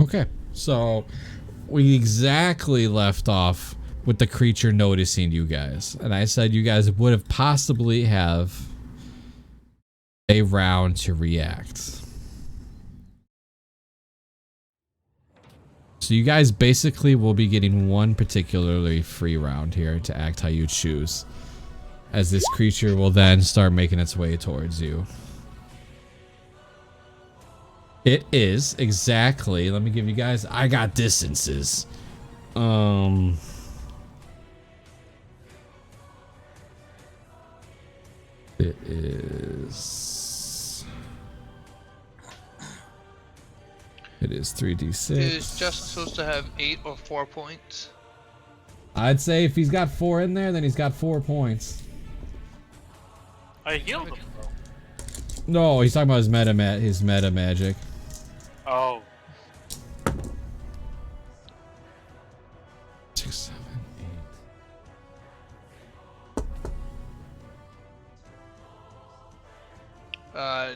Okay, so we exactly left off with the creature noticing you guys, and I said you guys would have possibly have a round to react. So you guys basically will be getting one particularly free round here to act how you choose, as this creature will then start making its way towards you. It is exactly, let me give you guys, I got distances. It is 3d6. Is Justin supposed to have 8 or 4 points? I'd say if he's got 4 in there, then he's got 4 points. I healed him though. No, he's talking about his meta magic. Oh. 6, 7, 8.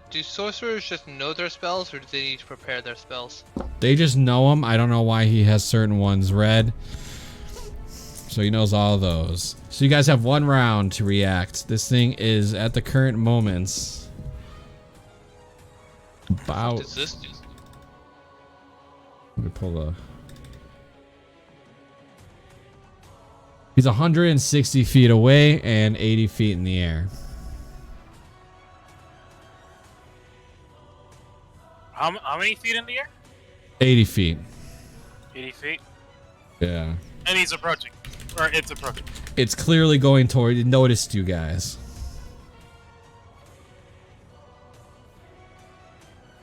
Do sorcerers just know their spells, or do they need to prepare their spells? They just know him. I don't know why he has certain ones read. So he knows all of those. So you guys have 1 round to react. This thing is at the current moments about. What does this do? Let me pull the. He's 160 feet away and 80 feet in the air. How many feet in the air? 80 feet. 80 feet. Yeah. And he's approaching. Or it's approaching. It's clearly going toward. It noticed you guys.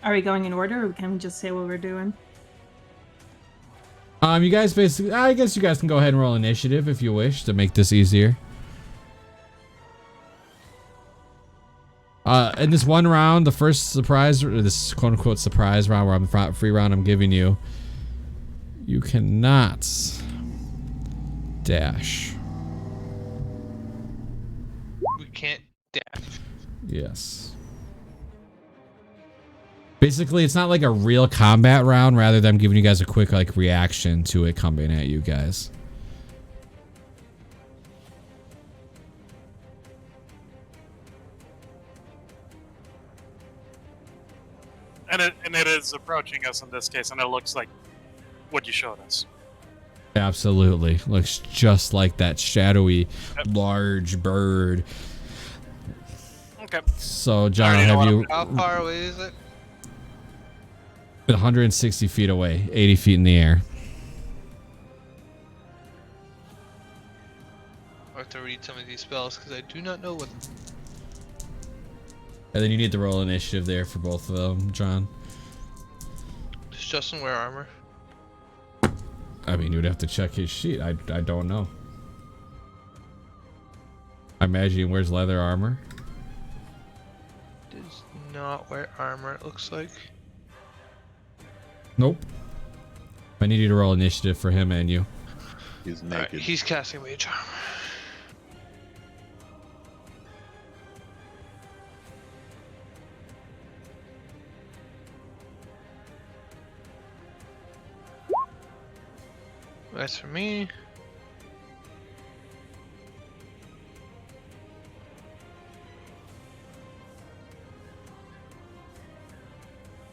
Are we going in order, or can we just say what we're doing? You guys basically. I guess you guys can go ahead and roll initiative if you wish to make this easier. In this 1 round, the first surprise, or this quote unquote surprise round, where I'm the free round I'm giving you, you cannot dash. We can't dash. Yes. Basically, it's not like a real combat round, rather than I'm giving you guys a quick like reaction to it coming at you guys. And it is approaching us in this case, and it looks like what you showed us. Absolutely. Looks just like that shadowy, large bird. Okay. So, John, Alright, have you... How far away is it? 160 feet away, 80 feet in the air. I have to read some of these spells because I do not know what. And then you need to roll initiative there for both of them, John. Does Justin wear armor? I mean, you would have to check his sheet. I don't know. I imagine he wears leather armor. Does not wear armor, it looks like. Nope. I need you to roll initiative for him and you. He's Alright, naked. he's casting mage armor. That's for me.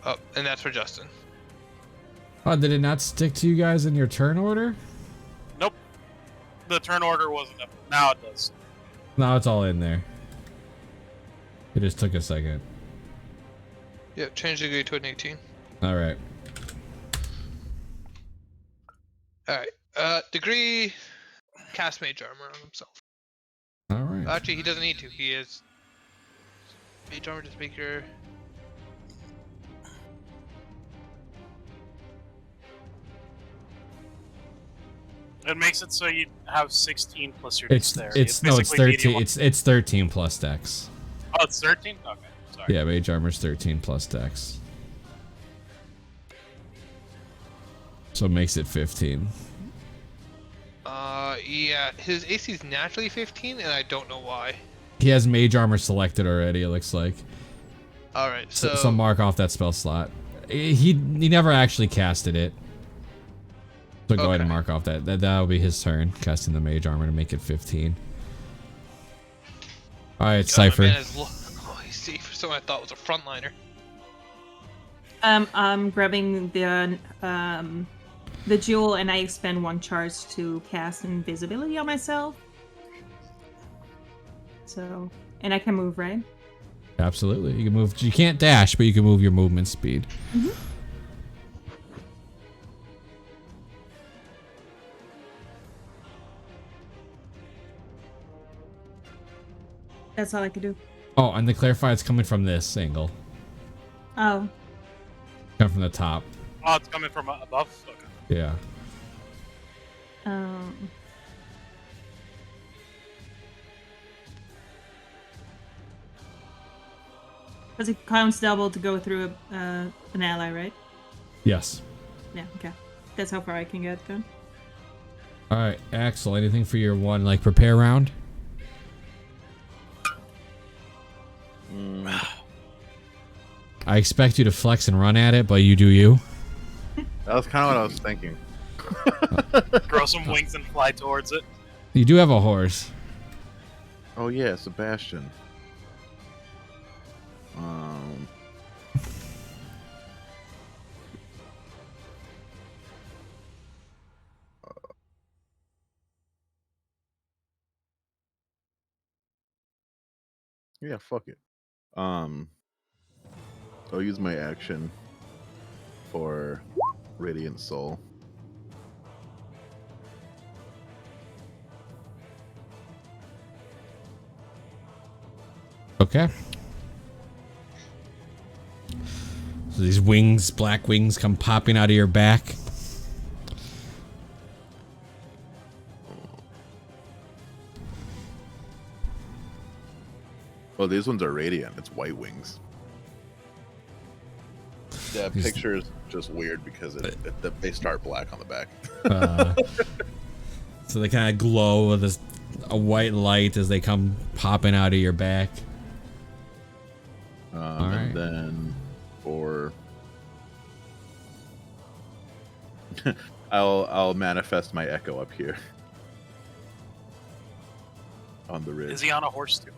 Oh, and that's for Justin. Oh, did it not stick to you guys in your turn order? Nope. The turn order wasn't up. Now it does. No, it's all in there. It just took a second. Yep, change the degree to an 18. Alright. Alright, degree, cast mage armor on himself. Alright. Actually, he doesn't need to. He is mage armor, just make your... It makes it so you have 16 plus your It's dexterity. no, it's basically 13. 81. It's 13 plus dex. Oh, it's 13? Okay, sorry. Yeah, mage armor's 13 plus dex. So it makes it 15. Yeah, his AC is naturally 15, and I don't know why. He has mage armor selected already, it looks like. Alright, so... So mark off that spell slot. He never actually casted it. So go ahead and mark off that. That'll be his turn, casting the mage armor to make it 15. Alright, Cypher. Oh, he's safe. So I thought was a frontliner. I'm grabbing the jewel, and I expend 1 charge to cast invisibility on myself. So, and I can move, right? Absolutely. You can move. You can't dash, but you can move your movement speed. Mm-hmm. That's all I can do. Oh, and to clarify, it's coming from this angle. Oh. Coming from the top. Oh, it's coming from above? Okay. Yeah. Because it counts double to go through an ally, right? Yes. Yeah, okay. That's how far I can get then. Alright, Axel, anything for your one, like, prepare round? I expect you to flex and run at it, but you do you. That was kind of what I was thinking. Grow some wings and fly towards it. You do have a horse. Oh yeah, Sebastian. Um. Yeah, fuck it. I'll use my action for Radiant Soul. Okay. So these wings, black wings, come popping out of your back. Oh, these ones are radiant. It's white wings. Yeah, picture is just weird because they start black on the back. So they kind of glow with a white light as they come popping out of your back. All right. And then for I'll manifest my echo up here on the ridge. Is he on a horse too?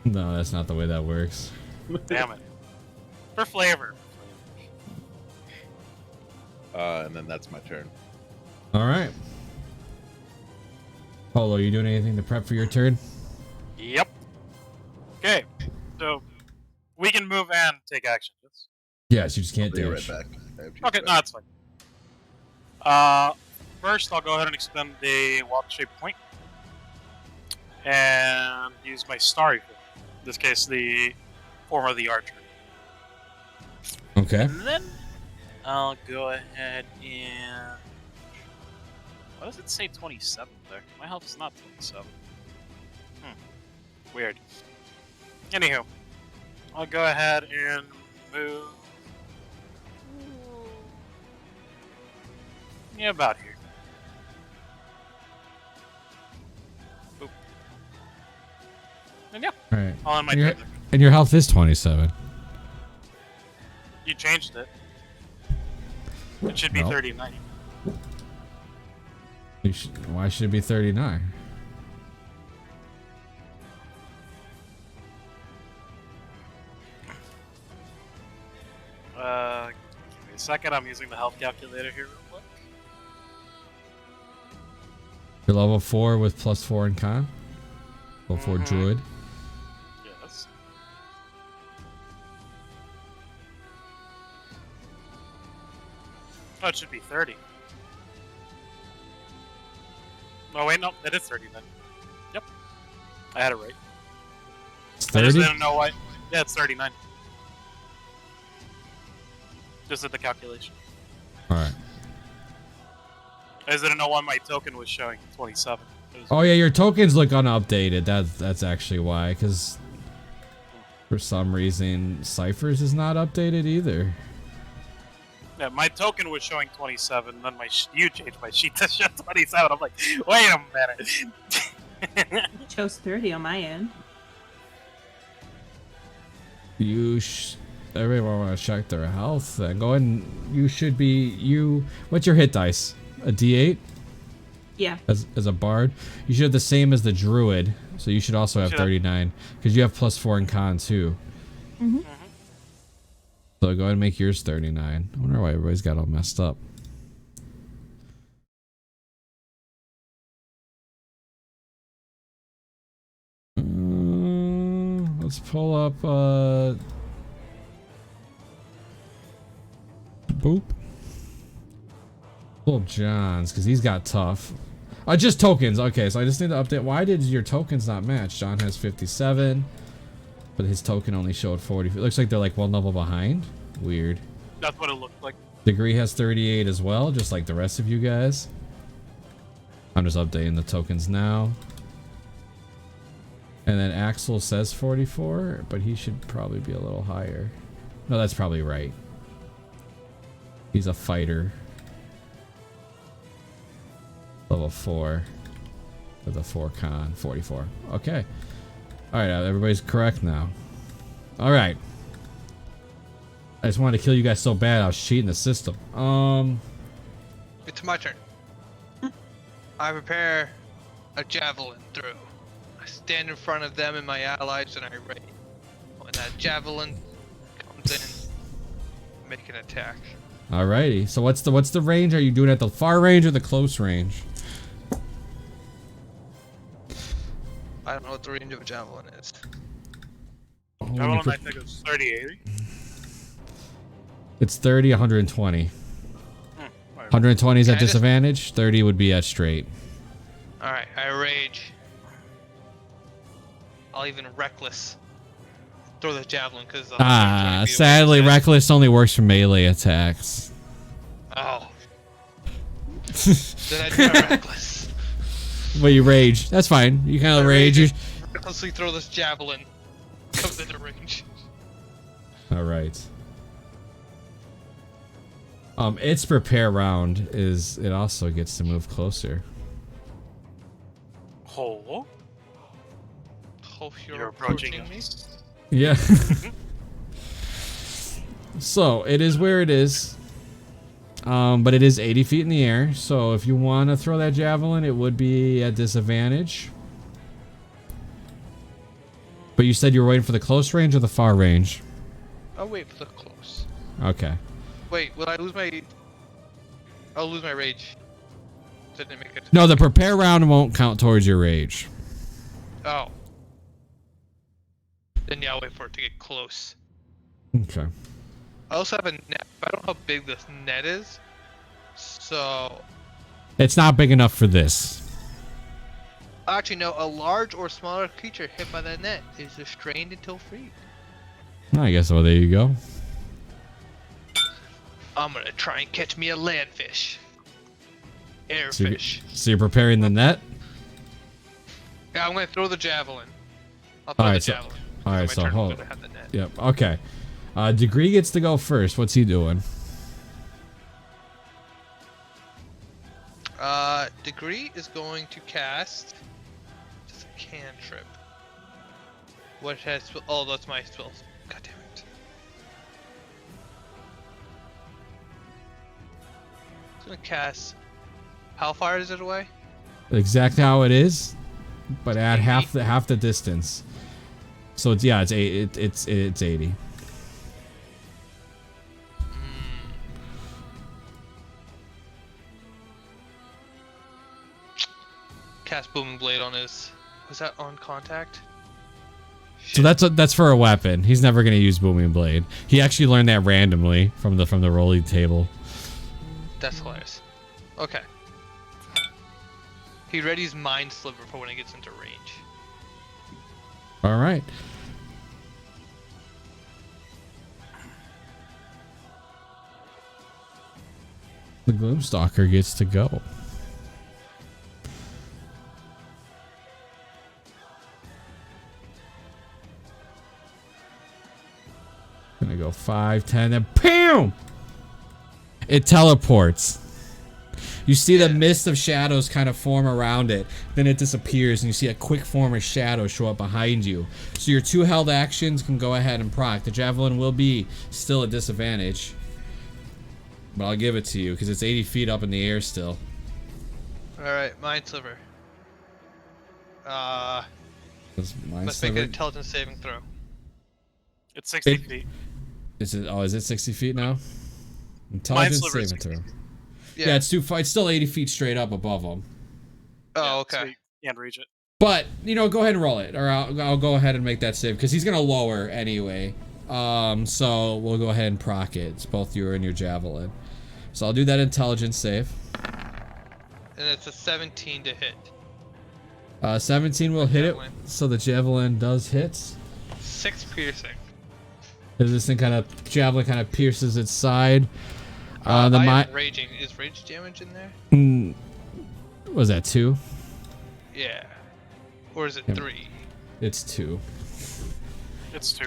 No, that's not the way that works. Damn it. For flavor. And then that's my turn. All right. Polo, you doing anything to prep for your turn? Yep. Okay. So we can move and take action. Yes. Yes, you just can't I'll be dash. right back. I have to Okay, use no, that. that's fine. First, I'll go ahead and expend a wild shape point and use my starry form. In this case, the form of the archer. Okay. And then I'll go ahead and. Why does it say 27 there? My health is not 27. Weird. Anywho, I'll go ahead and move. Yeah, about here. Boop. And yeah, All right. all in my And your, turn. and your health is 27. You changed it. It should be Nope. 39. Why should it be 39? Give me a second. I'm using the health calculator here real quick. You're level 4 with +4 in con. Level 4 druid. Yes. Oh, it should be 30. Oh, wait, no. It is 30 then. Yep. I had it right. It's I just 30? didn't know why. Yeah, it's 39. Just did the calculation. Alright. I just didn't know why my token was showing 27. Oh yeah, your tokens look unupdated. That's actually why, because for some reason Cyphers is not updated either. Yeah, my token was showing 27, then you changed my sheet to show 27. I'm like, wait a minute. It shows 30 on my end. Everybody want to check their health. Then go ahead and you should be What's your hit dice? A D8? Yeah. As a bard, you should have the same as the druid, so you should also have 39 because you have +4 in con too. Mm-hmm. So go ahead and make yours 39. I wonder why everybody's got all messed up. Let's pull up boop. Pull up John's because he's got tough. Just tokens. Okay, so I just need to update. Why did your tokens not match? John has 57, but his token only showed 40. It looks like they're like one level behind. Weird. That's what it looked like. Degree has 38 as well, just like the rest of you guys. I'm just updating the tokens now. And then Axel says 44, but he should probably be a little higher. No, that's probably right. He's a fighter. Level 4 with a 4 con, 44. Okay. Alright, everybody's correct now. Alright. I just wanted to kill you guys so bad I was cheating the system. It's my turn. I prepare a javelin throw. I stand in front of them and my allies and I raid. When that javelin comes in, make an attack. Alrighty. So what's the range? Are you doing it at the far range or the close range? I don't know what the range of a javelin is. Javelin, I think it's 30-80. It's 30, 120. 120 is at disadvantage. 30 would be at straight. Alright, I rage. I'll even reckless throw the javelin because sadly reckless only works for melee attacks. Oh. Then I do my reckless. Well, you rage. That's fine. You kind of rage. Recklessly throw this javelin. Comes into range. All right. Its prepare round is it also gets to move closer. Oh. Oh, you're approaching me? Yeah. So it is where it is. But it is 80 feet in the air. So if you want to throw that javelin, it would be at disadvantage. But you said you were waiting for the close range or the far range? I'll wait for the close. Okay. Wait, will I lose my... I'll lose my rage. Didn't make it. No, the prepare round won't count towards your rage. Oh. Then yeah, I'll wait for it to get close. Okay. I also have a net. I don't know how big this net is. So... It's not big enough for this. Actually, no. A large or smaller creature hit by that net is restrained until freed. I guess, well, there you go. I'm gonna try and catch me a landfish. Airfish. So you're preparing the net? Yeah, I'm gonna throw the javelin. I'll throw the javelin. Alright, so hold. I'm gonna have the net. Yep, okay. Degree gets to go first. What's he doing? Degree is going to cast just a cantrip. What has oh, that's my spells. God damn it. It's gonna cast. How far is it away? Exactly how it is, but add half the distance. So it's yeah, it's 80. Cast booming blade on his. Was that on contact? So that's for a weapon. He's never gonna use booming blade. He actually learned that randomly from the rolling table. That's hilarious. Okay. He readies Mind Sliver for when he gets into range. All right. The Gloomstalker gets to go. Gonna go 5, 10, and PAM! It teleports. You see the mist of shadows kind of form around it. Then it disappears and you see a quick form of shadow show up behind you. So your 2 held actions can go ahead and proc. The javelin will be still a disadvantage. But I'll give it to you because it's 80 feet up in the air still. Alright, Mind Sliver. Must make an intelligence saving throw. It's 60 feet. Is it 60 feet now? Intelligence saving throw. Yeah, it's still 80 feet straight up above them. Oh, okay. So you can't reach it. But, go ahead and roll it. Or I'll go ahead and make that save. Because he's going to lower anyway. So we'll go ahead and proc it. It's both you and your javelin. So I'll do that intelligence save. And it's a 17 to hit. 17 will hit it. So the javelin does hit. 6 piercing. As this thing javelin kind of pierces its side. I am raging. Is rage damage in there? Was that 2? Yeah. Or is it 3? It's 2. It's 2.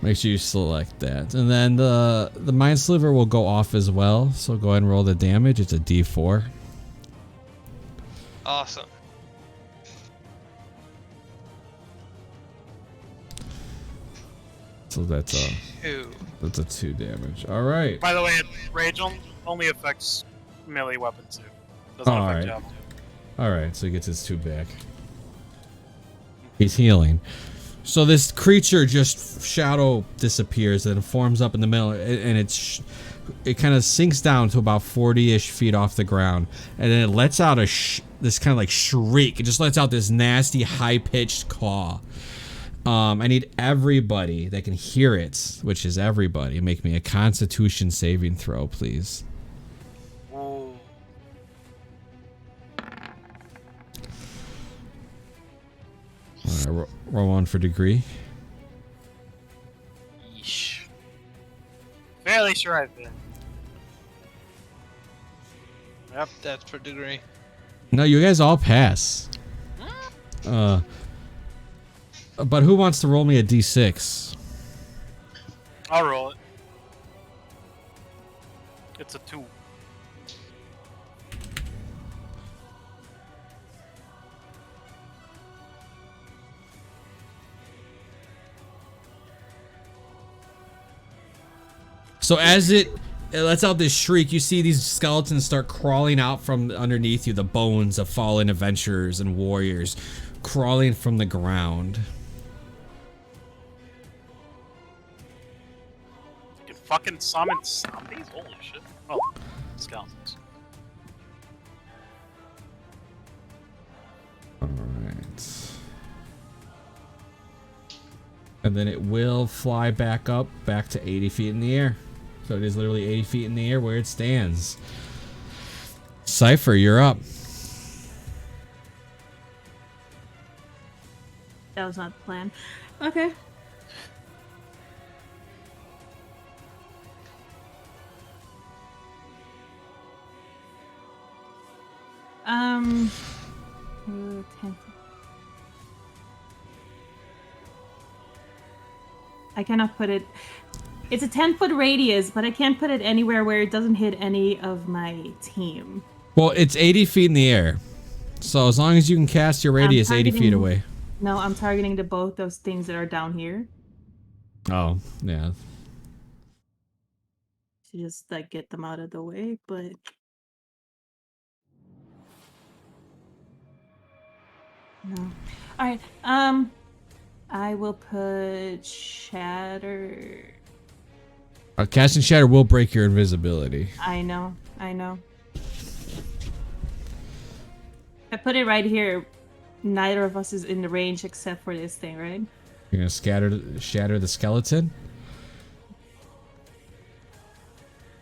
Make sure you select that. And then the Mind Sliver will go off as well. So go ahead and roll the damage. It's a D4. Awesome. So that's a 2. 2 damage. All right. By the way, rage only affects melee weapons too. Doesn't affect Alright. javelin. Alright, so he gets his 2 back. He's healing. So this creature just shadow disappears and forms up in the middle, and it kind of sinks down to about 40-ish feet off the ground, and then it lets out this kind of like shriek. It just lets out this nasty high-pitched caw. I need everybody that can hear it, which is everybody, make me a Constitution saving throw, please. Ooh. Alright, roll 1 for degree. Yeesh. Fairly sure I've been. Yep, that's for degree. No, you guys all pass. But who wants to roll me a d6? I'll roll it. It's a 2. So as it lets out this shriek, you see these skeletons start crawling out from underneath you, the bones of fallen adventurers and warriors crawling from the ground. You can fucking summon zombies? Holy shit. Oh, skeletons. Alright. And then it will fly back up, back to 80 feet in the air. So it is literally 80 feet in the air where it stands. Cypher, you're up. That was not the plan. Okay. Ooh, 10. I cannot put it. It's a 10-foot radius, but I can't put it anywhere where it doesn't hit any of my team. Well, it's 80 feet in the air. So as long as you can cast your radius 80 feet away. No, I'm targeting both those things that are down here. Oh, yeah. To just like get them out of the way, but no. All right. I will put shatter. Casting Shatter will break your invisibility. I know. I put it right here. Neither of us is in the range except for this thing, right? You're gonna shatter the skeleton?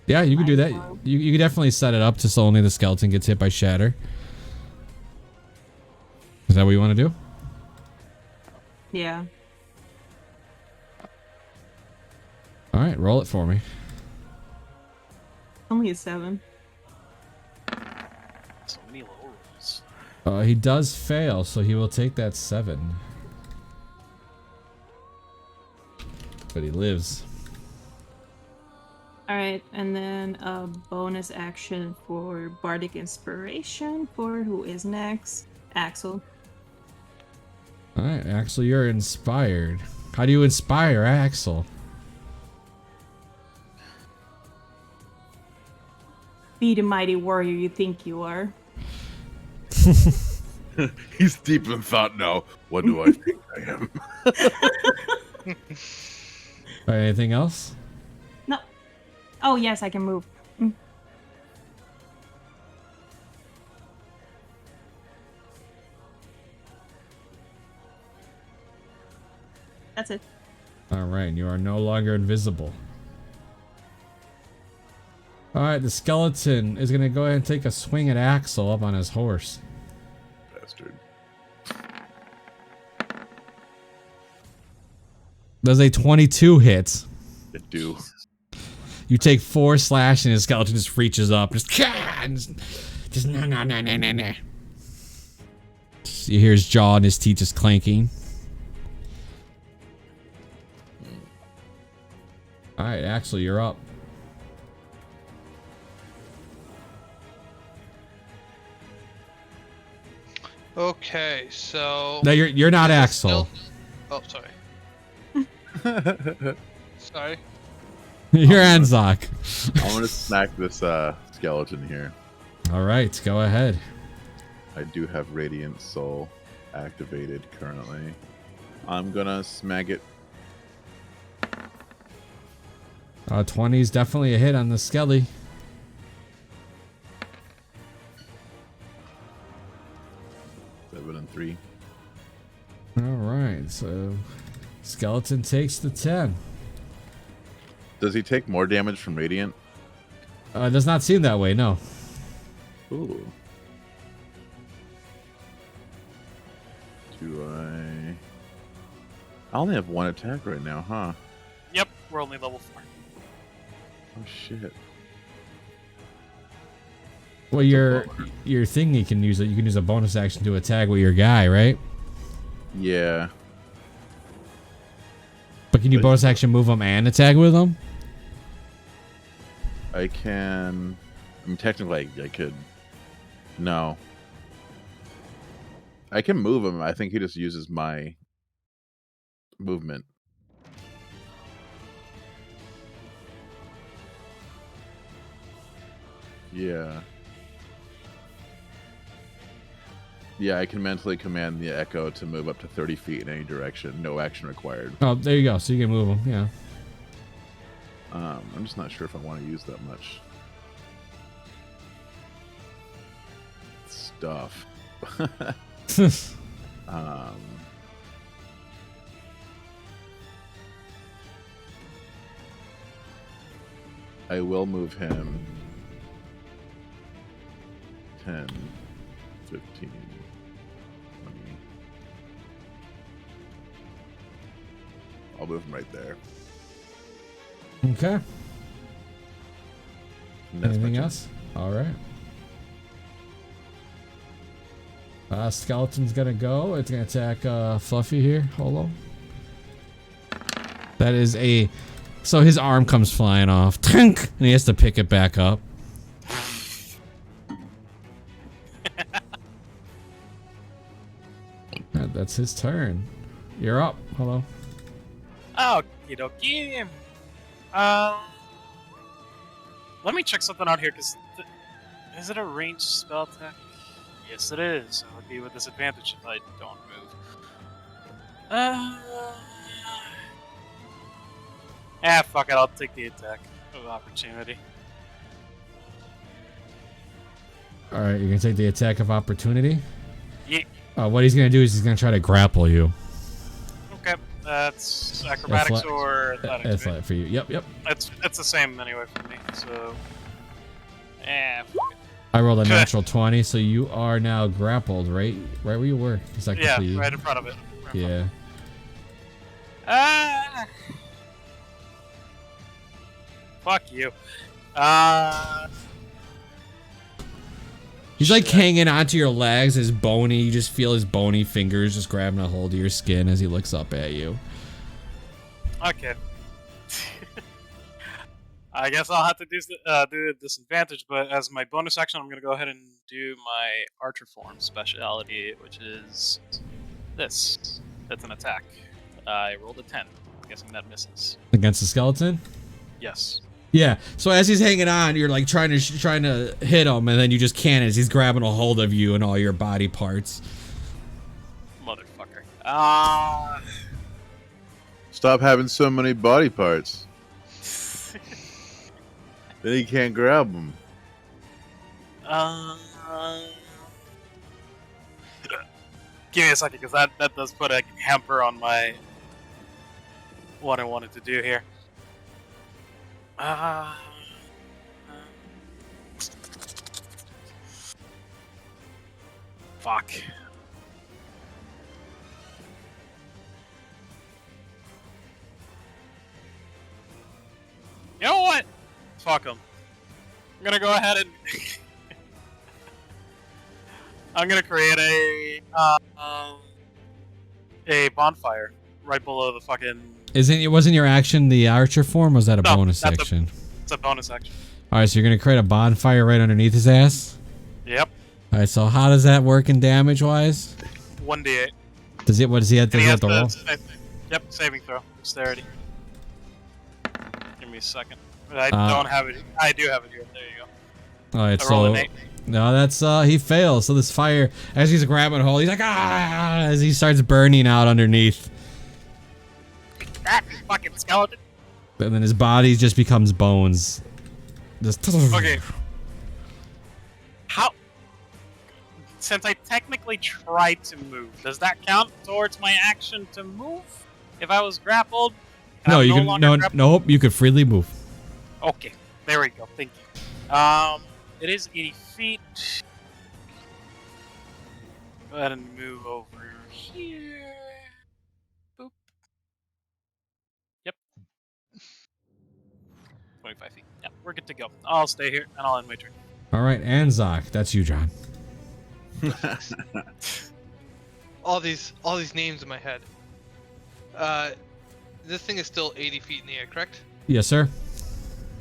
Yeah, you can do that. You can definitely set it up to so only the skeleton gets hit by shatter. Is that what you want to do? Yeah. Alright, roll it for me. Only a 7. So many low rolls. He does fail, so he will take that 7. But he lives. Alright, and then a bonus action for Bardic Inspiration for who is next? Axel. Alright, Axel, you're inspired. How do you inspire Axel? Be the mighty warrior you think you are. He's deep in thought now. What do I think I am? Alright, anything else? No. Oh, yes, I can move. That's it. Alright, you are no longer invisible. Alright, the skeleton is gonna go ahead and take a swing at Axel up on his horse. Bastard. Does a 22 hit. I do. You take 4 slash and his skeleton just reaches up. Just no. You hear his jaw and his teeth just clanking. Alright, Axel, you're up. Okay, so. No, you're not Is it Axel. still- Oh, sorry. Sorry. You're Anzok. I'm gonna smack this skeleton here. All right, go ahead. I do have Radiant Soul activated currently. I'm gonna smack it. 20 is definitely a hit on the skelly. Seven and 3. All right, so skeleton takes the 10. Does he take more damage from Radiant? It does not seem that way, no. Ooh. Do I only have one attack right now, huh? Yep, we're only level 4. Oh shit. Well, your thing you can use it. You can use a bonus action to attack with your guy, right? Yeah. But can you bonus action move him and attack with him? I can. I mean, technically, I could. No. I can move him. I think he just uses my movement. Yeah. Yeah, I can mentally command the Echo to move up to 30 feet in any direction. No action required. Oh, there you go. So you can move him. Yeah. I'm just not sure if I want to use that much stuff. I will move him 10, 15, 20. I'll move him right there. Okay. And that's my Anything turn. else? All right. Skeleton's gonna go. It's gonna attack Fluffy here. Hold on. That is a. So his arm comes flying off, and he has to pick it back up. That's his turn. You're up. Hello. Okie dokie. Let me check something out here, because is it a ranged spell attack? Yes, it is. So it would be with disadvantage if I don't move. Fuck it. I'll take the attack of opportunity. All right, you're gonna take the attack of opportunity. Yeah. What he's gonna do is he's gonna try to grapple you. Okay. That's acrobatics or athletics. That's right? right for you. Yep, yep. It's the same anyway for me. So. Fuck it. I rolled a natural 20, so you are now grappled, right where you were. Yeah, right in front of it. Yeah. Fuck you. He's like hanging onto your legs, his bony. You just feel his bony fingers just grabbing a hold of your skin as he looks up at you. Okay. I guess I'll have to do a disadvantage, but as my bonus action, I'm gonna go ahead and do my archer form speciality, which is this. That's an attack. I rolled a 10. I'm guessing that misses. Against the skeleton? Yes. Yeah. So as he's hanging on, you're like trying to hit him, and then you just can't as he's grabbing a hold of you and all your body parts. Motherfucker. Stop having so many body parts. Then he can't grab them. Give me a second, because that does put a hamper on my what I wanted to do here. Fuck. You know what? Fuck him. I'm gonna go ahead and I'm gonna create a bonfire right below the fucking. Wasn't your action the archer form? Or was that a bonus action? It's a bonus action. All right, so you're gonna create a bonfire right underneath his ass. Yep. All right, so how does that work in damage wise? 1d8. What does he have to roll? Yep, Yep, saving throw. Dexterity. Give me a second. I don't have it. I do have it here. There you go. All right, I roll so an 8. no, that's he fails. So this fire, as he's grabbing hold, he's like as he starts burning out underneath, That you fucking skeleton. and then his body just becomes bones. Just Okay. How? Since I technically tried to move, does that count towards my action to move? If I was grappled? No, I'm you can longer no grappled? nope. You could freely move. Okay, there we go. Thank you. It is 80 feet. Go ahead and move over here. Boop. Yep. 25 feet. Yeah, we're good to go. I'll stay here and I'll end my turn. All right, Anzak, that's you, John. All these names in my head. This thing is still 80 feet in the air, correct? Yes, sir.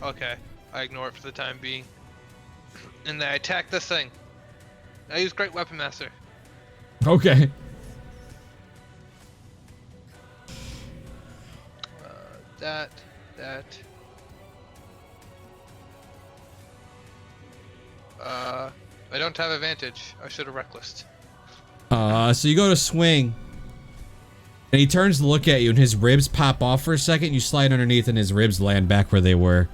Okay, I ignore it for the time being. And then I attack this thing. I use Great Weapon Master. Okay. That. I don't have advantage. I should have reckless. So you go to swing, and he turns to look at you, and his ribs pop off for a second. You slide underneath, and his ribs land back where they were.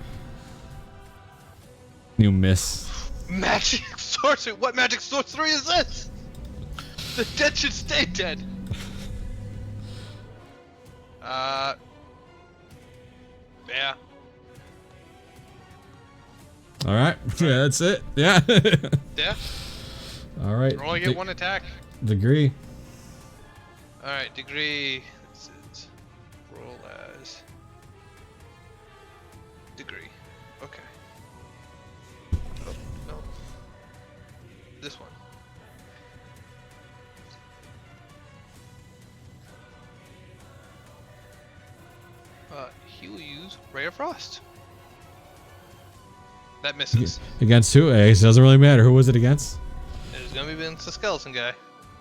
You miss. Magic sorcery? What magic sorcery is this? The dead should stay dead. Yeah. All right. Yeah, that's it. Yeah. Yeah. All right. I only get one attack. Degree. Alright, degree. This is roll as degree. Okay. Oh, no. This one. He will use Ray of Frost. That misses. Against who? It doesn't really matter. Who was it against? It's gonna be against the skeleton guy.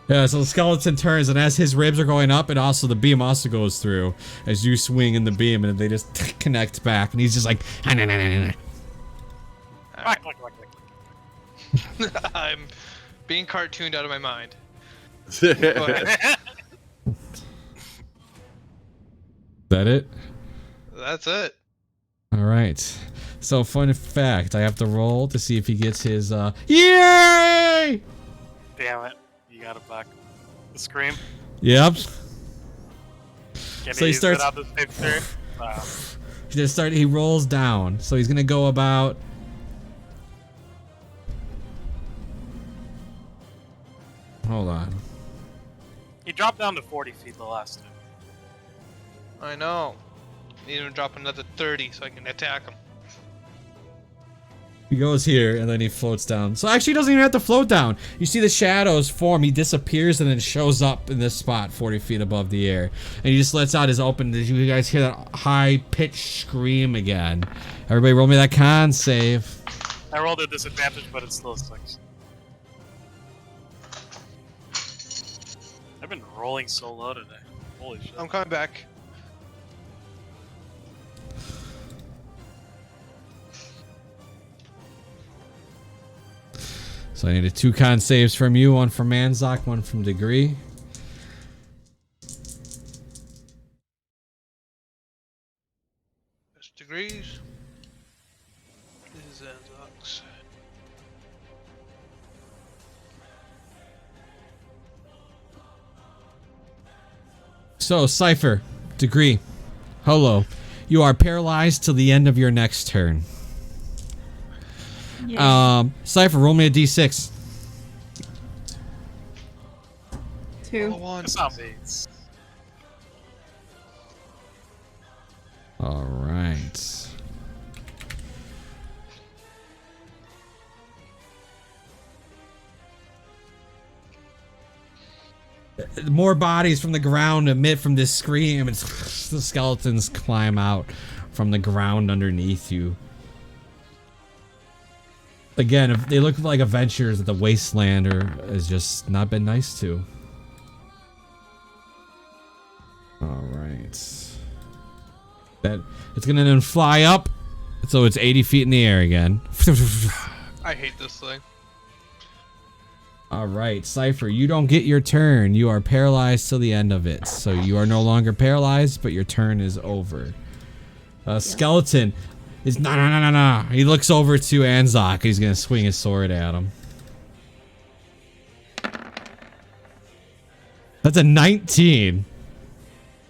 Yeah, so the skeleton turns, and as his ribs are going up, and also the beam also goes through as you swing in the beam, and they just connect back, and he's just like, Click. I'm being cartooned out of my mind. that it? That's it. All right. So, fun fact, I have to roll to see if he gets his, yay! Damn it. You got it back. The scream. Yep. Can So he use starts- it out the same turn? Wow. He rolls down, so he's gonna go about... Hold on. He dropped down to 40 feet the last time. I know. Need him to drop another 30 so I can attack him. He goes here, and then he floats down. So actually, he doesn't even have to float down. You see the shadows form. He disappears and then shows up in this spot 40 feet above the air. And he just lets out his open... Did you guys hear that high-pitched scream again? Everybody roll me that con save. I rolled a disadvantage, but it still sucks. I've been rolling so low today. Holy shit. I'm coming back. So I needed 2 con saves from you, 1 from Manzak, 1 from Degree. That's degrees. This is Anzox. So, Cypher, Degree, Holo, you are paralyzed till the end of your next turn. Yeah. Cypher, roll me a d6. 2. It's not beats. All right. More bodies from the ground emit from this scream, and the skeletons climb out from the ground underneath you. Again, if they look like adventures that the Wastelander has just not been nice to. All right. That it's gonna then fly up, so it's 80 feet in the air again. I hate this thing. All right, Cypher, you don't get your turn. You are paralyzed till the end of it. So you are no longer paralyzed, but your turn is over. Skeleton is no. He looks over to Anzak. He's gonna swing his sword at him. That's a 19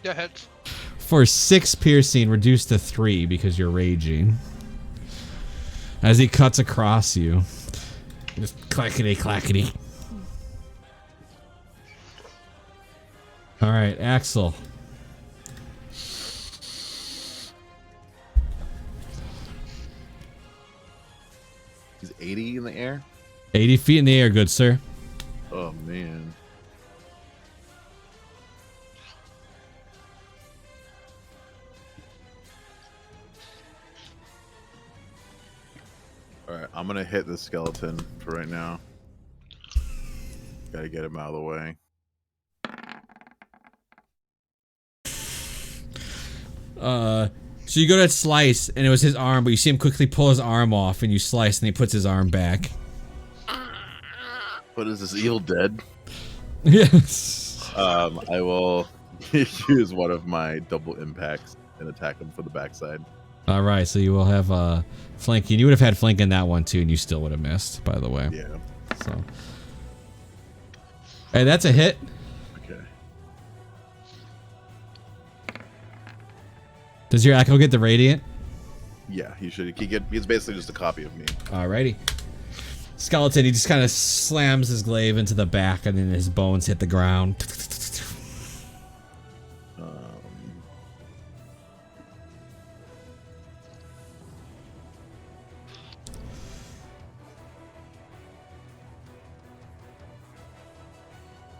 Yeah, hits. for 6 piercing, reduced to 3 because you're raging. As he cuts across you, just clackety clackety. All right, Axel. He's 80 in the air. 80 feet in the air, good sir. Oh man. Alright, I'm gonna hit the skeleton for right now. Gotta get him out of the way. So you go to slice, and it was his arm, but you see him quickly pull his arm off, and you slice, and he puts his arm back. What is this, Evil Dead? Yes. I will use one of my double impacts and attack him from the backside. All right, so you will have flanking. You would have had flank in that one too, and you still would have missed, by the way. Yeah. So, hey, that's a hit. Okay. Does your echo get the radiant? Yeah, he should. He's basically just a copy of me. Alrighty. Skeleton, he just kind of slams his glaive into the back, and then his bones hit the ground.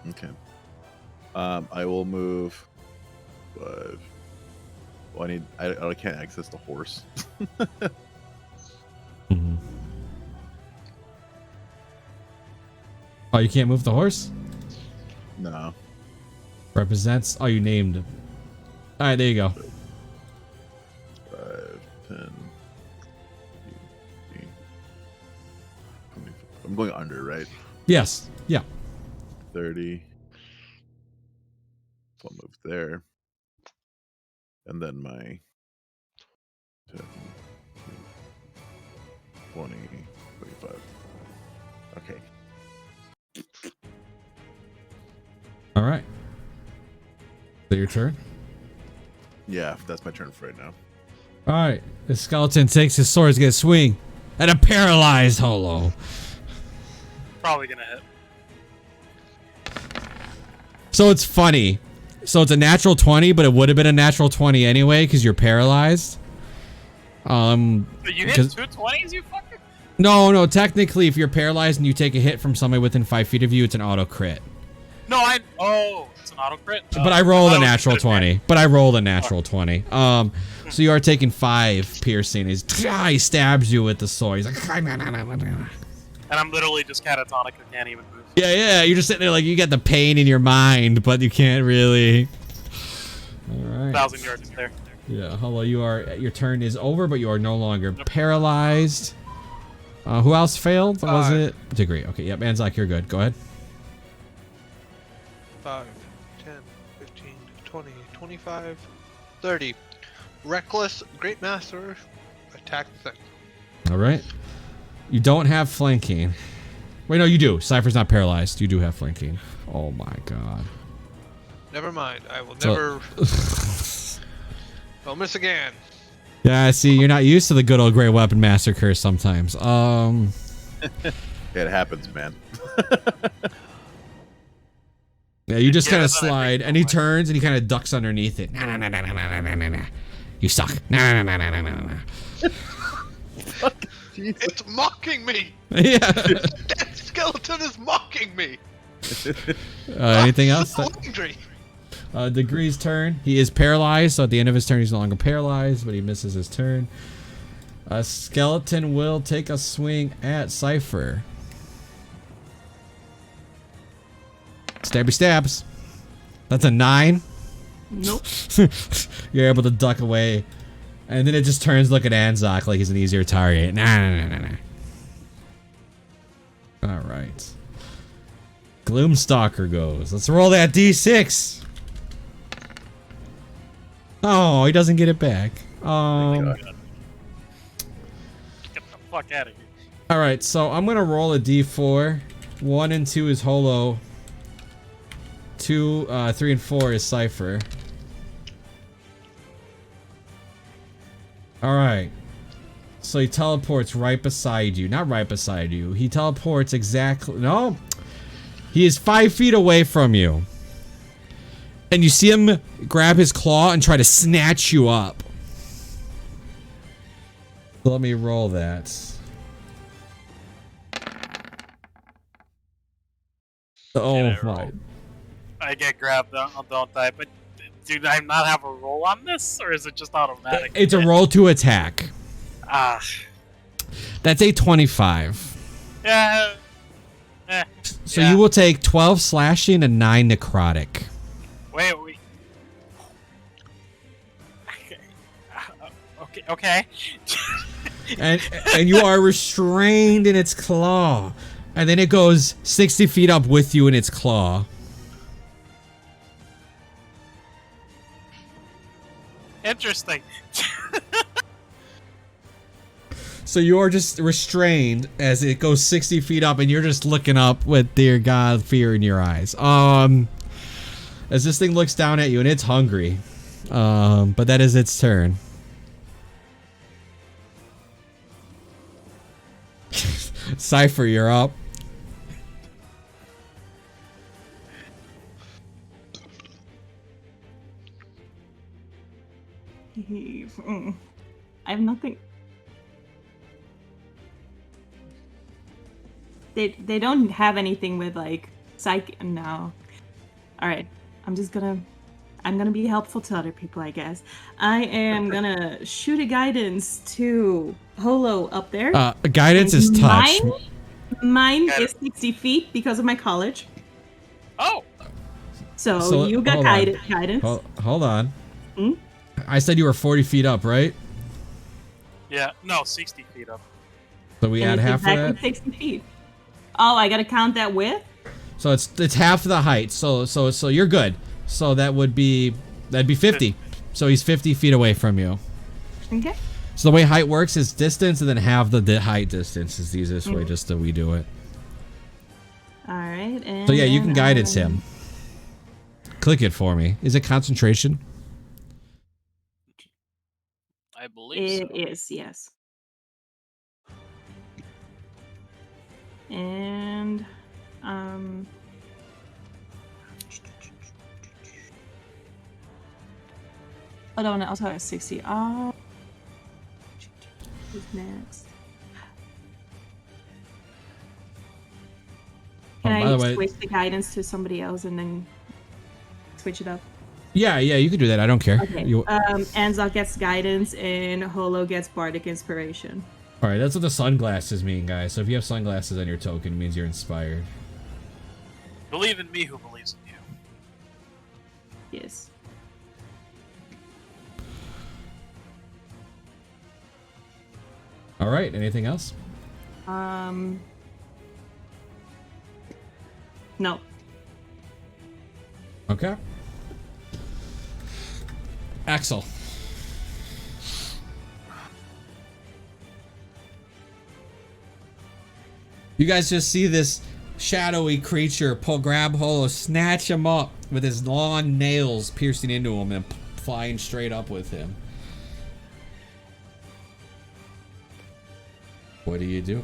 Okay. I will move. Well, I can't access the horse. Mm-hmm. Oh, you can't move the horse? No. Represents. Oh, you named him. All right, there you go. 5, 10. 15, 20. I'm going under, right? Yes. Yeah. 30. So I'll move there. And then my 10, 20, 25. Okay. All right. Is that your turn? Yeah, that's my turn for right now. All right. The skeleton takes his sword, is gonna swing at a paralyzed Holo. Probably gonna hit. So it's funny. So it's a natural 20, but it would have been a natural 20 anyway because you're paralyzed. But you hit 'cause- 220s, you fucker? No. Technically, if you're paralyzed and you take a hit from somebody within 5 feet of you, it's an auto crit. No, it's an auto crit. But I rolled a thought it was natural crit attack. 20. But I rolled a natural 20. So you are taking 5 piercing. He stabs you with the sword. He's like, And I'm literally just catatonic and can't even move. yeah. You're just sitting there like you get the pain in your mind, but you can't really. All right. 1,000 yards there. Yeah, hello. Your turn is over, but you are no longer paralyzed. Who else failed? Was it Degree? Okay, yep. Anzak, you're good. Go ahead. 5, 10, 15, 20, 25, 30. Reckless Great Master. Attack the thing. All right. You don't have flanking. Wait, no, you do. Cypher's not paralyzed. You do have flanking. Oh my god. Never mind. I will never. Don't miss again. Yeah, see, you're not used to the good old Great Weapon Master curse sometimes. It happens, man. Yeah, you just Yeah, kind of that's what I slide, think. and he turns and he kind of ducks underneath it. Nah. You suck. Nah. It's mocking me. Yeah. That skeleton is mocking me. Anything else? So angry. Degree's turn. He is paralyzed, so at the end of his turn, he's no longer paralyzed, but he misses his turn. Skeleton will take a swing at Cypher. Stabby stabs. That's a 9. Nope. You're able to duck away. And then it just turns looking at Anzok like he's an easier target. Nah. Alright. Gloomstalker goes. Let's roll that D6. Oh, he doesn't get it back. Get the fuck out of here. Alright, so I'm gonna roll a D4. 1 and 2 is Holo. 3 and 4 is Cypher. Alright. So he teleports right beside you. Not right beside you. He teleports exactly... No. He is 5 feet away from you. And you see him grab his claw and try to snatch you up. Let me roll that. Oh my. I get grabbed, don't I? But do I not have a roll on this? Or is it just automatic? It's a roll to attack. Ah. That's a 25. Yeah. So you will take 12 slashing and 9 necrotic. Wait. Okay. and you are restrained in its claw. And then it goes 60 feet up with you in its claw. Interesting. So you're just restrained as it goes 60 feet up and you're just looking up with dear God fear in your eyes. As this thing looks down at you and it's hungry. But that is its turn. Cypher, you're up. I have nothing. They don't have anything with like psych. No. All right. I'm gonna be helpful to other people, I guess. I am gonna shoot a guidance to Holo up there. Guidance is touch. Mine is 60 feet because of my college. Oh. So you got guidance. Hold on. Hmm? I said you were 40 feet up, right? Yeah. No, 60 feet up. So we add half of that. 60 feet. Oh, I gotta count that with. So it's half the height. So you're good. So that'd be 50. So he's 50 feet away from you. Okay. So the way height works is distance, and then half the height distance is the easiest way, just that we do it. All right. And So yeah, you can guidance him. Click it for me. Is it concentration? I believe so. It is, yes. And oh no, I also have 60. Oh, who's next? Can by the I way- switch the guidance to somebody else and then switch it up? Yeah, you can do that. I don't care. Okay. Anzok gets guidance and Holo gets bardic inspiration. All right, that's what the sunglasses mean, guys. So if you have sunglasses on your token, it means you're inspired. Believe in me who believes in you. Yes. All right, anything else? No. Okay. Axel. You guys just see this shadowy creature grab Holo, snatch him up with his long nails piercing into him and flying straight up with him. What do you do?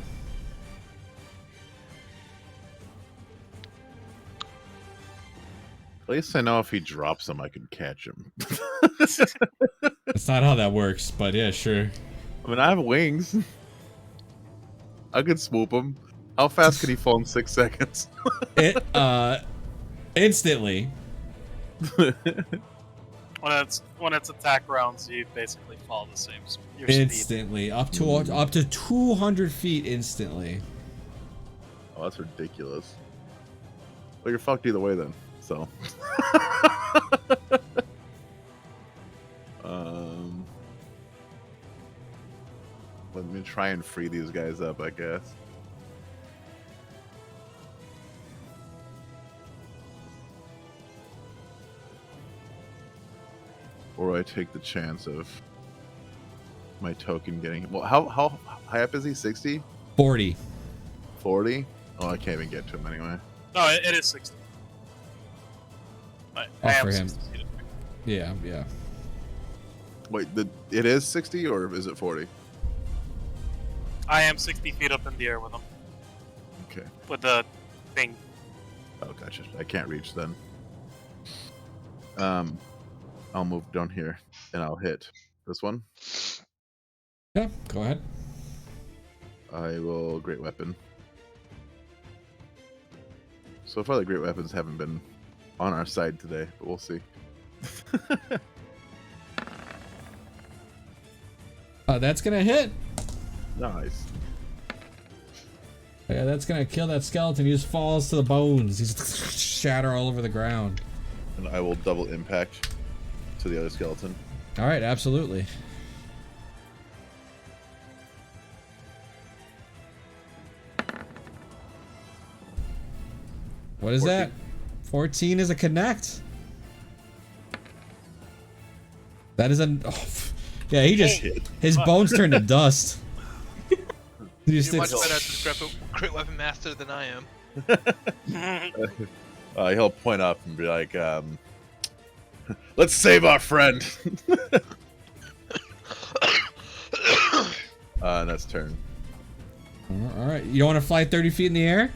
At least I know if he drops him, I can catch him. That's not how that works, but yeah, sure. I mean, I have wings. I could swoop him. How fast can he fall in 6 seconds? Instantly. When it's attack rounds, you basically fall the same. Your Instantly, up to 200 feet instantly. Oh, that's ridiculous. Well, you're fucked either way then. So. Let me try and free these guys up, I guess. Or I take the chance of my token getting... Well, how high up is he? 60? 40. 40? Oh, I can't even get to him anyway. No, it is 60. But Oh, I am for him. 60 feet. Yeah, yeah. Wait, it is 60 or is it 40? I am 60 feet up in the air with him. Okay. With the thing. Oh, gotcha. I can't reach then. I'll move down here and I'll hit this one. Yeah, go ahead. I will Great Weapon. So far, the Great Weapons haven't been on our side today, but we'll see. That's gonna hit. Nice. Yeah, that's gonna kill that skeleton. He just falls to the bones. He's shatter all over the ground. And I will double impact to the other skeleton. All right, absolutely. What is 14. that? 14 is a connect. That is a. Oh, yeah, he just his bones turned to dust. He just You're did- much better at this Great Weapon Master than I am. He'll point up and be like, let's save our friend. And that's turn. All right, you don't want to fly 30 feet in the air?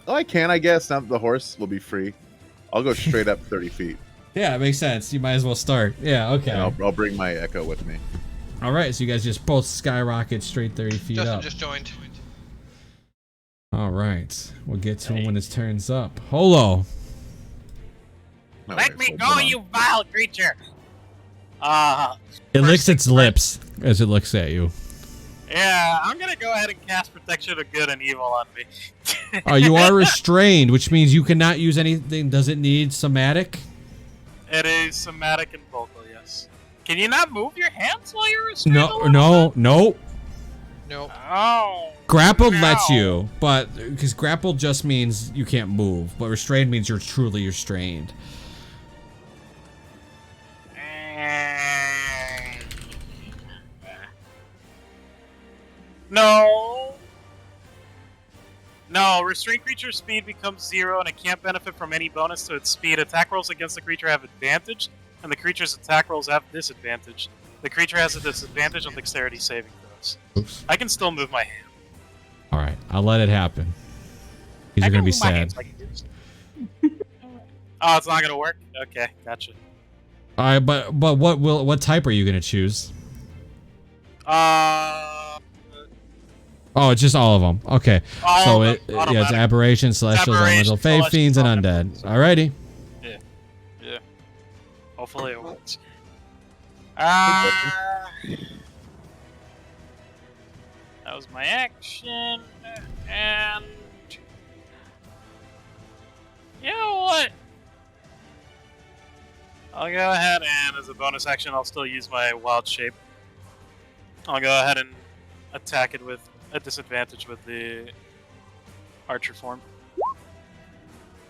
Oh, I can, I guess. Now the horse will be free. I'll go straight up 30 feet. Yeah, it makes sense. You might as well start. Yeah, okay. And I'll bring my echo with me. All right, so you guys just both skyrocket straight 30 feet Justin up. just joined. All right, we'll get to him when his turn's up. Holo. Let me go, you vile creature! It licks its lips as it looks at you. Yeah, I'm gonna go ahead and cast Protection of Good and Evil on me. You are restrained, which means you cannot use anything. Does it need somatic? It is somatic and vocal, yes. Can you not move your hands while you're restrained? No. Nope. Oh. Grappled no. lets you, but because grappled just means you can't move, but restrained means you're truly restrained. No. No, restrained creature speed becomes 0 and it can't benefit from any bonus to its speed. Attack rolls against the creature have advantage, and the creature's attack rolls have disadvantage. The creature has a disadvantage on dexterity saving throws. Oops. I can still move my hand. All right, I'll let it happen. These I are can gonna be move my sad. hands like this. Oh, it's not gonna work? Okay, gotcha. All right, but what type are you gonna choose? Oh, it's just all of them. Okay. So All it of them, yeah, it's automatic. aberration, celestials, Aberration, elemental, fey, celestials, fiends, and elementals. undead. Alrighty. Yeah. Hopefully it works. That was my action, and you know what? I'll go ahead and as a bonus action, I'll still use my wild shape. I'll go ahead and attack it with a disadvantage with the archer form.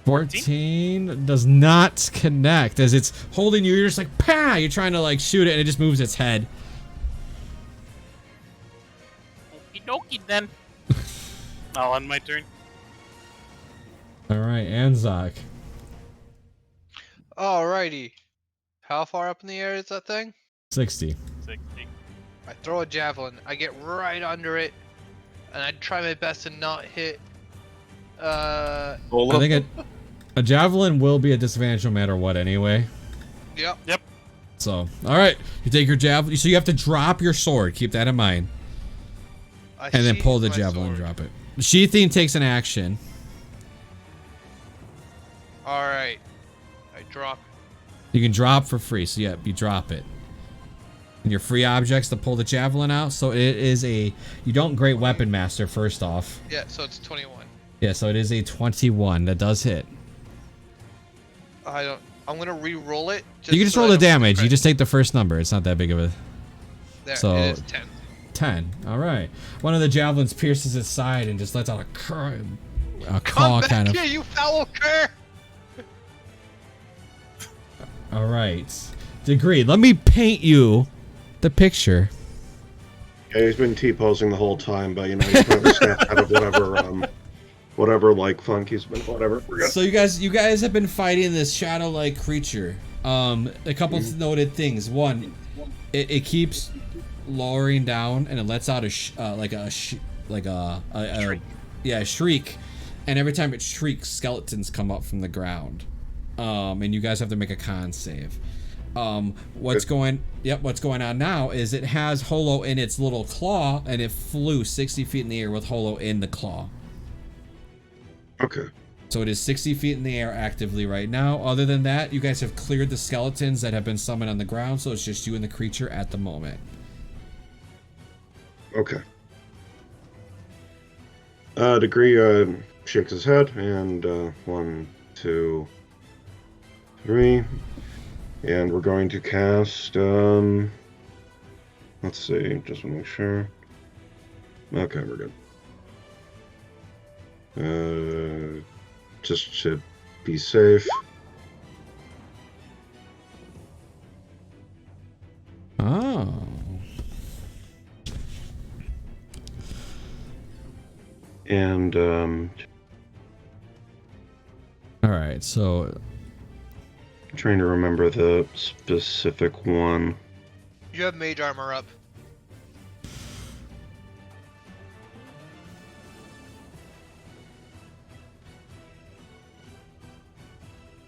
14 does not connect as it's holding you. You're just like, "Pah!" You're trying to like shoot it, and it just moves its head. Okie dokie then. I'll end my turn. All right, Anzak. Alrighty. How far up in the air is that thing? 60. 60. I throw a javelin. I get right under it, and I try my best to not hit. I think a javelin will be a disadvantage no matter what anyway. Yep. So, all right, you take your javelin. So you have to drop your sword. Keep that in mind, and then pull the javelin and drop it. Sheathing takes an action. Alright. I drop. You can drop for free. So yeah, you drop it. And your free objects to pull the javelin out. So it is a. You don't great weapon master first off. Yeah, so it's 21. Yeah, so it is a 21. That does hit. I'm gonna re-roll it. You can just so roll I the don't get damage. You credit. just take the first number. It's not that big of a. There, so- it is 10. 10. All right. One of the javelins pierces its side and just lets out a claw Come back kind of. here, you foul cur! All right. Degree. Let me paint you the picture. Yeah, he's been T-posing the whole time, but you know, he's never snapped out of whatever like funk he's been, whatever. So you guys have been fighting this shadow-like creature. A couple noted things. One, it keeps lowering down and it lets out a shriek, and every time it shrieks, skeletons come up from the ground. And you guys have to make a con save. What's going on now is it has Holo in its little claw, and it flew 60 feet in the air with Holo in the claw. Okay. So it is 60 feet in the air actively right now. Other than that, you guys have cleared the skeletons that have been summoned on the ground, so it's just you and the creature at the moment. Okay. Degree shakes his head, and 1, 2, 3, and we're going to cast. Let's see, just to make sure. Okay, we're good. Just to be safe. Oh. And All right, so trying to remember the specific one. You have mage armor up.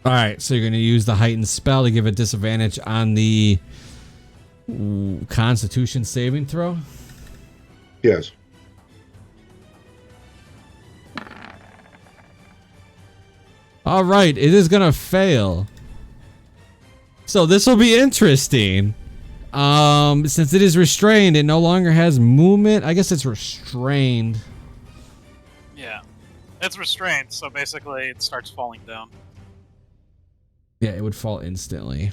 all right, so you're going to use the heightened spell to give a disadvantage on the Constitution saving throw. Yes. All right, it is going to fail. So this will be interesting. Since it is restrained, it no longer has movement. I guess it's restrained. Yeah. It's restrained, so basically it starts falling down. Yeah, it would fall instantly.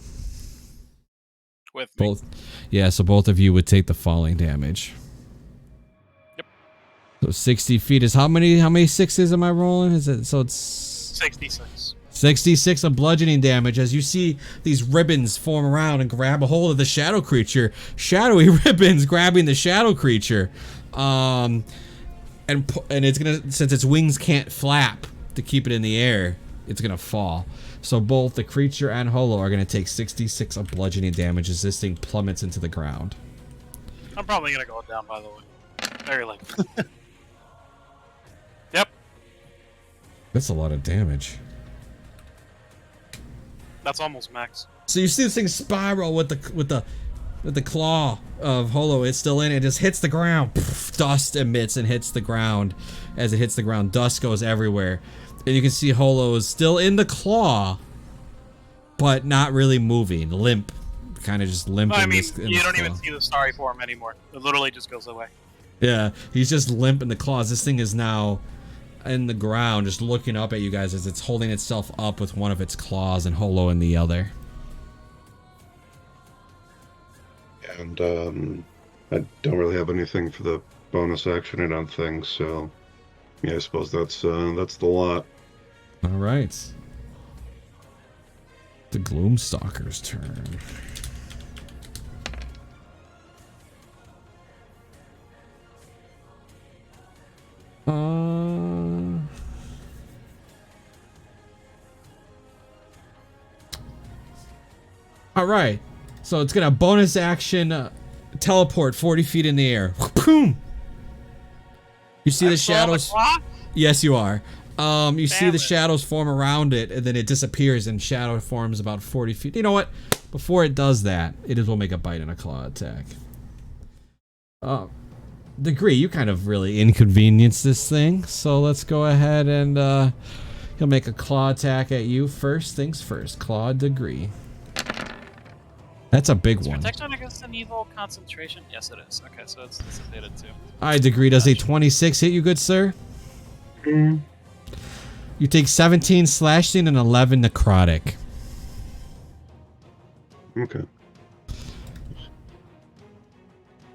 With me. Both. Yeah, so both of you would take the falling damage. Yep. So 60 feet is how many sixes am I rolling? Is it so it's 66. 66 of bludgeoning damage as you see these ribbons form around and grab a hold of the shadow creature. Shadowy ribbons grabbing the shadow creature. And it's gonna, since its wings can't flap to keep it in the air, it's gonna fall. So both the creature and Holo are gonna take 66 of bludgeoning damage as this thing plummets into the ground. I'm probably gonna go down, by the way. Very likely. Yep. That's a lot of damage. That's almost max. So you see this thing spiral with the claw of Holo. It's still in it. It just hits the ground. Poof, dust emits and hits the ground. As it hits the ground, dust goes everywhere. And you can see Holo is still in the claw, but not really moving. Limp. Kind of just limping. I mean, in you this don't claw. even see the starry form anymore. It literally just goes away. Yeah, he's just limp in the claws. This thing is now in the ground, just looking up at you guys as it's holding itself up with one of its claws and Holo in the other. And I don't really have anything for the bonus action, I don't think, so yeah, I suppose that's the lot. All right. The Gloomstalker's turn. All right. So it's gonna bonus action teleport 40 feet in the air. Boom. You see the shadows. Yes, you are. You see the shadows form around it, and then it disappears, and shadow forms about 40 feet. You know what? Before it does that, it will make a bite and a claw attack. Degree, you kind of really inconvenience this thing, so let's go ahead and he'll make a claw attack at you. First things first, claw Degree. That's a big one. Protection against an evil concentration? Yes, it is. Okay, so it's dissipated too. Alright, Degree, does a 26 hit you, good sir? Mm. You take 17 slashing and 11 necrotic. Okay.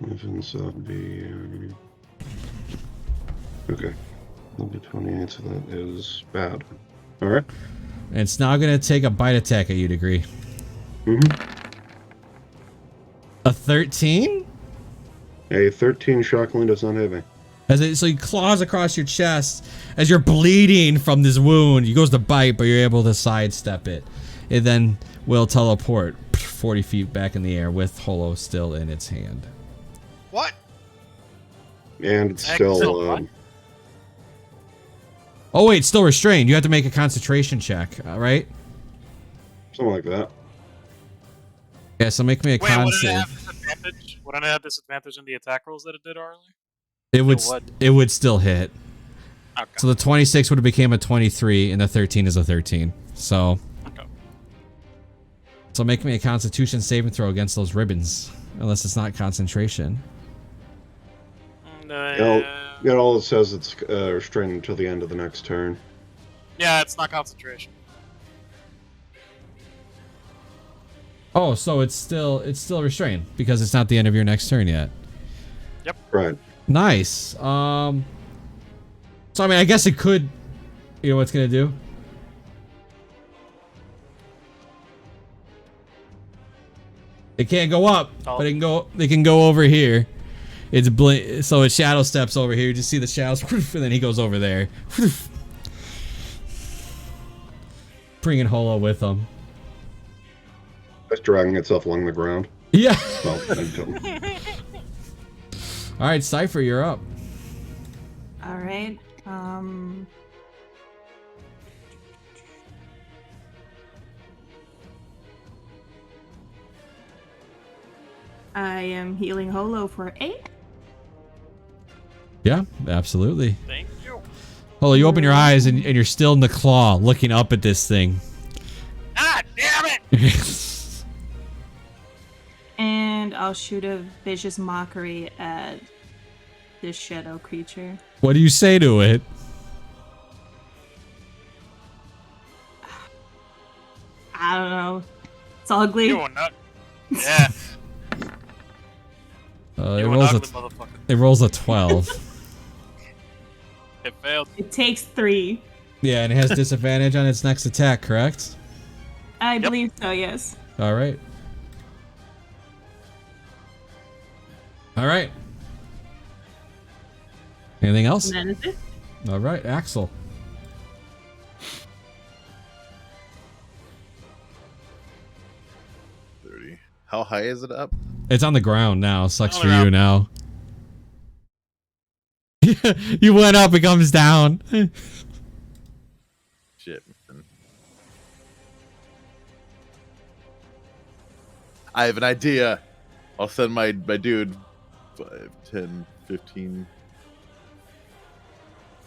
Evans, that would be... okay. That'll be 28, so that is bad. Alright. And it's now gonna take a bite attack at you, Degree. A 13? A 13 shockingly does not hit me. So he claws across your chest as you're bleeding from this wound. He goes to bite, but you're able to sidestep it. It then will teleport 40 feet back in the air with Holo still in its hand. What? And it's still... What? Oh wait, still restrained. You have to make a concentration check, right? something like that. Yeah, so make me a Wait, con wouldn't it save. have disadvantage? Wouldn't it have disadvantage in the attack rolls that it did earlier? It would. It would. It would still hit. Okay. So the 26 would have became a 23, and the 13 is a 13. So. Okay. So make me a Constitution saving throw against those ribbons, unless it's not concentration. Yeah, all it says it's restrained until the end of the next turn. Yeah, it's not concentration. Oh, so it's still restrained because it's not the end of your next turn yet. Yep. Right. Nice. So I mean, I guess it could. You know what it's gonna do? It can't go up, but it can go. They can go over here. It's so it shadow steps over here. You just see the shadows, and then he goes over there, bringing Holo with him. It's dragging itself along the ground. Yeah. Well, All right, Cypher, you're up. All right. I am healing Holo for 8. Yeah, absolutely. Thank you. Holo, you open your eyes and you're still in the claw, looking up at this thing. Ah, damn it! And I'll shoot a vicious mockery at this shadow creature. What do you say to it? I don't know. It's ugly. You are not. Yeah. It You an rolls ugly a motherfucker. it rolls a 12. It failed. It takes 3. Yeah, and it has disadvantage on its next attack, correct? I believe so, yes. All right. All right. Anything else? And that is it. All right, Axel. How high is it up? It's on the ground now. Sucks On for the you ground. now. You went up, it comes down. Shit, man. I have an idea. I'll send my dude 5, 10, 15,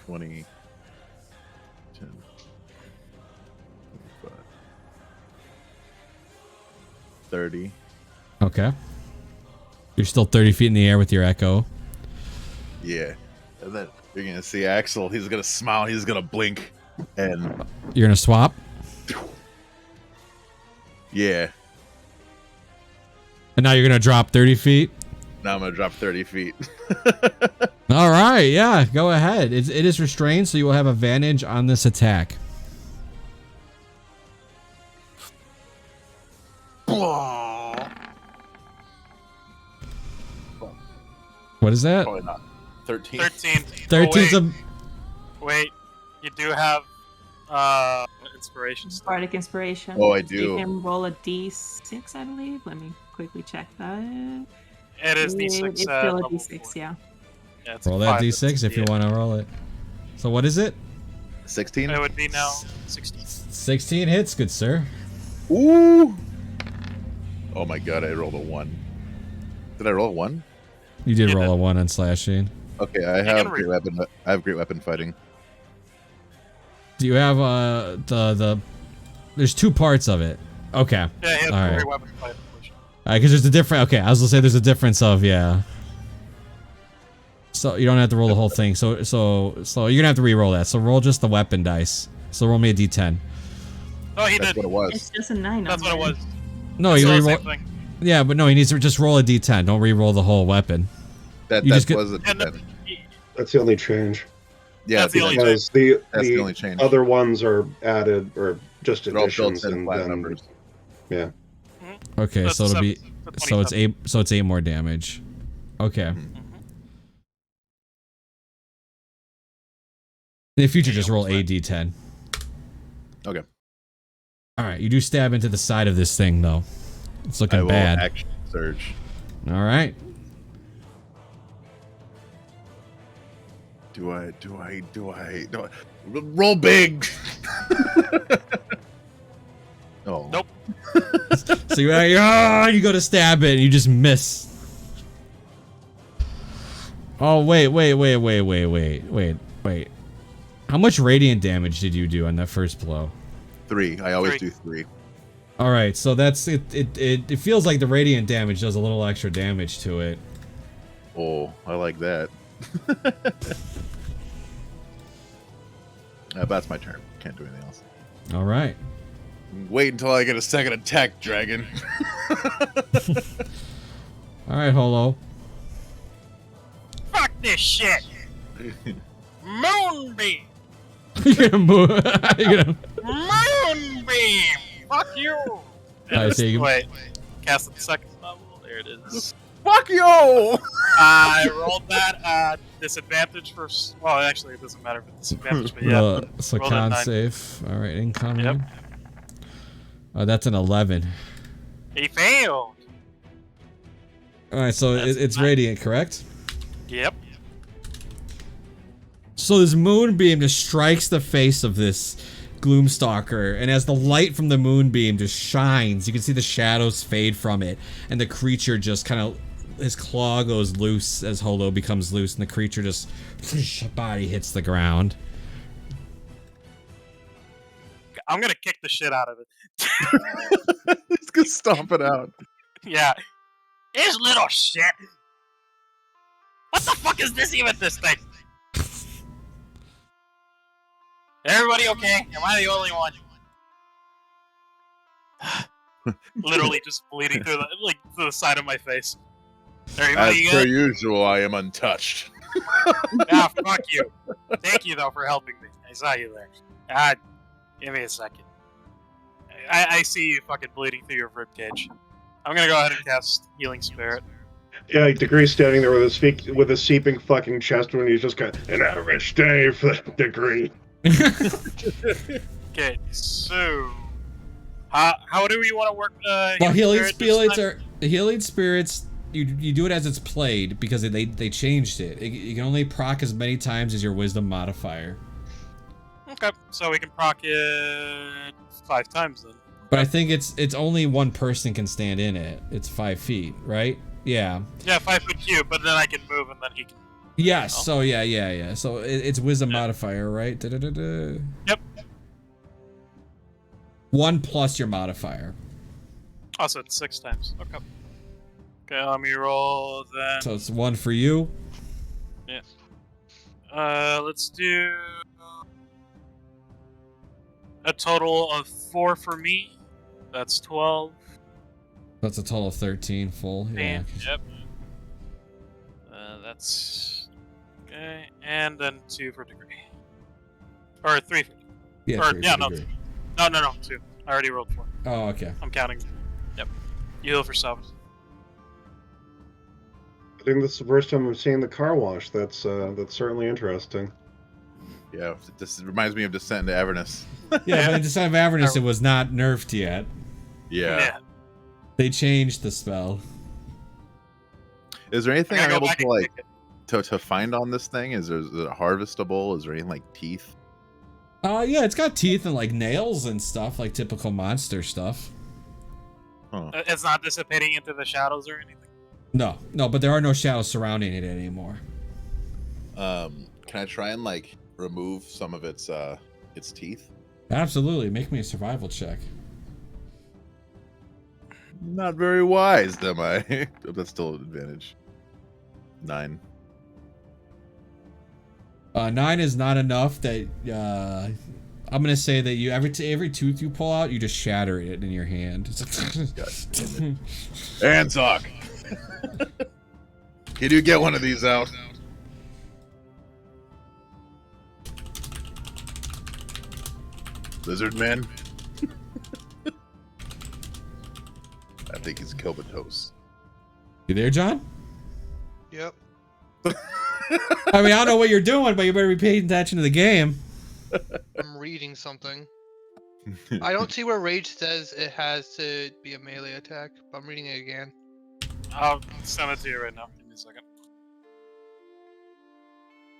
20, 10, 25, 30. Okay. You're still 30 feet in the air with your echo. Yeah. And then you're going to see Axel. He's going to smile. He's going to blink. And You're gonna swap? yeah. And now you're gonna drop 30 feet? Now I'm going to drop 30 feet. All right, yeah, go ahead. It is restrained, so you will have advantage on this attack. What is that? Probably not. 13. 13. 13's Oh, a... wait, you do have inspiration stuff. Bardic Inspiration. Oh, I So do. you can roll a d6, I believe. Let me quickly check that. It is D6. It's still a level d6, 4. yeah. Yeah, it's Roll a that 5, d6 if you yeah. want to roll it. So what is it? 16? It would be now 16. 16 hits, good sir. Ooh! Oh my god, I rolled a 1. Did I roll a 1? You did You roll did. a 1 on slashing. Okay, I have great weapon. I have great weapon fighting. Do you have there's 2 parts of it. Okay. Yeah, he has All a right. great weapon fight. Because there's a different. Okay, I was gonna say there's a difference of So you don't have to roll the whole thing. So you're gonna have to re-roll that. So roll just the weapon dice. So roll me a d10. Oh, he That's did. what it It's was. just a 9. That's what it was. No, It's you all the re-roll. same thing. Yeah, but no, he needs to just roll a d10. Don't re-roll the whole weapon. That You just get- was a And D10. That's the only change. Yeah, That's the only Because That's the the only change. other ones are added or just They're all additions, built-in and flat then numbers. yeah. Okay, That's so it'll be 27. so it's 8 more damage. Okay. Mhm. In the future, just roll a d10. Okay. All right, you do stab into the side of this thing though. It's I looking will bad. action surge. All right. Do I roll big? Oh. Nope. So you go to stab it and you just miss. Oh wait. How much radiant damage did you do on that first blow? 3. I always 3. do 3. All right, so that's it. It feels like the radiant damage does a little extra damage to it. Oh, I like that. That's my turn. Can't do anything else. All right. Wait until I get a second attack, dragon. All right, Holo. Fuck this shit! Moonbeam! You're gonna move. You're gonna... Moonbeam! Fuck you! Alright, so you can- Wait. Cast at the second level. There it is. Fuck you! I rolled that disadvantage for. Well, actually, it doesn't matter if it's disadvantage, but yeah. So rolled a con 9. save. All right, incoming. Yep. That's an 11. He failed. All right, so That's it's 9. radiant, correct? Yep. So this moonbeam just strikes the face of this Gloomstalker, and as the light from the moonbeam just shines, you can see the shadows fade from it, and the creature just kind of, his claw goes loose as Holo becomes loose, and the creature just, body hits the ground. I'm gonna kick the shit out of it. He's gonna stomp it out. Yeah. This little shit. What the fuck is this even, this thing? Everybody okay? Am I the only one? Literally just bleeding through the side of my face. Everybody As per good? usual, I am untouched. Ah, fuck you. Thank you though for helping me. I saw you there. Give me a second. I see you fucking bleeding through your ribcage. I'm gonna go ahead and cast Healing Spirit. Yeah, Degree's standing there with his seeping fucking chest when he's just got an average day for Degree. Okay, so how do we want to work? Well, healing Spirit this spirits time? are the healing spirits. You do it as it's played because they changed it. You can only proc as many times as your wisdom modifier. Okay, so we can proc it 5 times then. But I think it's only one person can stand in it. It's 5 feet, right? Yeah. Yeah, 5-foot cube, but then I can move and then he can. Yes. Oh. So yeah. So it's wisdom modifier, right? Da-da-da-da. Yep. 1 plus your modifier. Oh, so it's 6 times. Okay. Okay, let me roll then. So it's 1 for you. Let's do a total of 4 for me. That's 12. That's a total of 13 full. Yeah. And, yep. That's okay, and then 2 for Degree, or 3 for. Yeah. Or, 3 yeah, for no. degree. No, 2. I already rolled 4. Oh, okay. I'm counting. Yep. You heal for 7. I think this is the first time I'm seeing the car wash. That's certainly interesting. Yeah, this reminds me of Descent into Avernus. Yeah, but in Descent of Avernus, it was not nerfed yet. Yeah. They changed the spell. Is there anything I I'm gotta go able back to and like kick it. to find on this thing? Is it harvestable? Is there anything like teeth? Yeah, it's got teeth and like nails and stuff, like typical monster stuff. Huh. It's not dissipating into the shadows or anything. No, but there are no shadows surrounding it anymore. Can I try and like remove some of its teeth? Absolutely, make me a survival check. Not very wise, am I? That's still an advantage. 9. 9 is not enough that I'm gonna say that you every tooth you pull out, you just shatter it in your hand. Anzoc! Can you get one of these out? Lizard man? I think he's comatose. You there, John? Yep. I mean, I don't know what you're doing, but you better be paying attention to the game. I'm reading something. I don't see where rage says it has to be a melee attack, but I'm reading it again. I'll send it to you right now. Give me a second.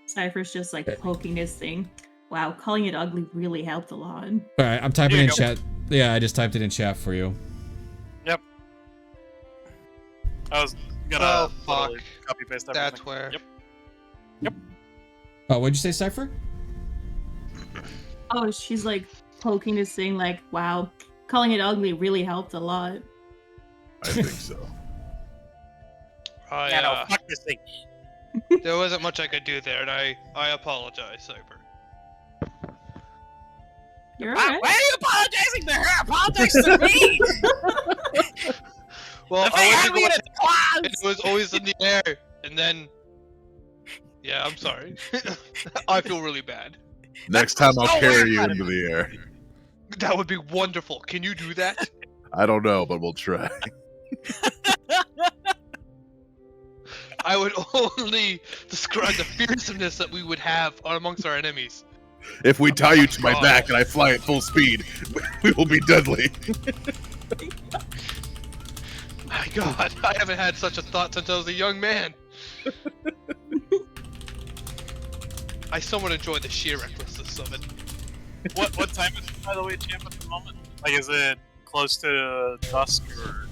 Cypher's just like poking his thing. Wow, calling it ugly really helped a lot. All right, I'm typing Here in you go. chat. Yeah, I just typed it in chat for you. Yep. I was gonna Oh, fuck. literally copy paste everything. That's where. Yep. Oh, what'd you say, Cypher? Oh, she's like poking his thing like, wow, calling it ugly really helped a lot. I think so. I, Yeah, no, fuck this thing. there wasn't much I could do there, and I apologize, Cypher. You're Why alright. are you apologizing to her? Apologize to me! Well, If I they went had to me go in and its claws! it was always in the air, and then... Yeah, I'm sorry. I feel really bad. Next time I'll Don't carry worry you about into it. the air. That would be wonderful. Can you do that? I don't know, but we'll try. I would only describe the fearsomeness that we would have amongst our enemies. If we tie you to my God. back and I fly at full speed, we will be deadly. My God, I haven't had such a thought since I was a young man. I somewhat enjoy the sheer recklessness of it. What time is it, by the way, champ, at the moment? Like, is it close to dusk or...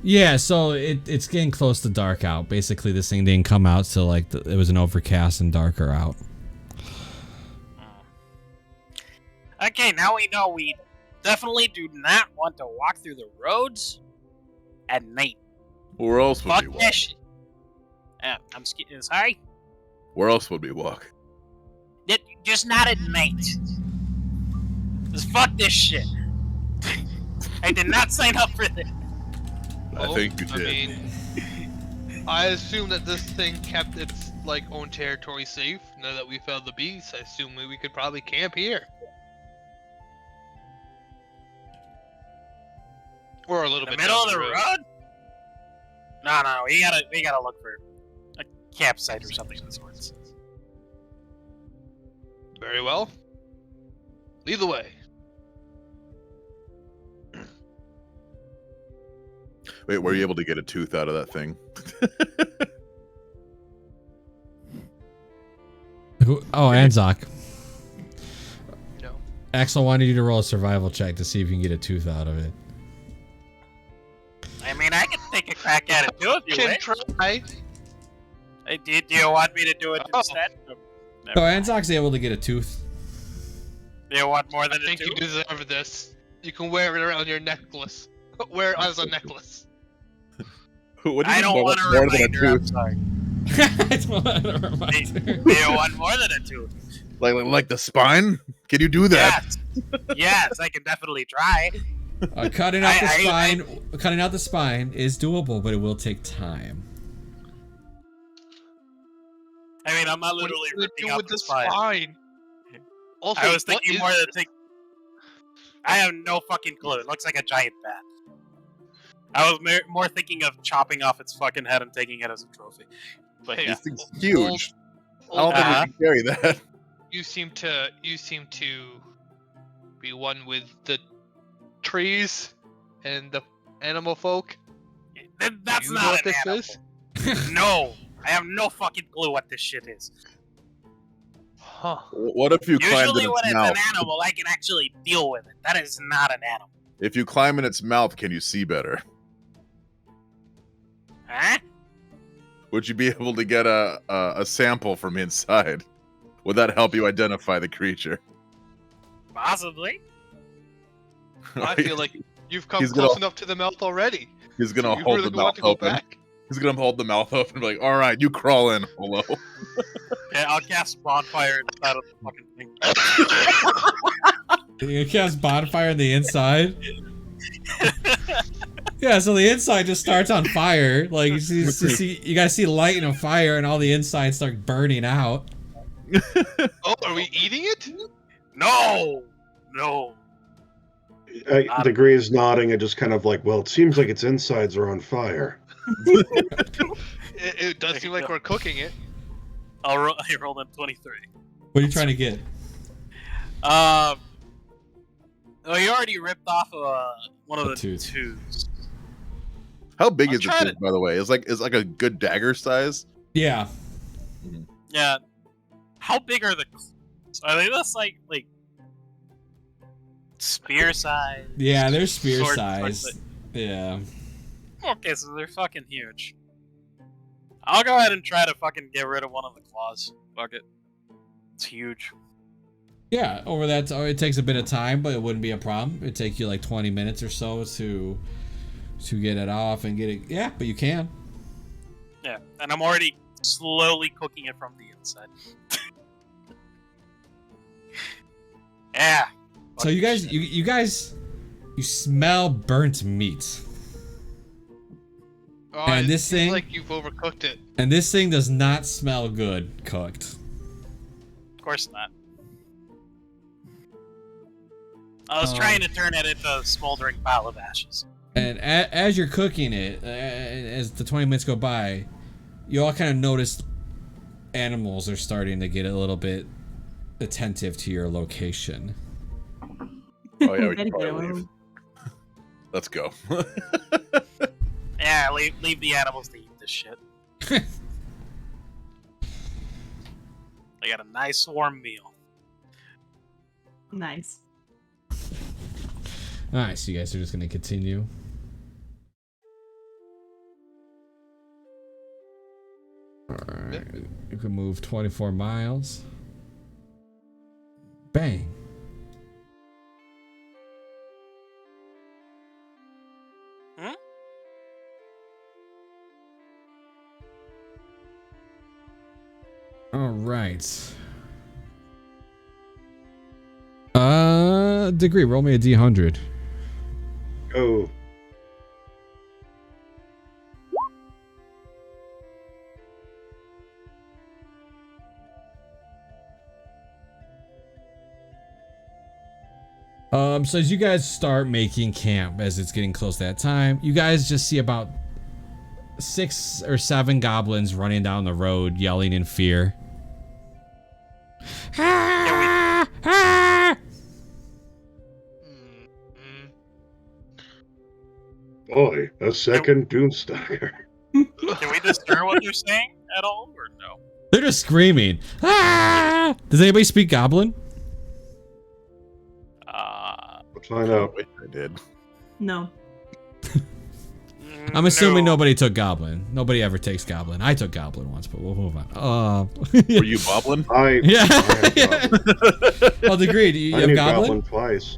Yeah, so it's getting close to dark out. Basically, this thing didn't come out till like it was an overcast and darker out. Okay, now we know we definitely do not want to walk through the roads at night. Where else would Fuck we walk? that shit. Sorry? Where else would we walk? Just not at night. Just fuck this shit. I did not sign up for this. I think you did. I mean, I assume that this thing kept its own territory safe. Now that we found the beast, I assume we could probably camp here, or a little The bit middle down of the road? No, we gotta look for a campsite or something of the sorts. Very well. Lead the way. Wait, were you able to get a tooth out of that thing? Oh, Anzoc. No. Axel wanted you to roll a survival check to see if you can get a tooth out of it. I mean, I can take a crack at it too if you Can wish. try. Do you want me to do it Oh. instead? So Anzoc's able to get a tooth. Do you want more than I a think two? you deserve this. You can wear it around your necklace. Wear it as a necklace. What do you I mean don't more- want a more than a reminder, I'm tooth? sorry. It's one of the reminders. Do you want more than a two? Like the spine? Can you do that? Yes. Yes, I can definitely try. Cutting out the I- spine. Cutting out the spine is doable, but it will take time. I mean, I'm not What are literally you gonna ripping do out with the the spine. spine? Also, I was what thinking is more than this? think. I have no fucking clue. It looks like a giant bat. I was more thinking of chopping off its fucking head and taking it as a trophy. But Hey, yeah. This thing's huge. I don't old think we Uh-huh. can carry that. You seem to be one with the trees and the animal folk. That's Do you know not what an this animal. is? No, I have no fucking clue what this shit is. Huh. What if you climbed Usually in when its it's mouth? an animal, I can actually deal with it. That is not an animal. If you climb in its mouth, can you see better? Huh? Would you be able to get a sample from inside? Would that help you identify the creature? Possibly. I feel like you've come He's close gonna- enough to the mouth already. He's gonna you hold really the want mouth to go open. back? He's gonna hold the mouth open and be like, "All right, you crawl in, Holo." Yeah, I'll cast bonfire inside of the fucking thing. You cast bonfire on the inside. Yeah, so the inside just starts on fire. Like you guys see light and a fire, and all the inside start burning out. Oh, are we eating it? No. Degree is nodding and just kind of like, well, it seems like its insides are on fire. It does seem like we're cooking it. I rolled a 23. What are you trying to get? Well, you already ripped off one of the tooth. tubes. How big I'm is the trying tooth, by the way? It's like a good dagger size. Yeah. Yeah. How big are the claws? Are they just like spear size? Yeah, they're spear Sword size. size. Yeah. Okay, so they're fucking huge. I'll go ahead and try to fucking get rid of one of the claws. Fuck it. It's huge. Yeah, over that, it takes a bit of time, but it wouldn't be a problem. It'd take you like 20 minutes or so to get it off and get it. Yeah, but you can. Yeah, and I'm already slowly cooking it from the inside. Yeah. So you guys, you smell burnt meat, Oh, And it this seems thing- like you've overcooked it. and this thing does not smell good cooked. Of course not. I was trying to turn it into a smoldering pile of ashes. And as you're cooking it, as the 20 minutes go by, you all kind of notice animals are starting to get a little bit attentive to your location. Oh yeah, we Better can get probably away. leave. Let's go. Yeah, leave the animals to eat this shit. They got a nice warm meal. Nice. Alright, so you guys are just gonna continue. Alright, you can move 24 miles. Bang. Hmm? Alright. Degree, roll me a D100. Oh, So as you guys start making camp, as it's getting close to that time, you guys just see about 6 or 7 goblins running down the road, yelling in fear. Ah! Ah! Mm-hmm. boy, a second Doomstalker. Can we discern what they're saying at all, or no? They're just screaming. Ah! Does anybody speak Goblin? Let's find out. Wait, I did. No. I'm assuming No. nobody took Goblin. Nobody ever takes Goblin. I took Goblin once, but we'll move on. Were you bobbling? Yeah. I have Goblin. Oh, Degree, do you I have knew Goblin? Goblin twice.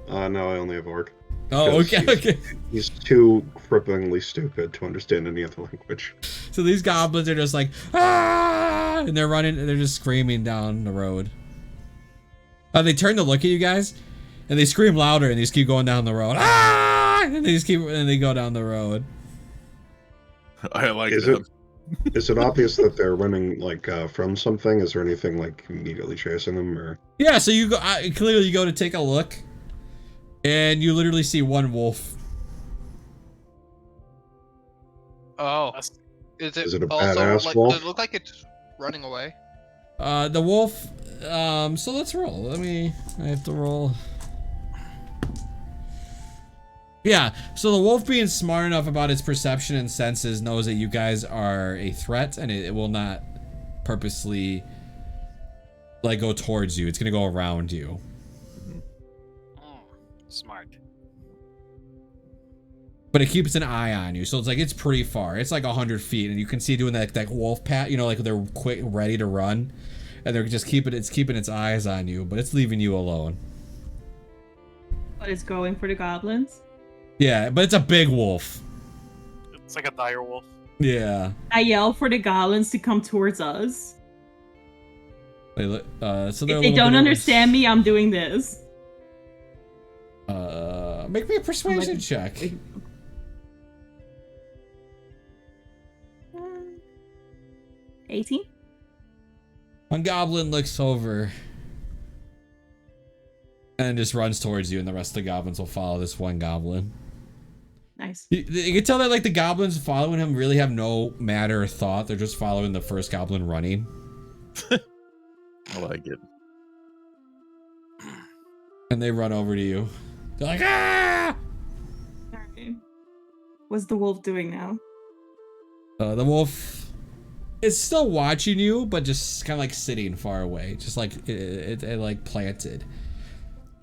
No, I only have Orc. Oh, okay, Because okay. He's too cripplingly stupid to understand any other language. So these goblins are just like, ah! And they're running, and they're just screaming down the road. They turn to look at you guys, and they scream louder, and they just keep going down the road. Ah! And they just keep, and they go down the road. I like Is them. Is it obvious that they're running like from something? Is there anything like immediately chasing them, or? Yeah, so you go, clearly you go to take a look, and you literally see one wolf. Oh, That's- is it it a also badass like? wolf? Does it look like it's running away? The wolf, so let's roll. I have to roll. Yeah, so the wolf, being smart enough about its perception and senses, knows that you guys are a threat, and it will not purposely like go towards you. It's gonna go around you. Smart. But it keeps an eye on you, so it's like it's pretty far. It's like 100 feet, and you can see doing that wolf pat. You know, like they're quick, ready to run, and they're just keeping its eyes on you, but it's leaving you alone. But it's going for the goblins. Yeah, but it's a big wolf. It's like a dire wolf. Yeah. I yell for the goblins to come towards us. So they're a If they little don't bit- understand me, I'm doing this. Make me a persuasion check. 18? One goblin looks over and just runs towards you, and the rest of the goblins will follow this one goblin. Nice. You can tell that like the goblins following him really have no matter or thought. They're just following the first goblin running. I like it. And they run over to you. They're like, ah! Alright. What's the wolf doing now? The wolf is still watching you, but just kind of like sitting far away, just like it like planted.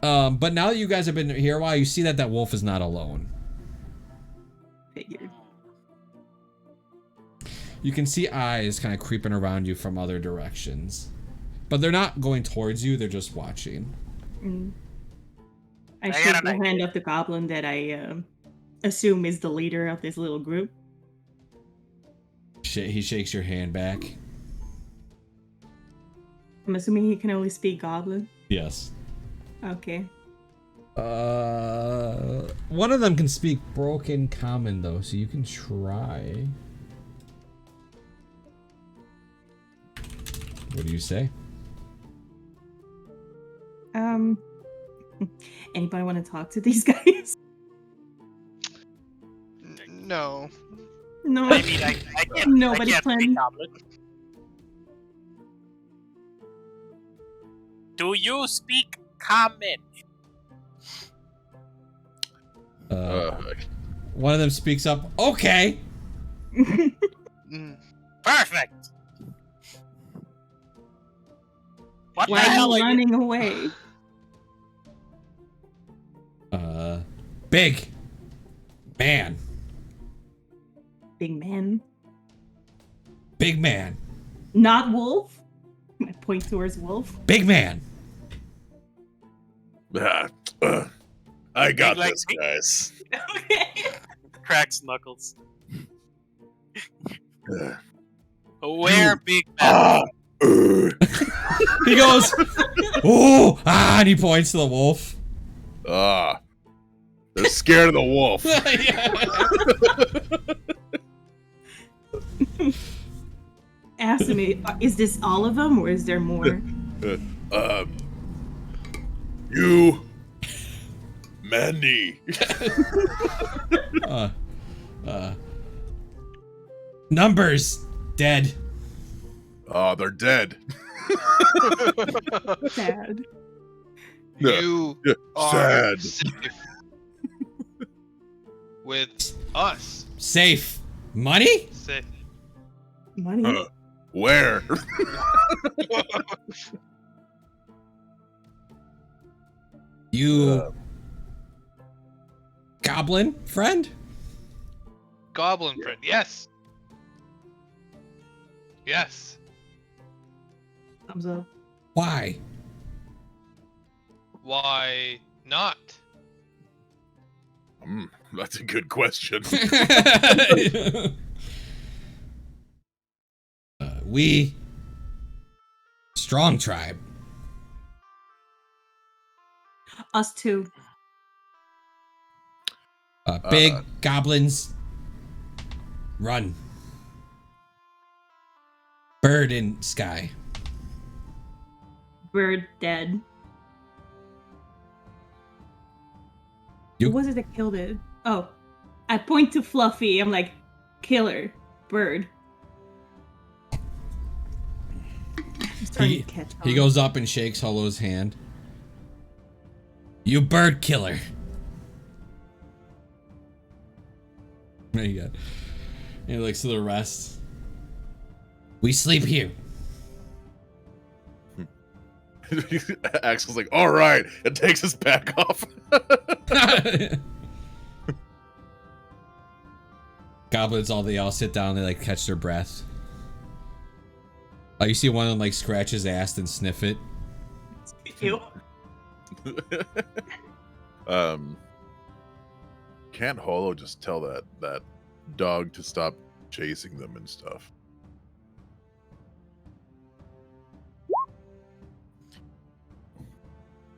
But now that you guys have been here a while, you see that that wolf is not alone. Figured. You can see eyes kind of creeping around you from other directions, but they're not going towards you. They're just watching. I shake the hand of the goblin that I assume is the leader of this little group. He shakes your hand back. I'm assuming he can only speak goblin. Yes. Okay. One of them can speak broken common though, so you can try. What do you say? Anybody want to talk to these guys? No. No. I mean, I can't. Nobody's I can't planning. speak Goblin. Do you speak common? One of them speaks up. Okay. Perfect. What Why the are hell you are you? running away? Big man. Big man. Big man. Not wolf? I point towards wolf. Big man. I got Big this, like- guys. Okay. Cracks knuckles. Uh, Where big man? He goes, oh, and he points to the wolf. They're scared of the wolf. Ask me, is this all of them or is there more? You, Mandy. Numbers dead. Oh, they're dead. Sad. You Yeah, are sad. safe with us. Safe. Money? Safe. Money? Where? You goblin friend? Goblin friend. Yes. Yes. Thumbs up. Why? Why not? That's a good question. We strong tribe. Us too. Big goblins run. Bird in sky. Bird dead. You- Who was it that killed it? Oh. I point to Fluffy. I'm like, killer. Bird. I'm starting to catch on. He goes up and shakes Hollow's hand. You bird killer. There you go. And he looks to the rest. We sleep here. Axel's like, all right, and takes his back off. Goblins, they all sit down. They like catch their breath. You see one of them like scratch his ass and sniff it. Ew. Can't Holo just tell that dog to stop chasing them and stuff?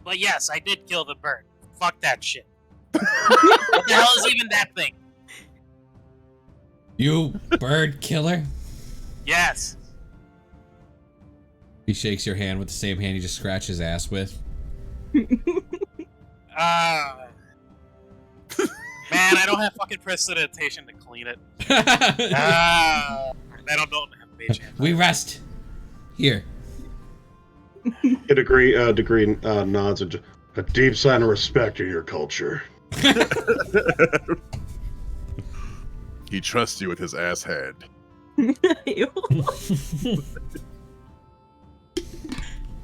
Well, yes, I did kill the bird. Fuck that shit. What the hell is even that thing? You bird killer. Yes. He shakes your hand with the same hand he just scratched his ass with. Man, I don't have fucking prestidigitation to clean it. I don't have mage hand. We rest here. A degree nods a deep sign of respect in your culture. He trusts you with his ass head. Ew.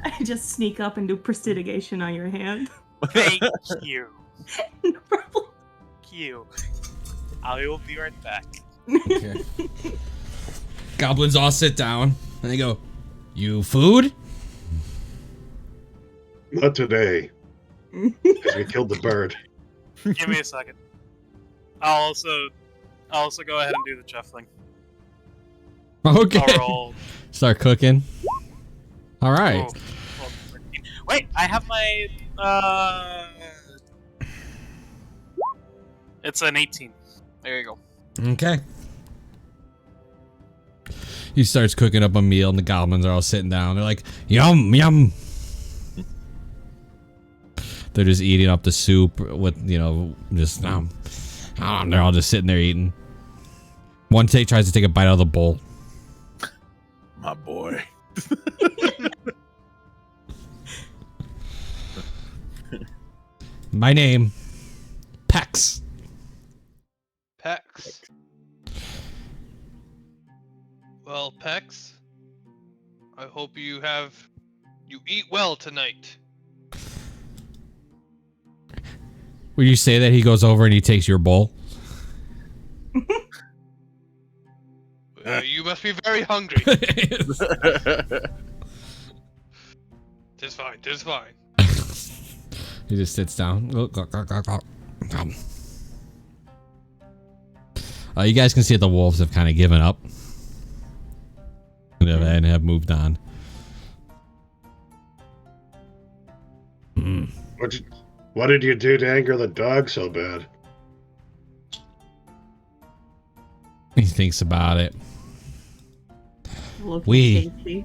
I just sneak up and do prestidigitation on your hand. Thank you. No problem. Thank you. I will be right back. Okay. Goblins all sit down and they go, "You food?" Not today. Because we killed the bird. Give me a second. I'll also go ahead and do the chef thing. Okay. I'll roll. Start cooking. All right. Oh, 12, 13. Wait, I have my it's an 18. There you go. Okay. He starts cooking up a meal and the goblins are all sitting down. They're like, "Yum, yum." They're just eating up the soup with, just, they're all just sitting there eating. One tries to take a bite out of the bowl. My boy. My name, Pex. Pex. Well, Pex, I hope you eat well tonight. When you say that, he goes over and he takes your bowl. You must be very hungry. Tis fine, tis fine. He just sits down. You guys can see that the wolves have kind of given up. And have moved on. What did you do to anger the dog so bad? He thinks about it. Looking We- tasty.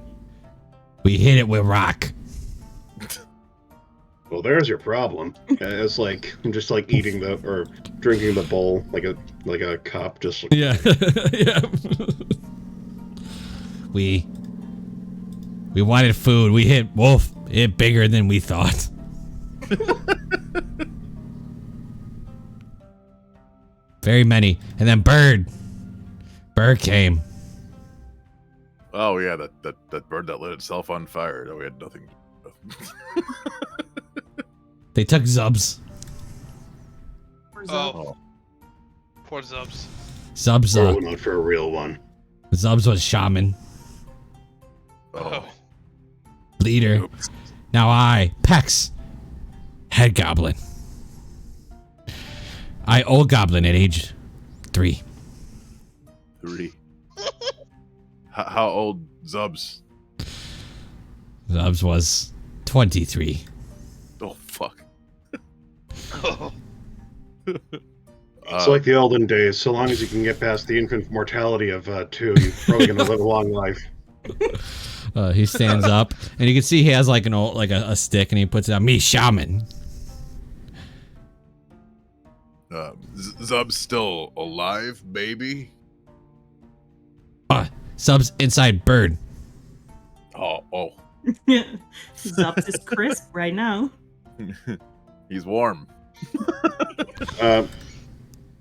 We hit it with rock. Well, there's your problem. It's like I'm just like eating or drinking the bowl like a cup. Just like, Yeah. Yeah. We wanted food. We hit wolf. It bigger than we thought. Very many. And then bird came. Oh yeah, that bird that lit itself on fire. No, we had nothing. They took Zubs. Where's up? Oh, poor Zubs. Zubs not for a real one. Zubs was shaman. Oh. Leader. Oops. Now I, Pex, head goblin. I old goblin at age 3. 3. How old Zubs? Zubs was 23. Oh fuck. Oh. It's like the olden days. So long as you can get past the infant mortality of 2, you're probably gonna live a long life. He stands up, and you can see he has like a stick, and he puts it on me, shaman. Zub's still alive, baby. Subs inside bird. Oh, Zup is crisp right now. he's warm.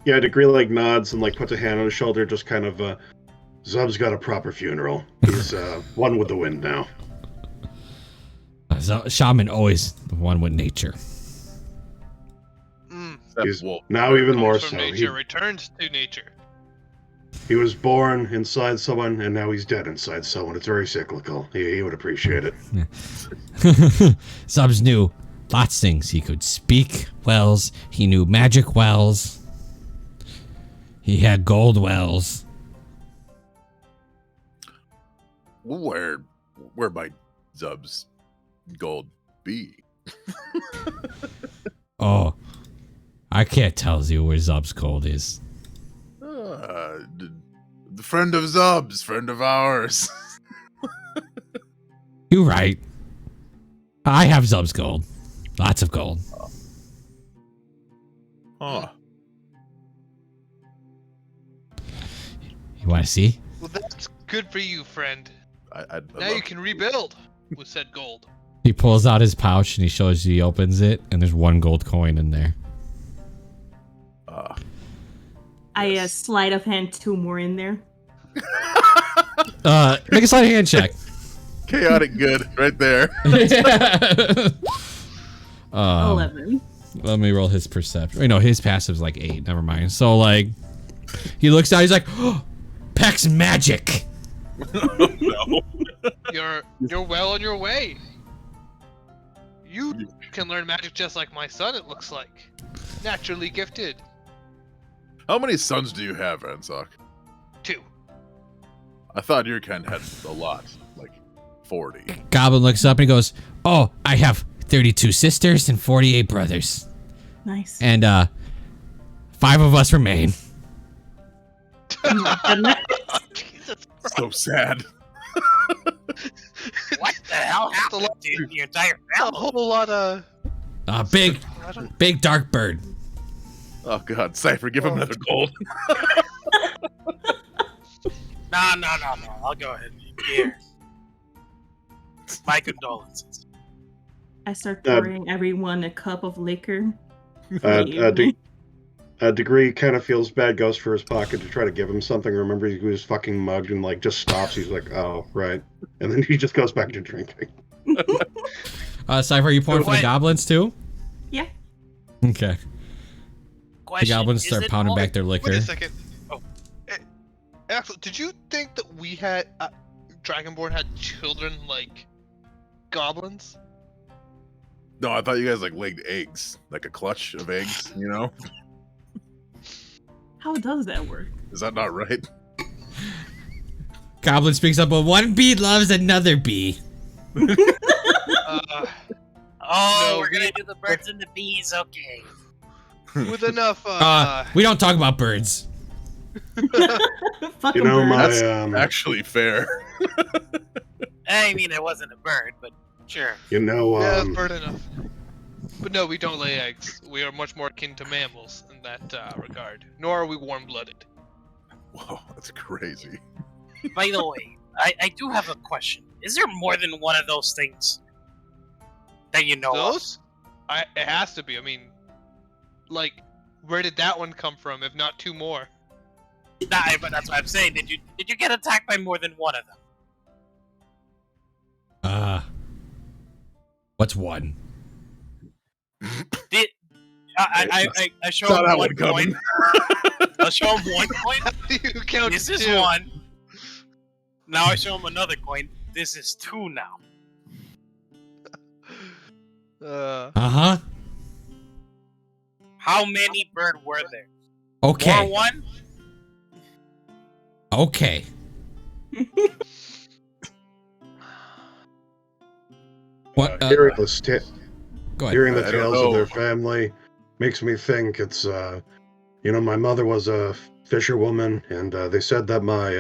Yeah, Degree like nods and like puts a hand on his shoulder, just kind of. Zub's got a proper funeral. He's one with the wind now. Shaman always the one with nature. He's wolf. now even Comes more from so. nature returns to nature. He was born inside someone, and now he's dead inside someone. It's very cyclical. He would appreciate it. Subs knew lots of things. He could speak wells. He knew magic wells. He had gold wells. Where might Zub's gold be? Oh, I can't tell you where Zub's gold is. The friend of Zub's, friend of ours. You're right. I have Zub's gold. Lots of gold. Huh. You want to see? Well, that's good for you, friend. I Now you can rebuild with said gold. He pulls out his pouch and he shows you. He opens it, and there's 1 gold coin in there. I sleight of hand 2 more in there. Make a sleight of hand check. Chaotic good right there. 11. Let me roll his perception. Wait, no, his passive's like 8. Never mind. So like, he looks down. He's like, oh, Peck's magic. No. You're well on your way. You can learn magic just like my son, it looks like. Naturally gifted. How many sons do you have, Ansok? 2. I thought your kind had a lot, like 40. Goblin looks up and he goes, oh, I have 32 sisters and 48 brothers. Nice. And 5 of us remain. Oh my goodness. Jesus So sad. What the hell happened to your entire a family? whole lot of... Big dark bird. Oh god, Cypher, give him another gold. No. I'll go ahead. Here. My condolences. I start pouring everyone a cup of liquor. Degree kind of feels bad, goes for his pocket to try to give him something. Remember, he was fucking mugged and like just stops. He's like, oh, right. And then he just goes back to drinking. Cypher, are you pouring for the Wait. goblins too? Yeah. Okay. The goblins start pounding back their liquor. Wait a second. Oh. Axel, did you think that we had... Dragonborn had children like... goblins? No, I thought you guys like laid eggs, like a clutch of eggs, you know? How does that work? Is that not right? Goblin speaks up, but 1 bee loves another bee. Oh, No, we're gonna do the birds and the bees, okay. With enough, We don't talk about birds. Fucking You know, birds. my Actually fair. I mean, it wasn't a bird, but sure. you know, yeah, bird enough. But no, we don't lay eggs. We are much more akin to mammals in that regard. Nor are we warm-blooded. Whoa, that's crazy. By the way, I do have a question. Is there more than one of those things that you know Those? It has to be. I mean, like, where did that one come from? If not 2 more. of? Nah, but that's what I'm saying. Did you get attacked by more than one of them? What's 1? I show Saw him that 1 one coming. coin. I'll show him 1 coin. You count This is 2. 1. Now I show him another coin. This is 2 now. Uh-huh. How many bird were there? Okay. More 1? Okay. What? hearing Go ahead. hearing the I don't tales of know. their family makes me think it's, my mother was a fisherwoman, and they said that my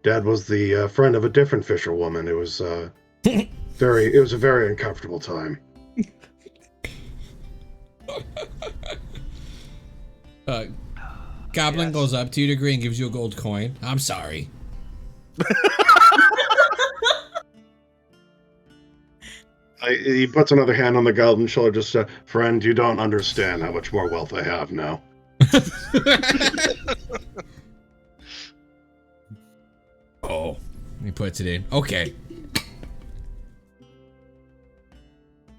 dad was the friend of a different fisherwoman. It was it was a very uncomfortable time. Goblin goes up to you, Degree, and gives you a gold coin. I'm sorry. He puts another hand on the goblin's shoulder, just friend, you don't understand how much more wealth I have now. Oh. He puts it in. Okay.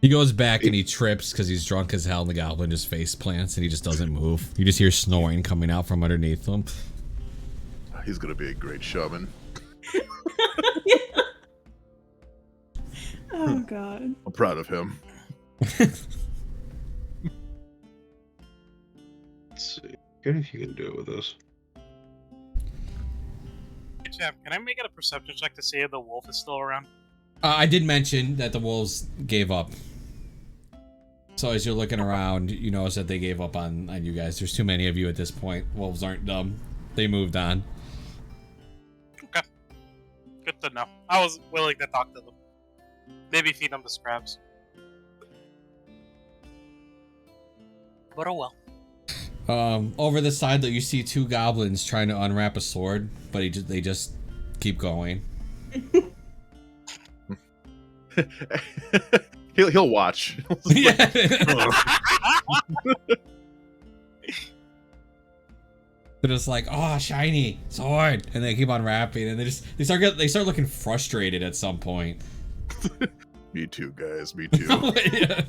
He goes back and he trips because he's drunk as hell, and the goblin just face plants and he just doesn't move. You just hear snoring coming out from underneath him. He's gonna be a great shaman. Oh god. I'm proud of him. Let's see. Good if you can do it with this. Hey, Chap, can I make it a perception check to see if the wolf is still around? I did mention that the wolves gave up. So as you're looking around, you notice that they gave up on you guys. There's too many of you at this point. Wolves aren't dumb. They moved on. Okay. Good to know. I was willing to talk to them. Maybe feed them the scraps. But oh well. Over the side, though, you see two goblins trying to unwrap a sword, but they just keep going. He'll watch. Yeah. They're just like, oh, shiny sword, and they keep on rapping, and they start looking frustrated at some point. Me too, guys. Me too. Yeah.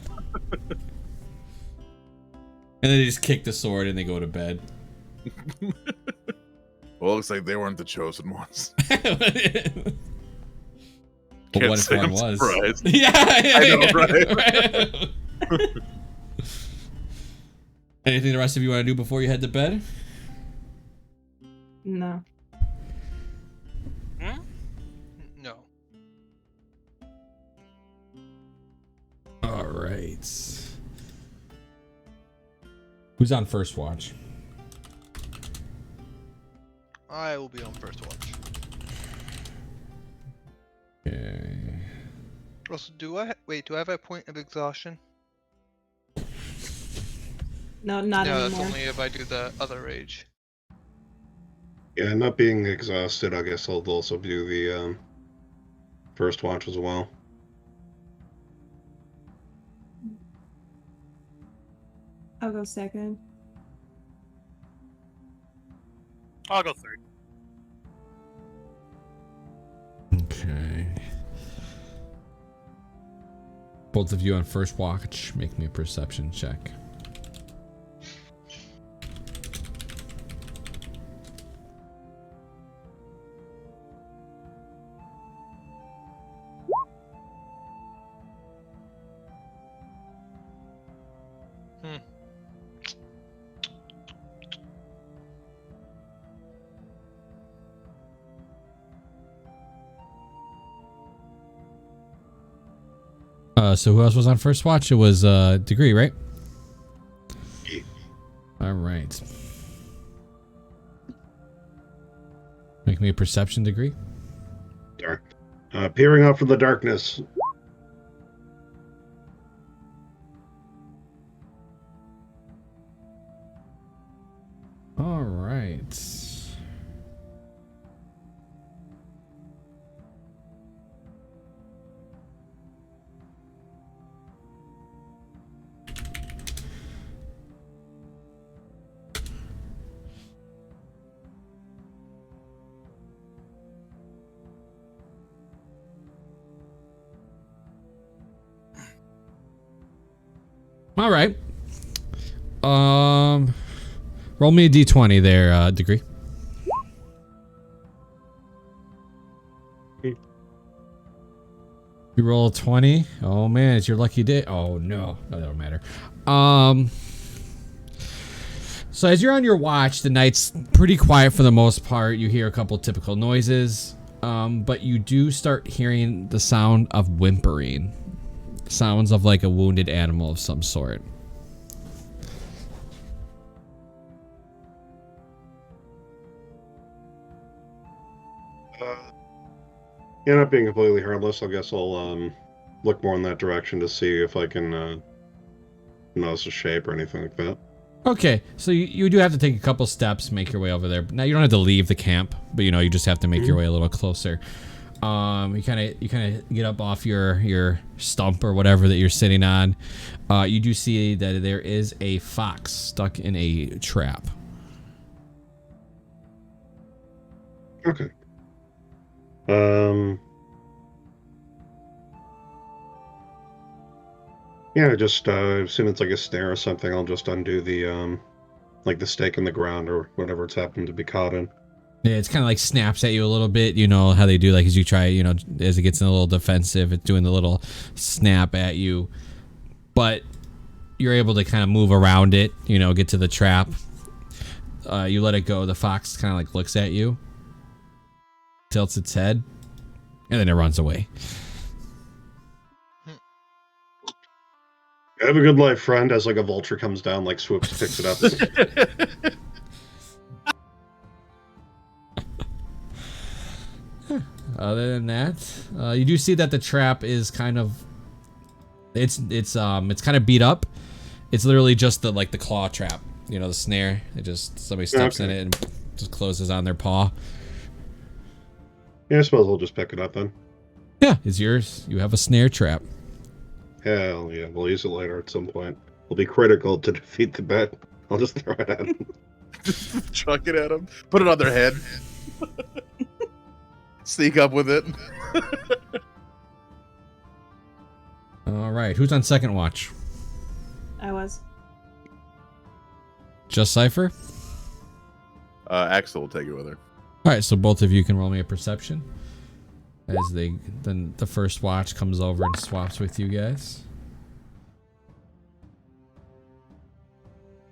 And then they just kick the sword and they go to bed. Well, it looks like they weren't the chosen ones. But what if one was? Surprised. Yeah, I know, right? Right. Anything the rest of you want to do before you head to bed? No. No. All right. Who's on first watch? I will be on first watch. Okay. Also, do I have a point of exhaustion? No, not No, that's anymore. only if I do the other rage. Yeah, not being exhausted, I guess I'll also do the first watch as well. I'll go second. I'll go third. Okay. Both of you on first watch, make me a perception check. So who else was on first watch? It was Degree, right? Yeah. All right. Make me a perception Degree. Dark. Peering out from the darkness. All right. All right. Roll me a d20 there, Degree. Okay. You roll a 20. Oh man, it's your lucky day. Oh no, that don't matter. So as you're on your watch, the night's pretty quiet for the most part. You hear a couple typical noises, but you do start hearing the sound of whimpering. Sounds of like a wounded animal of some sort. Yeah, not being completely heartless, I guess I'll look more in that direction to see if I can notice a shape or anything like that. Okay, so you do have to take a couple steps, make your way over there. Now you don't have to leave the camp, but you just have to make your way a little closer. You kind of get up off your stump or whatever that you're sitting on. You do see that there is a fox stuck in a trap. Okay. Yeah, just assume it's like a snare or something. I'll just undo the like the stake in the ground or whatever it's happened to be caught in. Yeah, it's kind of like snaps at you a little bit. You know how they do, like as you try, as it gets in a little defensive, it's doing the little snap at you. But you're able to kind of move around it, get to the trap. You let it go. The fox kind of like looks at you, tilts its head, and then it runs away. Have a good life, friend. As like a vulture comes down, like swoops, picks it up. Other than that, you do see that the trap is kind of it's kind of beat up. It's literally just the claw trap, you know, the snare. It just somebody steps in it and just closes on their paw. Yeah, I suppose we'll just pick it up then. Yeah, it's yours. You have a snare trap. Hell yeah, we'll use it later at some point. It'll be critical to defeat the bet. I'll just throw it at him. Just chuck it at them. Put it on their head. Sneak up with it. All right, who's on second watch? I was. Just Cypher? Axel will take it with her. All right, so both of you can roll me a perception as then the first watch comes over and swaps with you guys.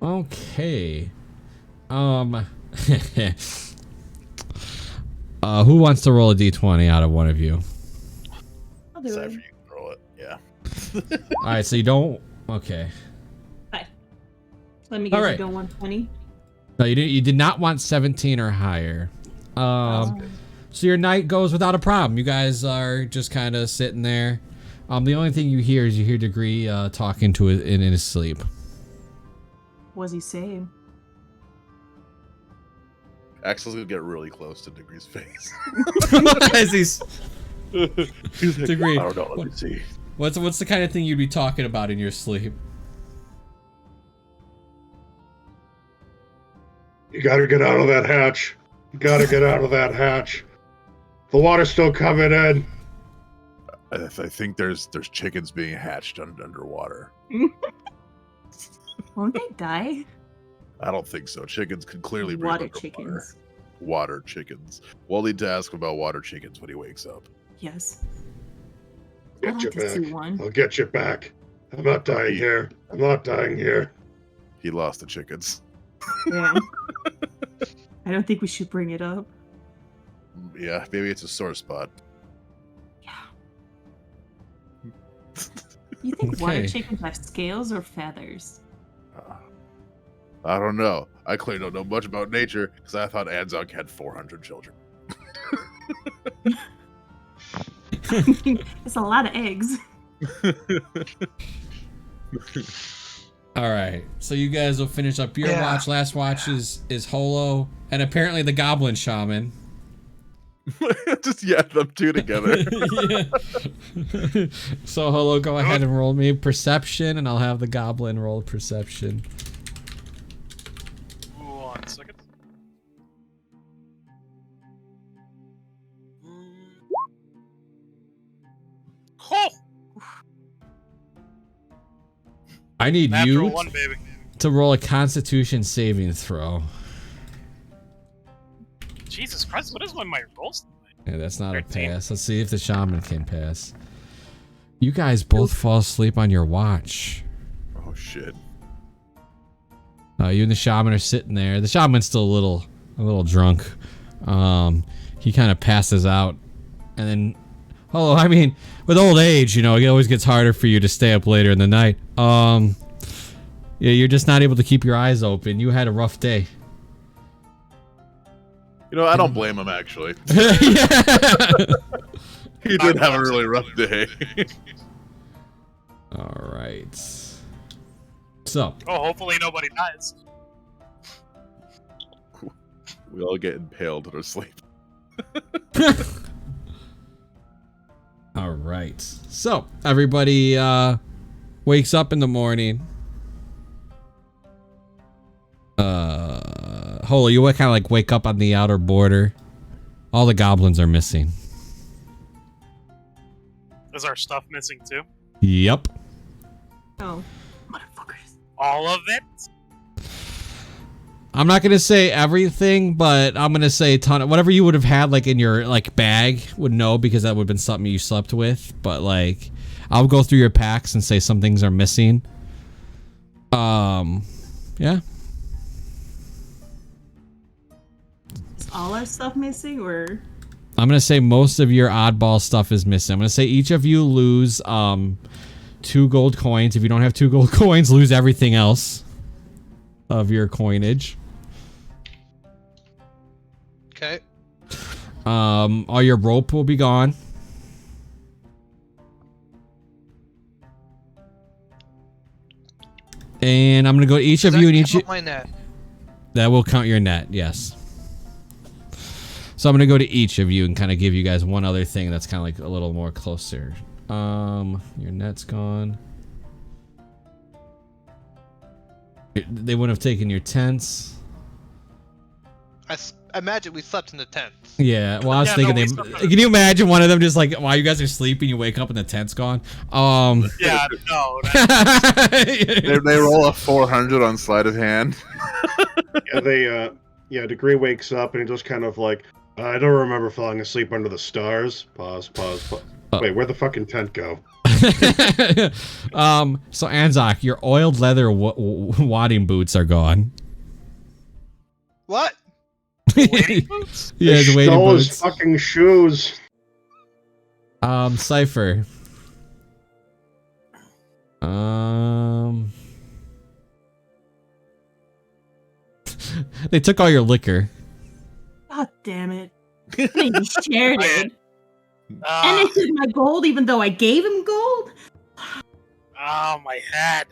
Okay. Who wants to roll a d20 out of one of you? I'll do Cypher, it. you can roll it. Yeah. All right, so you don't. Okay. Hi. Let me guess. All right. You don't want 20? No, you didn't. You did not want 17 or higher. So your night goes without a problem. You guys are just kind of sitting there. The only thing you hear Degree talking to it in his sleep. What's he saying? Axel's gonna get really close to Degree's face. As he's He's like, Degree. I don't know. Let me see. What's the kind of thing you'd be talking about in your sleep? You gotta get out of that hatch. You gotta get out of that hatch. The water's still coming in. I think there's chickens being hatched underwater. Won't they die? I don't think so. Chickens can clearly breathe Water underwater. chickens. Water chickens. We'll need to ask about water chickens when he wakes up. Yes. I'd Get like you to see back. one. I'll get you back. I'm not dying here. I'm not dying here. He lost the chickens. Yeah. I don't think we should bring it up. Yeah, maybe it's a sore spot. Yeah. You think water Okay. chickens have scales or feathers? I don't know. I clearly don't know much about nature because I thought Anzog had 400 children. It's a lot of eggs. All right, so you guys will finish up your Yeah. watch. Last watch is Holo, and apparently the Goblin Shaman. Just them two together. Yeah. So Holo, go ahead and roll me perception, and I'll have the Goblin roll perception. 1 second. Oh! I need Natural you 1, baby. to roll a Constitution saving throw. Jesus Christ, what is one of my rolls? Yeah, that's not a 13. pass. Let's see if the Shaman can pass. You guys both fall asleep on your watch. Oh shit. You and the Shaman are sitting there. The Shaman's still a little drunk. He kind of passes out, and then, I mean, with old age, you know, it always gets harder for you to stay up later in the night. Yeah, you're just not able to keep your eyes open. You had a rough day. You know, I don't blame him actually. Yeah. He did have a really rough day. All right. So, Oh, hopefully nobody dies. We all get impaled in our sleep. all right. So, everybody wakes up in the morning. Holy, you kind of like wake up on the outer border. All the goblins are missing. Is our stuff missing too? Yep. Oh, motherfuckers. All of it? I'm not gonna say everything, but I'm gonna say a ton of whatever you would have had like in your like bag would know, because that would have been something you slept with. But like, I'll go through your packs and say some things are missing. Yeah. Is all our stuff missing, or? I'm gonna say most of your oddball stuff is missing. I'm gonna say each of you lose 2 gold coins. If you don't have 2 gold coins, lose everything else of your coinage. Okay. All your rope will be gone. And I'm gonna go to each of you and each. My net. That will count your net, yes. So I'm gonna go to each of you and kind of give you guys one other thing that's kind of like a little more closer. Your net's gone. They wouldn't have taken your tents. I imagine we slept in the tent. Yeah, well, I was Yeah, thinking no, can you imagine one of them just like while you guys are sleeping, you wake up and the tent's gone? Yeah, no. They roll a 400 on sleight of hand. Yeah, Degree wakes up and he just kind of like, I don't remember falling asleep under the stars. Pause. Wait, where'd the fucking tent go? So Anzak, your oiled leather wadding boots are gone. What? Wading boots? Yeah, They his wading stole his boots. fucking shoes. Cypher. They took all your liquor. God damn it. They shared it. And Oh, they took my gold even though I gave him gold? my head.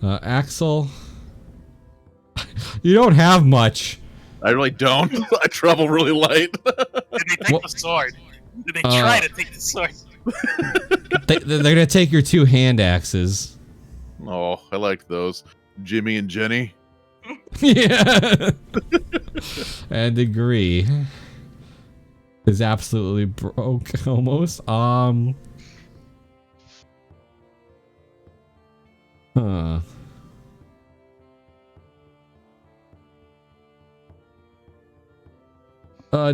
Axel. You don't have much. I really don't. I travel really light. Did they take the sword? Did they try to take the sword? They're gonna take your 2 hand axes. Oh, I liked those. Jimmy and Jenny. Yeah. And Degree is absolutely broke almost.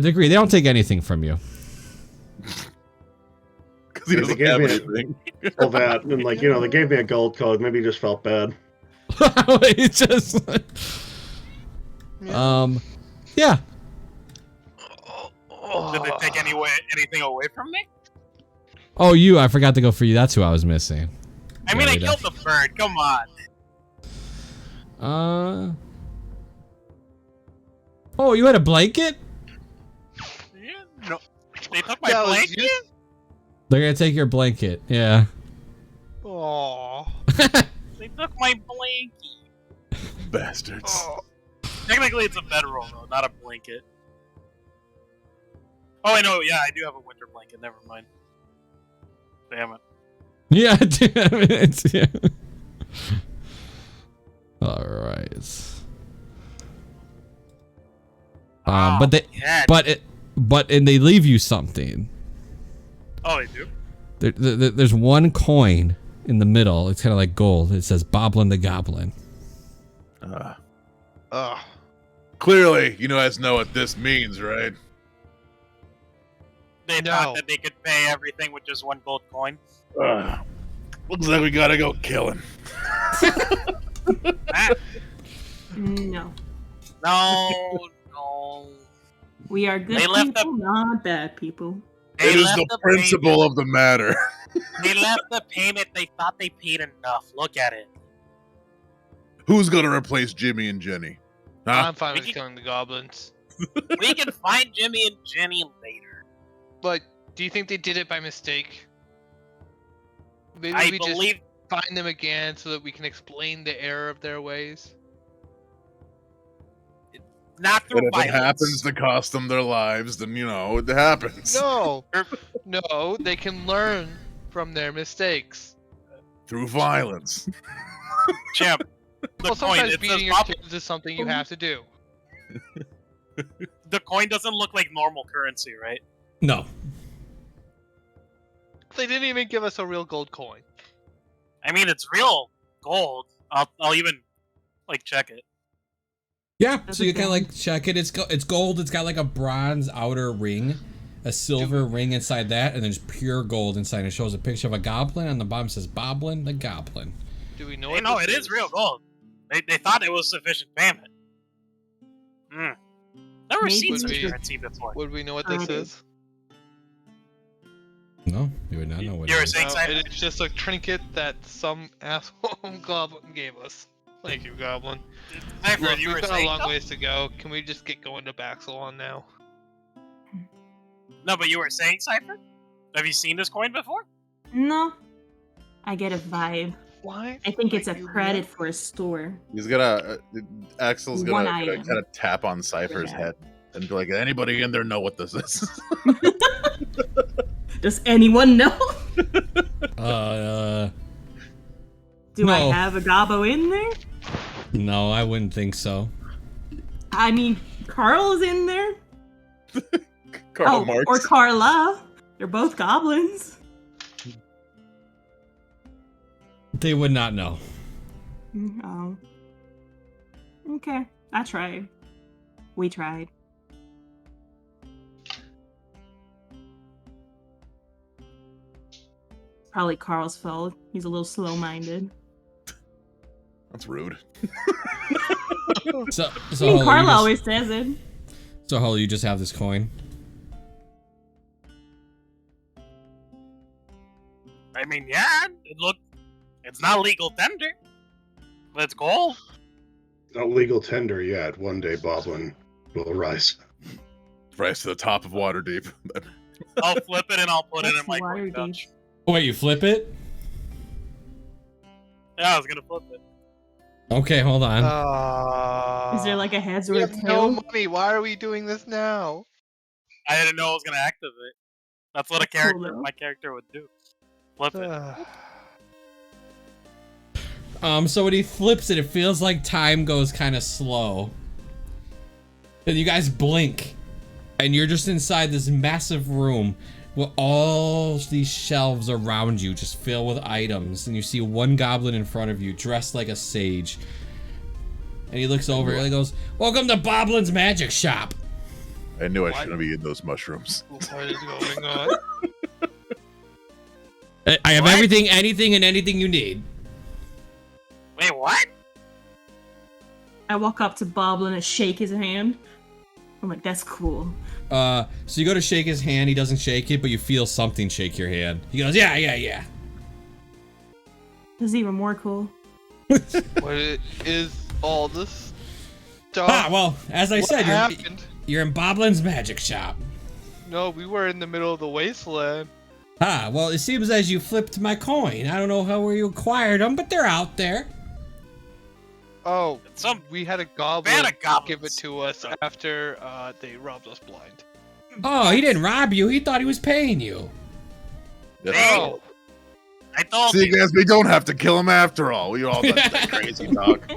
Degree, they don't take anything from you. Because he doesn't They have gave me anything. all that, and like, they gave me a gold code. Maybe he just felt bad. It's just yeah. Did they take anything away from me? Oh, I forgot to go for you. That's who I was missing. I mean, Yeah, I they killed the bird. Come on. Oh, you had a blanket? Yeah, no. They took my That was blanket? you? They're gonna take your blanket. Yeah. Aww. They took my blanket. Bastards. Oh. Technically, it's a bedroll, though, not a blanket. Oh, I know. Yeah, I do have a winter blanket. Never mind. Damn it. Yeah, damn it. Yeah. All right. Oh, yeah. And they leave you something. Oh, they do? There's one coin in the middle. It's kind of like gold. It says Boblin the Goblin. Clearly, you guys know what this means, right? They thought that they could pay everything with just 1 gold coin. Looks like we gotta go killing. No. No. We are good They left people, not bad people. It is the principle of the matter. They left the payment. They thought they paid enough. Look at it. Who's gonna replace Jimmy and Jenny? Huh? I'm fine with killing the goblins. We can find Jimmy and Jenny later. But do you think they did it by mistake? Maybe I we believe. just find them again so that we can explain the error of their ways. Not through And if it violence. happens to cost them their lives, then it happens. No, no, they can learn from their mistakes. Through violence. Champ. Well, sometimes it beating says your Bob- kids is something you have to do. The coin doesn't look like normal currency, right? No. They didn't even give us a real gold coin. I mean, it's real gold. I'll even check it. Yeah, so you kind of check it. It's gold. It's got like a bronze outer ring, a silver ring inside that, and then just pure gold inside. It shows a picture of a goblin. On the bottom says Boblin the Goblin. Do we know Hey, what no, this it is real gold. They thought it was sufficient payment. Never Maybe seen such we- currency before. Would we know what this Friday. is? No, you would not know what You it were is. saying- No, Simon? it's just a trinket that some asshole goblin gave us. Thank you, goblin. Cypher, Look, you we've were got a saying long something? ways to go. Can we just get going to Baxelon now? No, but you were saying Cypher? Have you seen this coin before? No. I get a vibe. Why? I think it's a are you credit mad? for a store. He's gonna. Axel's One gonna item. kind of tap on Cypher's Yeah. head and be like, "Anybody in there know what this is?" Does anyone know? Do I No. have a gobbo in there? No, I wouldn't think so. I mean, Carl's in there. Karl Marx. Or Carla. They're both goblins. They would not know. Oh. Okay. I tried. We tried. Probably Carl's fault. He's a little slow-minded. That's rude. So I mean, Hollow, you Carla just- always says it. So Hollow, you just have this coin. I mean, yeah, it's not legal tender. Let's go. Not legal tender yet. One day, Boblin will rise. Rise to the top of Waterdeep. I'll flip it and I'll put it That's in my Waterdeep. quick touch. Wait, you flip it? Yeah, I was gonna flip it. Okay, hold on. Is there like a heads we or a have no tail? money. Why are we doing this now? I didn't know I was gonna activate. That's what That's cool, though. my character would do. Flip it. So when he flips it, it feels like time goes kind of slow. And you guys blink, and you're just inside this massive room with all these shelves around you just filled with items, and you see one goblin in front of you dressed like a sage. And he looks over and he goes, "Welcome to Boblin's Magic Shop." I knew I What? shouldn't be eating those mushrooms. What is going on? I have What? everything, anything, and anything you need. Wait, what? I walk up to Boblin and shake his hand. I'm like, that's cool. So you go to shake his hand, he doesn't shake it, but you feel something shake your hand. He goes, yeah. This is even more cool. What is all this stuff? Ah, well, as I What said, happened? you're in Boblin's Magic Shop. No, we were in the middle of the wasteland. Ah, well, it seems as you flipped my coin. I don't know how you acquired them, but they're out there. Oh, Some we had a goblin band of goblins. give it to us after they robbed us blind. Oh, he didn't rob you. He thought he was paying you. That's Oh, I told See, you. guys, we don't have to kill him after all. We all done that crazy talk.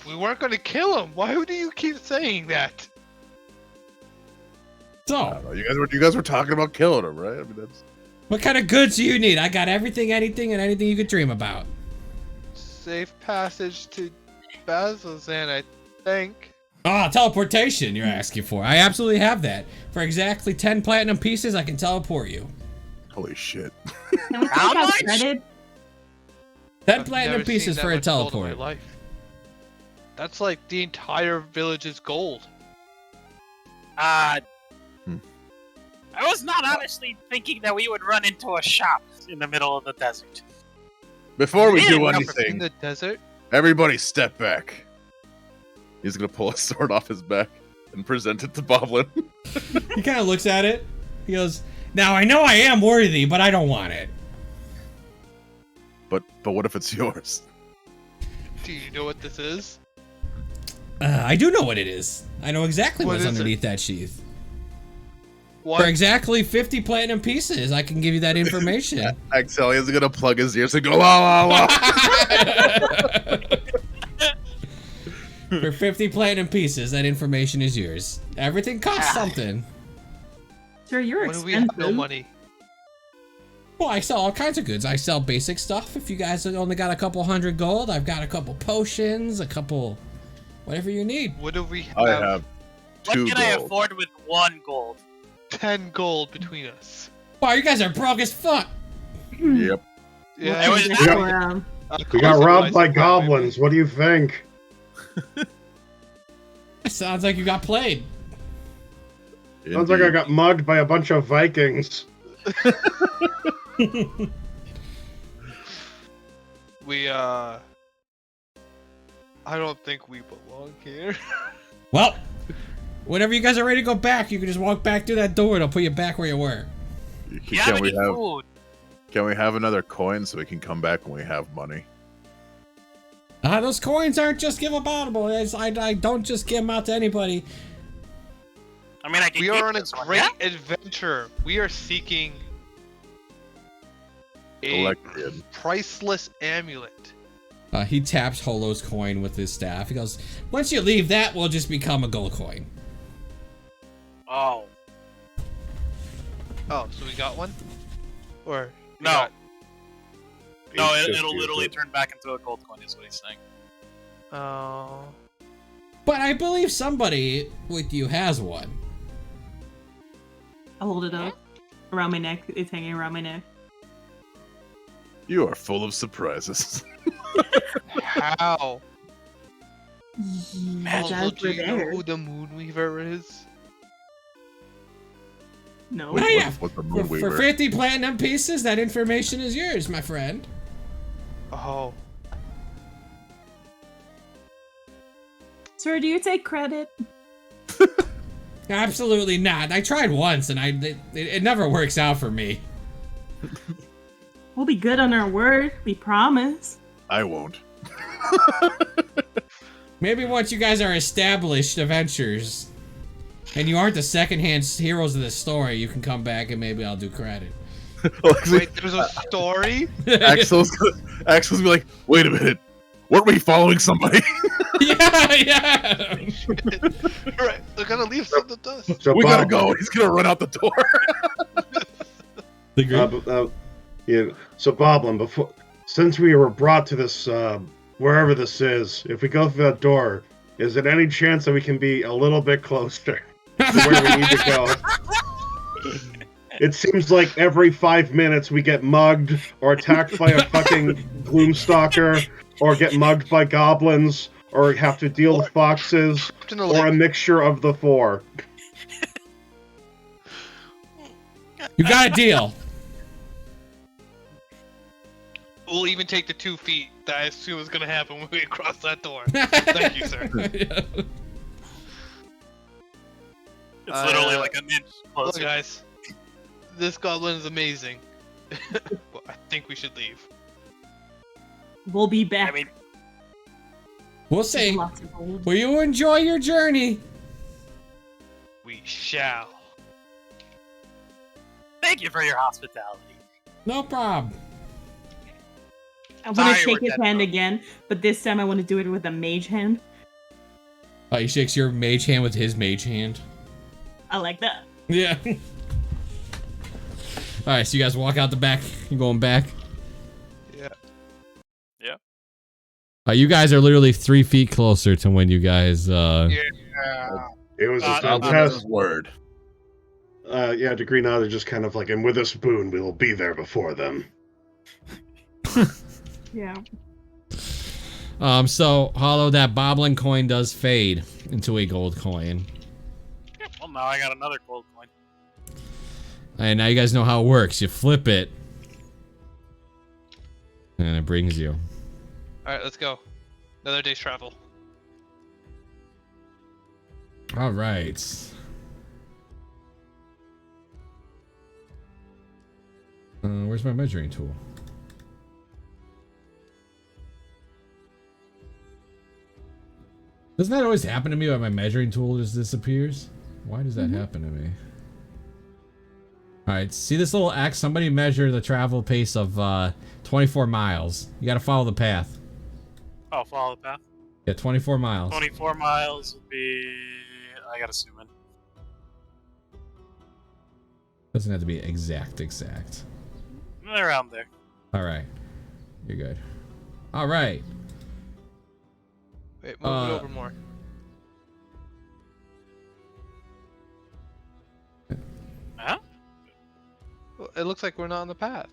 we weren't gonna kill him. Why do you keep saying that? I So, don't know. You guys were talking about killing him, right? I mean, that's what kind of goods do you need? I got everything, anything, and anything you could dream about. Safe passage to Bazilzan, I think. Ah, teleportation you're asking for. I absolutely have that. For exactly 10 platinum pieces, I can teleport you. holy shit. Can we How take out much? credit? 10 I've platinum never seen pieces that for a much gold in my teleport. life. That's like the entire village's gold. I was not honestly thinking that we would run into a shop in the middle of the desert. Before we Yeah, do we're In anything, the desert? everybody step back. He's gonna pull a sword off his back and present it to Boblin. He kind of looks at it. He goes, "Now I know I am worthy, but I don't want it." But what if it's yours? Do you know what this is? I do know what it is. I know exactly What what's is underneath that sheath. For What? exactly 50 platinum pieces, I can give you that information. Axel is gonna plug his ears and go, wow, wow, wow. For 50 platinum pieces, that information is yours. Everything costs something. Sure, you're When we expensive. have no money. Well, I sell all kinds of goods. I sell basic stuff. If you guys have only got a couple hundred gold, I've got a couple potions, a couple... whatever you need. What do we have? I have What 2 can I gold. afford with 1 gold? 10 gold between us. Wow, you guys are broke as fuck. Yep. Yeah, It was- Just We got- for, We got robbed by goblins. What do you think? Sounds like you got played. Sounds like I Indeed. got mugged by a bunch of Vikings. I don't think we belong here. Well, whenever you guys are ready to go back, you can just walk back through that door and I'll put you back where you were. You have any food? Can we have another coin so we can come back when we have money? Those coins aren't just giveable. I don't just give them out to anybody. I mean, I can We keep are on a this one, great yeah? adventure. We are seeking a Electrian. priceless amulet. He taps Holo's coin with his staff. He goes, once you leave that, we'll just become a gold coin. Oh. Oh, so we got one? Or we No. got- No, It's it'll 50, literally is it? turn back into a gold coin, is what he's saying. Oh. But I believe somebody with you has one. I'll hold it up around my neck. It's hanging around my neck. You are full of surprises. How? You Also, guys do were you know there. who the Moonweaver is? No. Oh, yeah. What's the For Moonweaver? 50 platinum pieces, that information is yours, my friend. Oh. Sir, do you take credit? Absolutely not. I tried once, and it never works out for me. We'll be good on our word. We promise. I won't. Maybe once you guys are established adventures, and you aren't the secondhand heroes of the story, you can come back and maybe I'll do credit. Wait, there's a story? Axel's gonna be like, wait a minute. Weren't we following somebody? yeah. Right, they're gonna leave something to us. So We gotta Bob, go. He's gonna run out the door. Yeah. So Boblin, since we were brought to this wherever this is, if we go through that door, is there any chance that we can be a little bit closer to where we need to go? It seems like every 5 minutes we get mugged or attacked by a fucking gloomstalker, or get mugged by goblins, or have to deal with foxes, or a mixture of the four. You got a deal. We'll even take the 2 feet that I assume is gonna happen when we cross that door. Thank you, sir. Yeah. It's literally like an inch Look, closer. guys, this goblin is amazing. But I think we should leave. We'll be back. I mean, We'll see. Lots of gold. Will you enjoy your journey? We shall. thank you for your hospitality. No problem. I want Sorry, to shake we're his dead, hand bro. again, but this time I want to do it with a mage hand. He shakes your mage hand with his mage hand. I like that. Yeah. Alright, so you guys walk out the back. You going back? Yeah. You guys are literally 3 feet closer to when you guys, Yeah. It was a Goblin fantastic. Word. Yeah, Degree Nod is just kind of like, and with a spoon, we will be there before them. Yeah. So, Hollow, that boblin coin does fade into a gold coin. Yeah, well, now I got another gold coin. And now you guys know how it works. You flip it. And it brings you. Alright, let's go. Another day's travel. Alright. Where's my measuring tool? Doesn't that always happen to me when my measuring tool just disappears? Why does that happen to me? Alright, see this little X? Somebody measure the travel pace of 24 miles. You gotta follow the path. Oh, follow the path. Yeah, 24 miles. 24 miles would be. I gotta zoom in. Doesn't have to be exact. Around there. Alright. You're good. Alright. Wait, move it over more. Huh? Well, it looks like we're not on the path.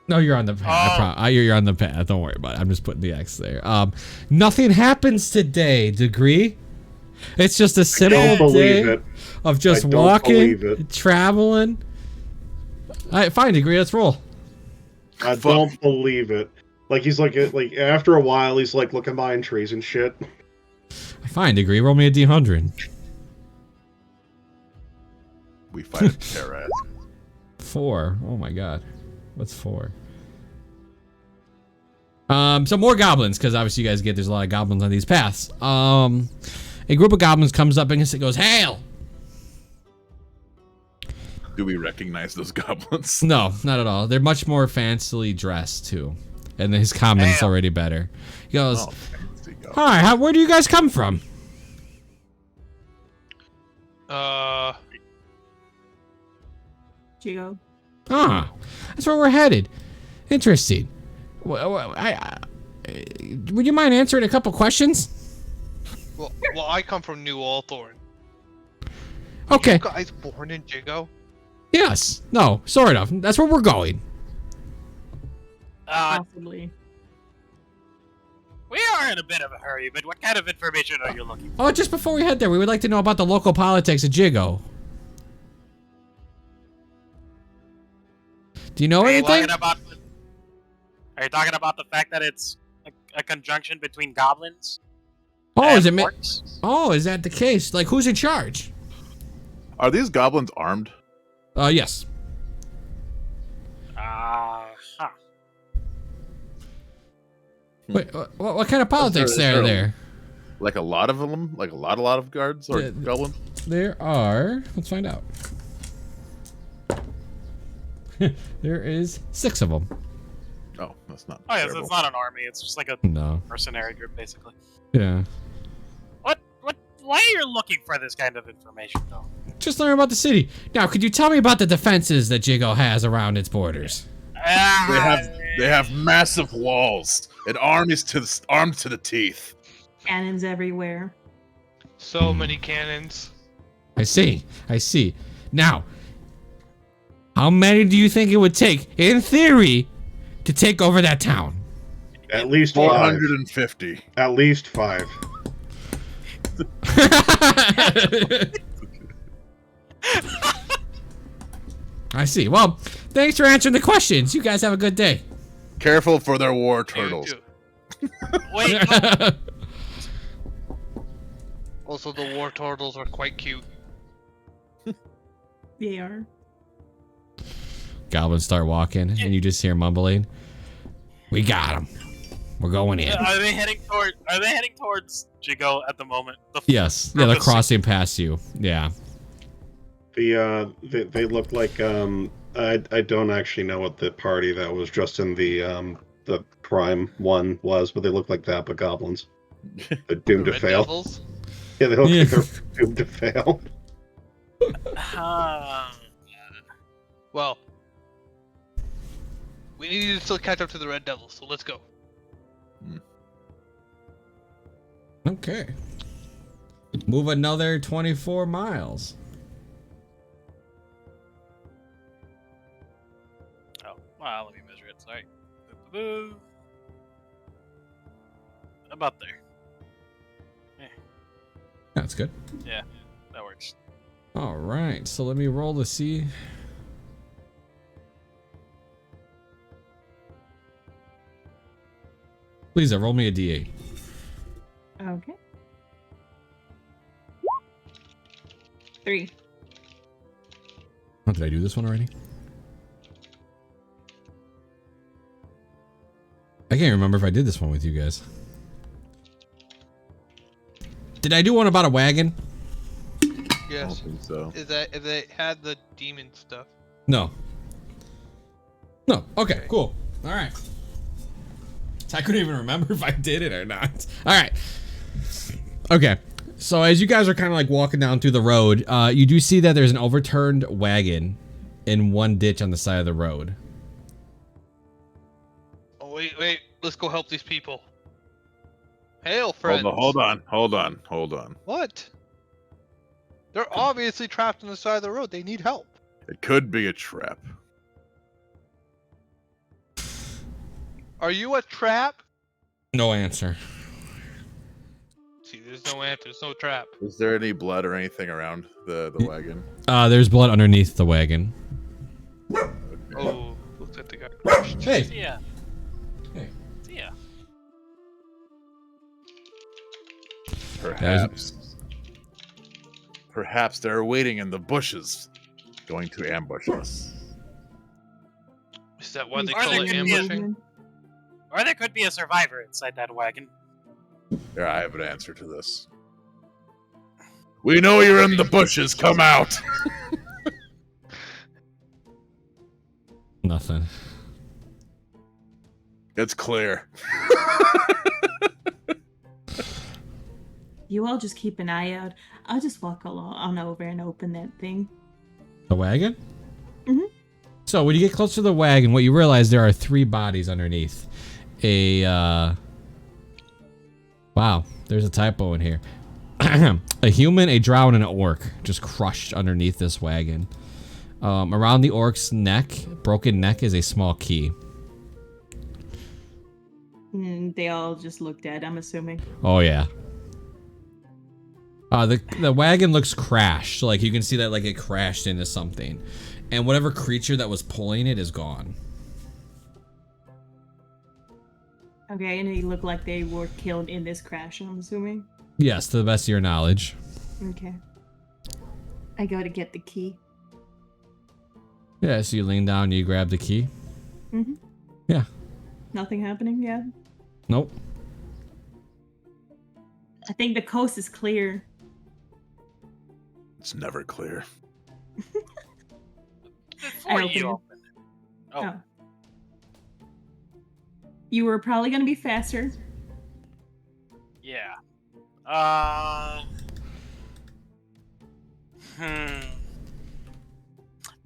No, you're on the path. You're on the path. Don't worry about it. I'm just putting the X there. Nothing happens today, Degree. It's just a I simple don't believe day it. of just I don't walking, believe it. traveling. All right, fine, degree. Let's roll. I don't believe it. Like he's like after a while he's like, look at mine trees and shit. Fine, degree. Roll me a d100. We fight a terror ass. 4. Oh my god. What's 4? Some more goblins, because obviously you guys get there's a lot of goblins on these paths. A group of goblins comes up and it goes, "Hail!" Do we recognize those goblins? No, not at all. They're much more fancily dressed too, and his comment's already better. He goes, Oh, fancy goblins. "Hi, where do you guys come from?" Jigo. Ah, that's where we're headed. Interesting. Would you mind answering a couple questions? Well, I come from New Althorn. Okay. You guys born in Jigo? Yes. No. Sort of. That's where we're going. Possibly. We are in a bit of a hurry, but what kind of information are you looking for? Oh, just before we head there, we would like to know about the local politics of Jigo. Do you know Are you anything? talking about the fact that it's a conjunction between goblins? Oh, and is it? orcs? Oh, is that the case? Like, who's in charge? Are these goblins armed? Yes. Huh. Wait, what kind of politics Is there- there? Like a lot of them? Like a lot of guards or Yeah. goblins? There are. Let's find out. There is 6 of them. Oh, that's not. Oh yeah, so terrible. it's not an army. It's just like a No. mercenary group, basically. Yeah. Why are you looking for this kind of information, though? Just learn about the city. Now, could you tell me about the defenses that Jigo has around its borders? They have massive walls and armies armed to the teeth. Cannons everywhere. So many cannons. I see. Now, how many do you think it would take, in theory, to take over that town? At least 5. 450. At least 5. I see. Well, thanks for answering the questions. You guys have a good day. Careful for their war You turtles. too. Wait, Also, the war turtles are quite cute. They are. Goblins start walking, and you just hear mumbling. We got him. We're going in. are they heading towards Jigo at the moment? Yes. Yeah, they're crossing past you. Yeah. They look like I don't actually know what the party that was just in the crime one was, but they look like that, but goblins. They're doomed to Red fail. Devils? Yeah, they look like they're doomed to fail. Well, we need to still catch up to the Red Devils, so let's go. Okay. Move another 24 miles. Oh, well, let me measure it. Sorry. Boo-boo-boo. About there. That's good. Yeah, that works. All right. So let me roll to see. Please, roll me a d8. Okay. 3. Oh, did I do this one already? I can't remember if I did this one with you guys. Did I do one about a wagon? I don't Yes. think so. Is that if they had the demon stuff? No. No. Okay, cool. All right. I couldn't even remember if I did it or not. All right. Okay. So as you guys are kind of like walking down through the road, you do see that there's an overturned wagon in one ditch on the side of the road. Oh wait, let's go help these people. Hail, friends. Hold on. What? They're obviously trapped on the side of the road. They need help. It could be a trap. Are you a trap? No answer. you. There's no ant. There's no trap. Is there any blood or anything around the wagon? There's blood underneath the wagon. Oh, looks like they got crushed. Hey. See ya. Hey. See ya. Perhaps they're waiting in the bushes, going to ambush us. Is that what they Or call there it, could be a- ambushing? Or there could be a survivor inside that wagon. Here, I have an answer to this. We know you're in the bushes. Come out. Nothing. It's clear. You all just keep an eye out. I'll just walk on over and open that thing. The wagon? Mhm. So when you get close to the wagon, what you realize there are 3 bodies underneath. Wow, there's a typo in here. A human, a drow, and an orc just crushed underneath this wagon. Around the orc's broken neck, is a small key. And they all just look dead, I'm assuming. Oh yeah. The wagon looks crashed. Like you can see that like it crashed into something. And whatever creature that was pulling it is gone. Okay, and they look like they were killed in this crash, I'm assuming. Yes, to the best of your knowledge. Okay. I go to get the key. Yeah, so you lean down and you grab the key. Mm-hmm. Yeah. Nothing happening yet? Nope. I think the coast is clear. It's never clear. Before open you it. open it. Oh. You were probably gonna be faster. Yeah. Now,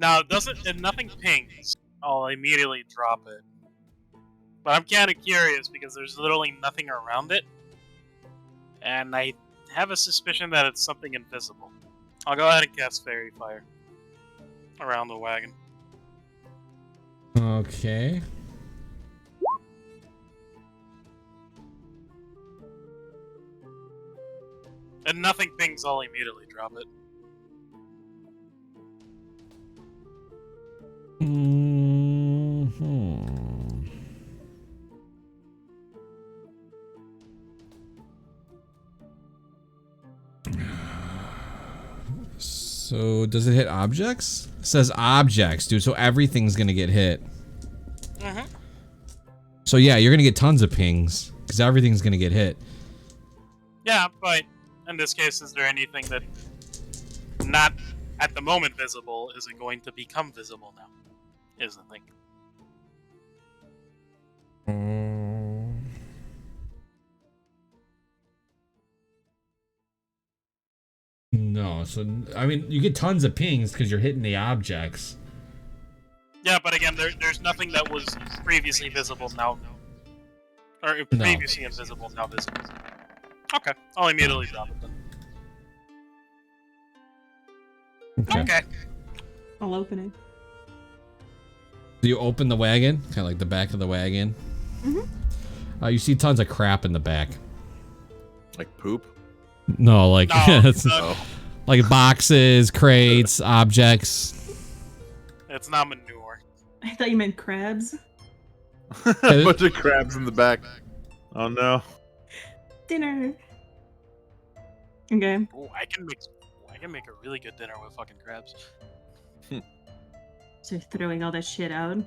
if nothing pings, I'll immediately drop it. But I'm kind of curious because there's literally nothing around it. And I have a suspicion that it's something invisible. I'll go ahead and cast Fairy Fire around the wagon. Okay. And nothing pings, I'll immediately drop it. So does it hit objects? It says objects, dude. So everything's gonna get hit. Mm-hmm. So yeah, you're gonna get tons of pings because everything's gonna get hit. Yeah, but in this case, is there anything that not at the moment visible is it going to become visible now? Is the thing. No, so I mean you get tons of pings because you're hitting the objects. Yeah, but again, there's nothing that was previously visible now. Or previously invisible, now visible. Okay, I'll immediately drop it then. Okay. I'll open it. Do you open the wagon? Kind of like the back of the wagon. Mm-hmm. You see tons of crap in the back. Like poop? No, like No, it's like boxes, crates, objects. it's not manure. I thought you meant crabs. A bunch of crabs in the back. Oh no. Dinner. Okay. Ooh, I can make a really good dinner with fucking crabs. So throwing all that shit out.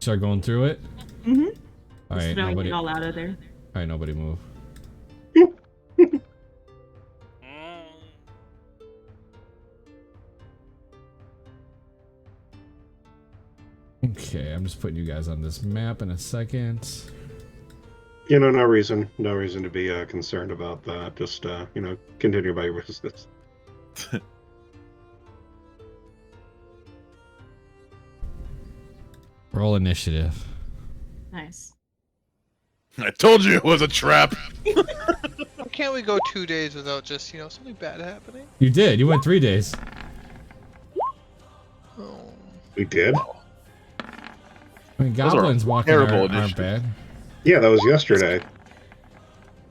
Start going through it. Mm-hmm. All Just right, throwing nobody. it all out of there. All right, nobody move. Okay, I'm just putting you guys on this map in a second. You know, no reason to be concerned about that. Just continue about your business. Roll initiative. Nice. I told you it was a trap. Why can't we go 2 days without just, something bad happening? You did. You went 3 days. Oh. We did? I mean, Those are goblins walking terrible aren't initiative. bad. Yeah, that was yesterday.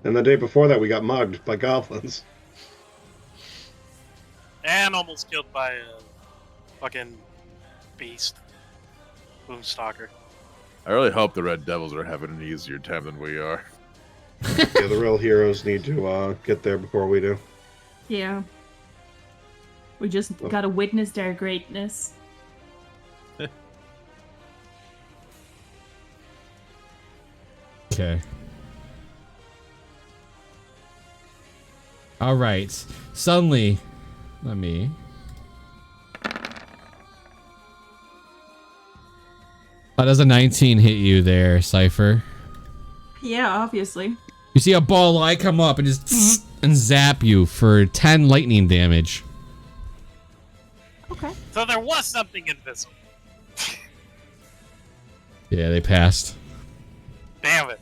And the day before that, we got mugged by goblins. And almost killed by a fucking beast. Boomstalker. I really hope the Red Devils are having an easier time than we are. Yeah, the real heroes need to get there before we do. Yeah. We just gotta witness their greatness. Okay. All right. Suddenly, let me. How does a 19 hit you there, Cypher? Yeah, obviously. You see a ball of light come up and just and zap you for 10 lightning damage. Okay. So there was something invisible. Yeah, they passed. Damn it.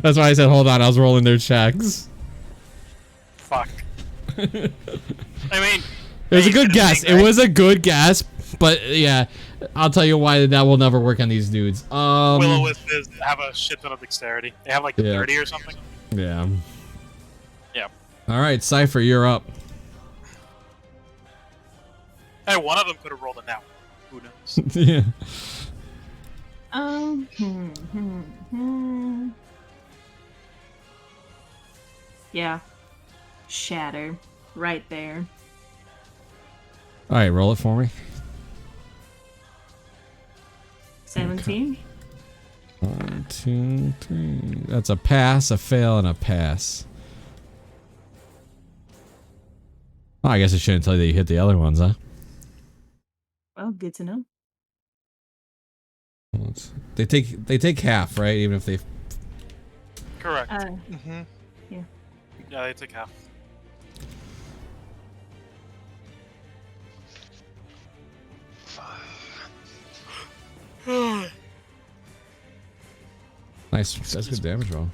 That's why I said hold on, I was rolling their checks. Fuck. I mean, It was a good could've guess. been, right? It was a good guess, but yeah, I'll tell you why that will never work on these dudes. Will-O-Wisp have a shit ton of dexterity. They have like Yeah. 30 or something. Yeah. Yeah. All right, Cypher, you're up. Hey, one of them could have rolled it now. Who knows? Yeah. Yeah. Shatter. Right there. All right, roll it for me. 17. 1, 2, 3. That's a pass, a fail, and a pass. Oh, I guess I shouldn't tell you that you hit the other ones, huh? Well, good to know. They take half, right? Even if they. Correct. Mm-hmm. Yeah. Yeah, they take half. Nice. That's good damage roll.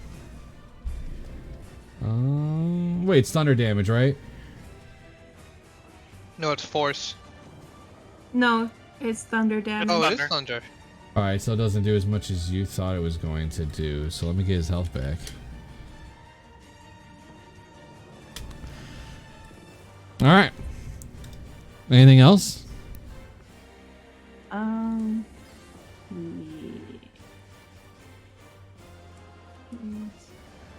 Wait, it's thunder damage, right? No, it's force. No, it's thunder damage. Oh, it thunder. is thunder. All right, so it doesn't do as much as you thought it was going to do. So let me get his health back. All right. Anything else?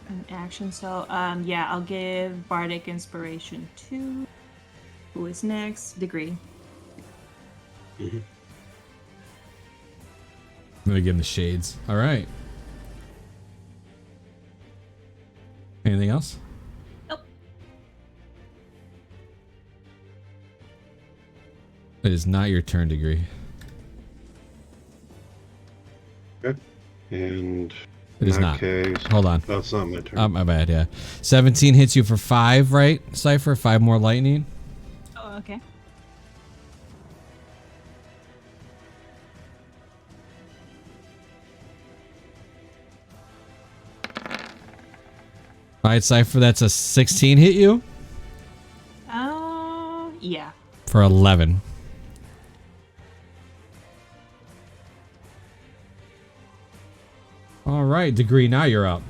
An action. So, yeah, I'll give Bardic Inspiration to. Who is next? Degree. Mm-hmm. I'm gonna give him the shades. All right. Anything else? Nope. It is not your turn, Degree. Okay. And It is in that not. case, Hold on. that's not my turn. Oh, my bad, yeah. 17 hits you for 5, right, Cypher? 5 more lightning? Oh, okay. Alright, Cypher, that's a 16 hit you? Yeah. For 11. Alright, Degree, now you're up.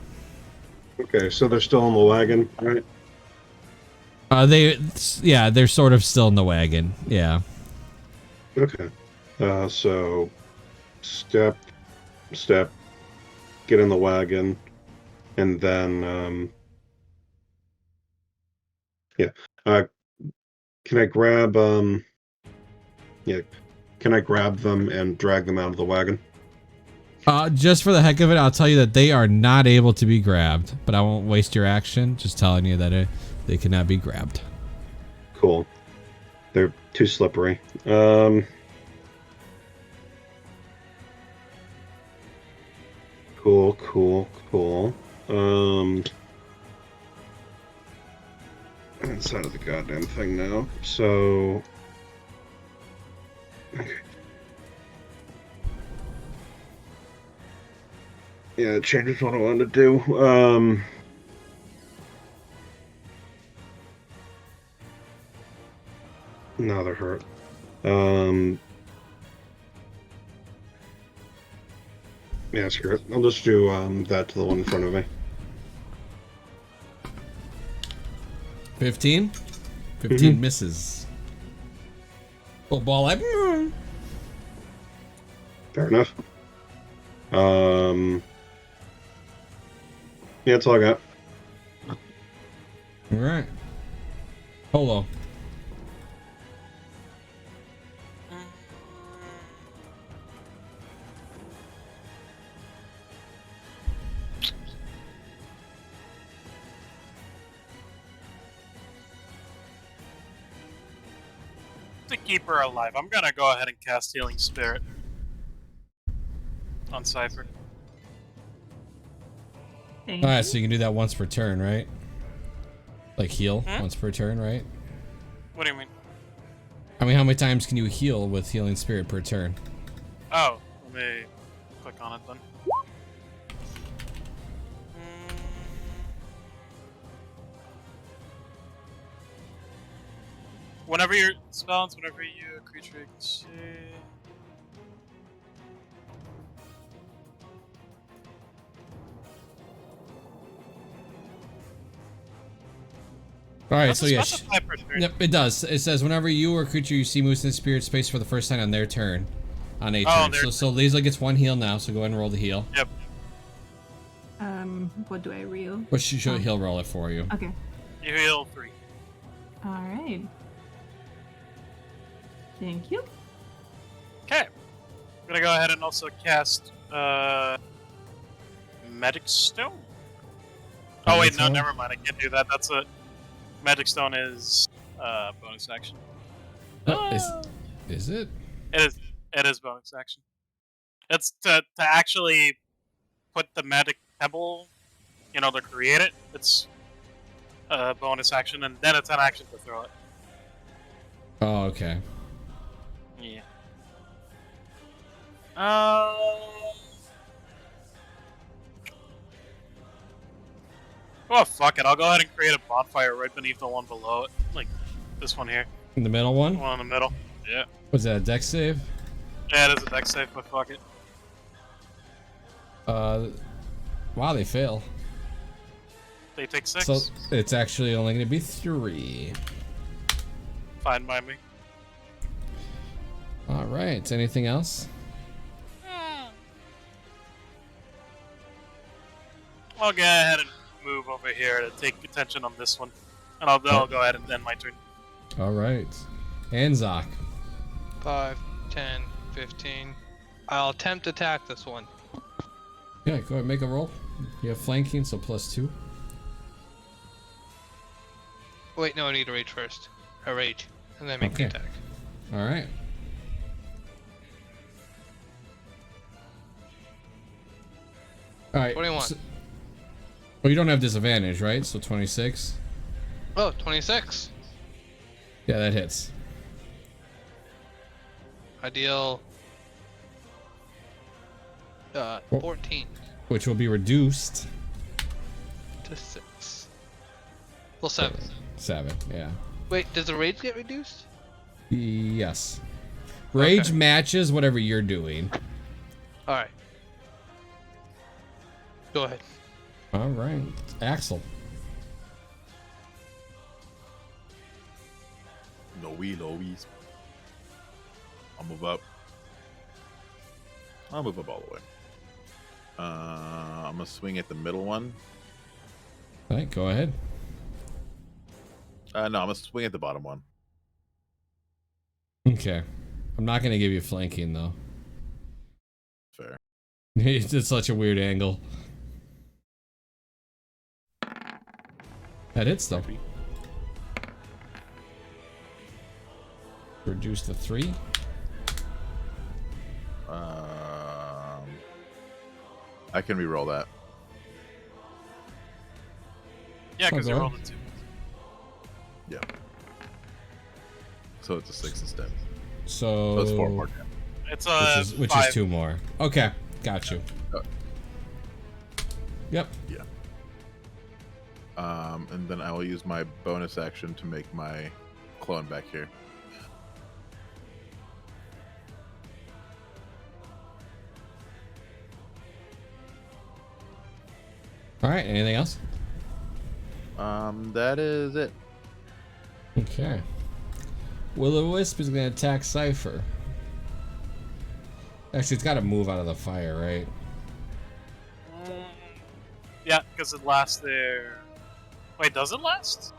Okay, so they're still in the wagon, right? They're sort of still in the wagon. Yeah. Okay. So step, get in the wagon, and then can I grab can I grab them and drag them out of the wagon? Just for the heck of it, I'll tell you that they are not able to be grabbed, but I won't waste your action. Just telling you that they cannot be grabbed. Cool. They're too slippery. Cool. Inside of the goddamn thing now. So. Okay. Yeah, it changes what I wanted to do. No, they're hurt. Yeah, screw it. I'll just do that to the one in front of me. 15? 15 misses. Little ball like. Fair enough. Yeah, that's all I got. All right. Polo. To keep her alive, I'm gonna go ahead and cast Healing Spirit on Cypher. Thank All right, you. so you can do that once per turn, right? Like heal once per turn, right? What do you mean? I mean, how many times can you heal with Healing Spirit per turn? Oh, let me click on it then. Whenever your spells, whenever you creature you can see. All right, Does so it yeah. specify per turn? Yep, it does. It says whenever you or a creature you see moves in spirit space for the first time on their turn. On a Oh, turn. So Liesl gets 1 heal now, so go ahead and roll the heal. Yep. What do I reel? But he'll roll it for you. Okay. You heal 3. All right. Thank you. Okay. I'm gonna go ahead and also cast Magic Stone. Oh wait, no, never mind. I can't do that. That's a Magic Stone is bonus action. Oh, is it? It is bonus action. It's to actually put the magic pebble, to create it. It's a bonus action, and then it's an action to throw it. Oh, okay. Yeah. Oh, fuck it. I'll go ahead and create a bonfire right beneath the one below it. Like this one here. In the middle one? The one in the middle. Yeah. Was that a dex save? Yeah, it is a dex save, but fuck it. Wow, they fail. They take 6. So it's actually only going to be 3. Fine by me. All right. Anything else? I'll go ahead and move over here to take attention on this one. And I'll go ahead and end my turn. All right. And Zoc. 5, 10, 15. I'll attempt to attack this one. Yeah, go ahead and make a roll. You have flanking, so +2. Wait, no, I need a rage first. A rage. And then make the Okay. attack. All right. All right. 21. Well, you don't have disadvantage, right? So 26. Oh, 26. Yeah, that hits. I deal 14 Which will be reduced. to 6. Well, 7. 7, yeah. Wait, does the rage get reduced? Yes. Rage Okay. matches whatever you're doing. Alright. Go ahead. All right. Axel. Louise. I'll move up. I'll move up all the way. I'm gonna swing at the middle one. All right, go ahead. No, I'm gonna swing at the bottom one. Okay. I'm not going to give you flanking, though. Fair. It's such a weird angle. That hits, though. Reduce to 3. I can re-roll that. Yeah, because you Okay. rolled a 2. Yeah. So it's a 6 instead. So So it's 4 more damage. It's which 5. is 2 more. Okay, got you. Yep. Yeah. And then I will use my bonus action to make my clone back here. All right. Anything else? That is it. Okay. Will-o-wisp is going to attack Cypher. Actually, it's got to move out of the fire, right? Yeah, because it lasts there. Wait, does it last?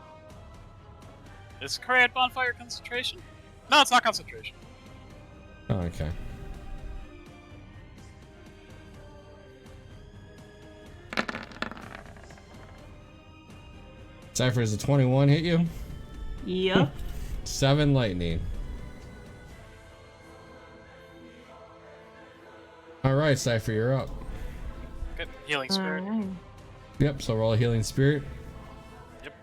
Is Cray bonfire concentration? No, it's not concentration. Oh, okay. Cypher, does a 21 hit you? Yep. 7 lightning. Alright, Cypher, you're up. Good. Healing spirit. Alright. Yep, so roll a healing spirit. Yep.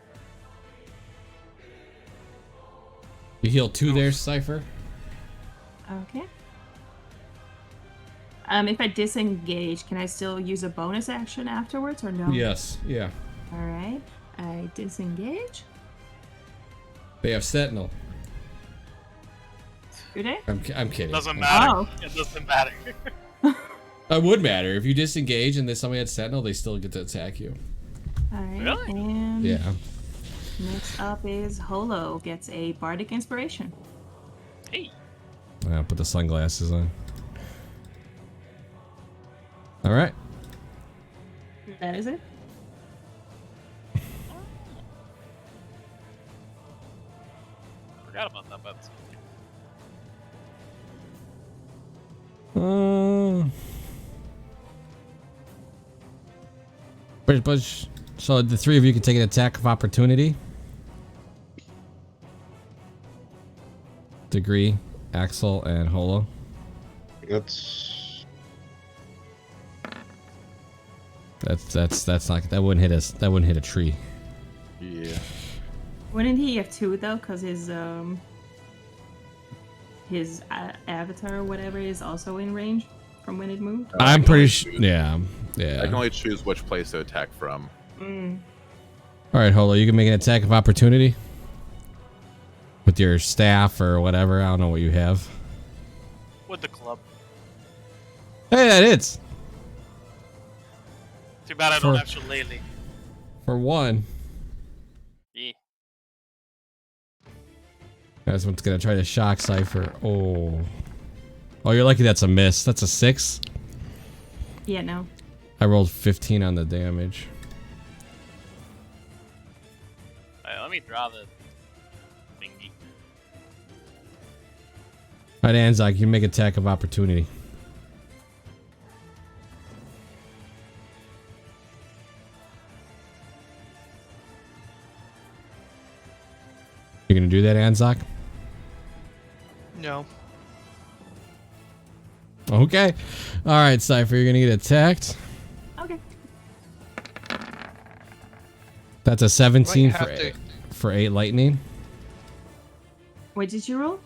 You heal 2 there, Cypher. Okay. If I disengage, can I still use a bonus action afterwards or no? Yes, yeah. Alright. I disengage. They have Sentinel. Do they? I'm kidding. Doesn't matter. Oh. It doesn't matter. It would matter. If you disengage and somebody had Sentinel, they still get to attack you. Alright. Really? And Yeah. next up is Holo. Gets a Bardic Inspiration. Hey. I'll put the sunglasses on. Alright. That is it. Forgot about that, but So the 3 of you can take an attack of opportunity. Degree, Axel, and Holo. That's not, that wouldn't hit us. That wouldn't hit a tree. Yeah. Wouldn't he have 2 though? Because his avatar or whatever is also in range from when it moved. I'm can pretty only sure. choose- Yeah. I can Yeah. only choose which place to attack from. Mm. All right, Holo, you can make an attack of opportunity with your staff or whatever. I don't know what you have. with the club. Hey, that hits Too bad I don't For- have shillelagh. for 1. Yeah. That's what's gonna try to shock Cypher. Oh, you're lucky. That's a miss. That's a 6. Yeah, no. I rolled 15 on the damage. Alright, let me draw the thingy. All right, Anzac, you can make attack of opportunity. You gonna do that, Anzac? No. Okay. All right, Cypher, you're gonna get attacked. Okay. That's a 17 Might for have to- for 8 lightning. What did you roll?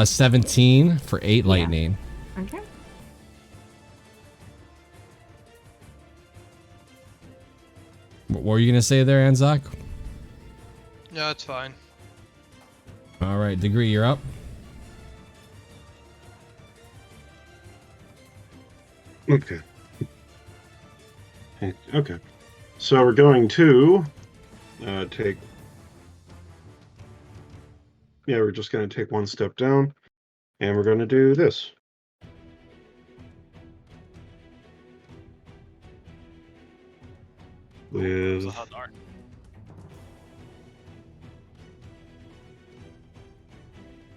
17 for 8 Yeah. lightning. Okay. What were you gonna say there, Anzac? No, it's fine. All right, Degree, you're up. okay. Okay. So we're going to take. Yeah, we're just going to take 1 step down, and we're going to do this. It's With a hot art.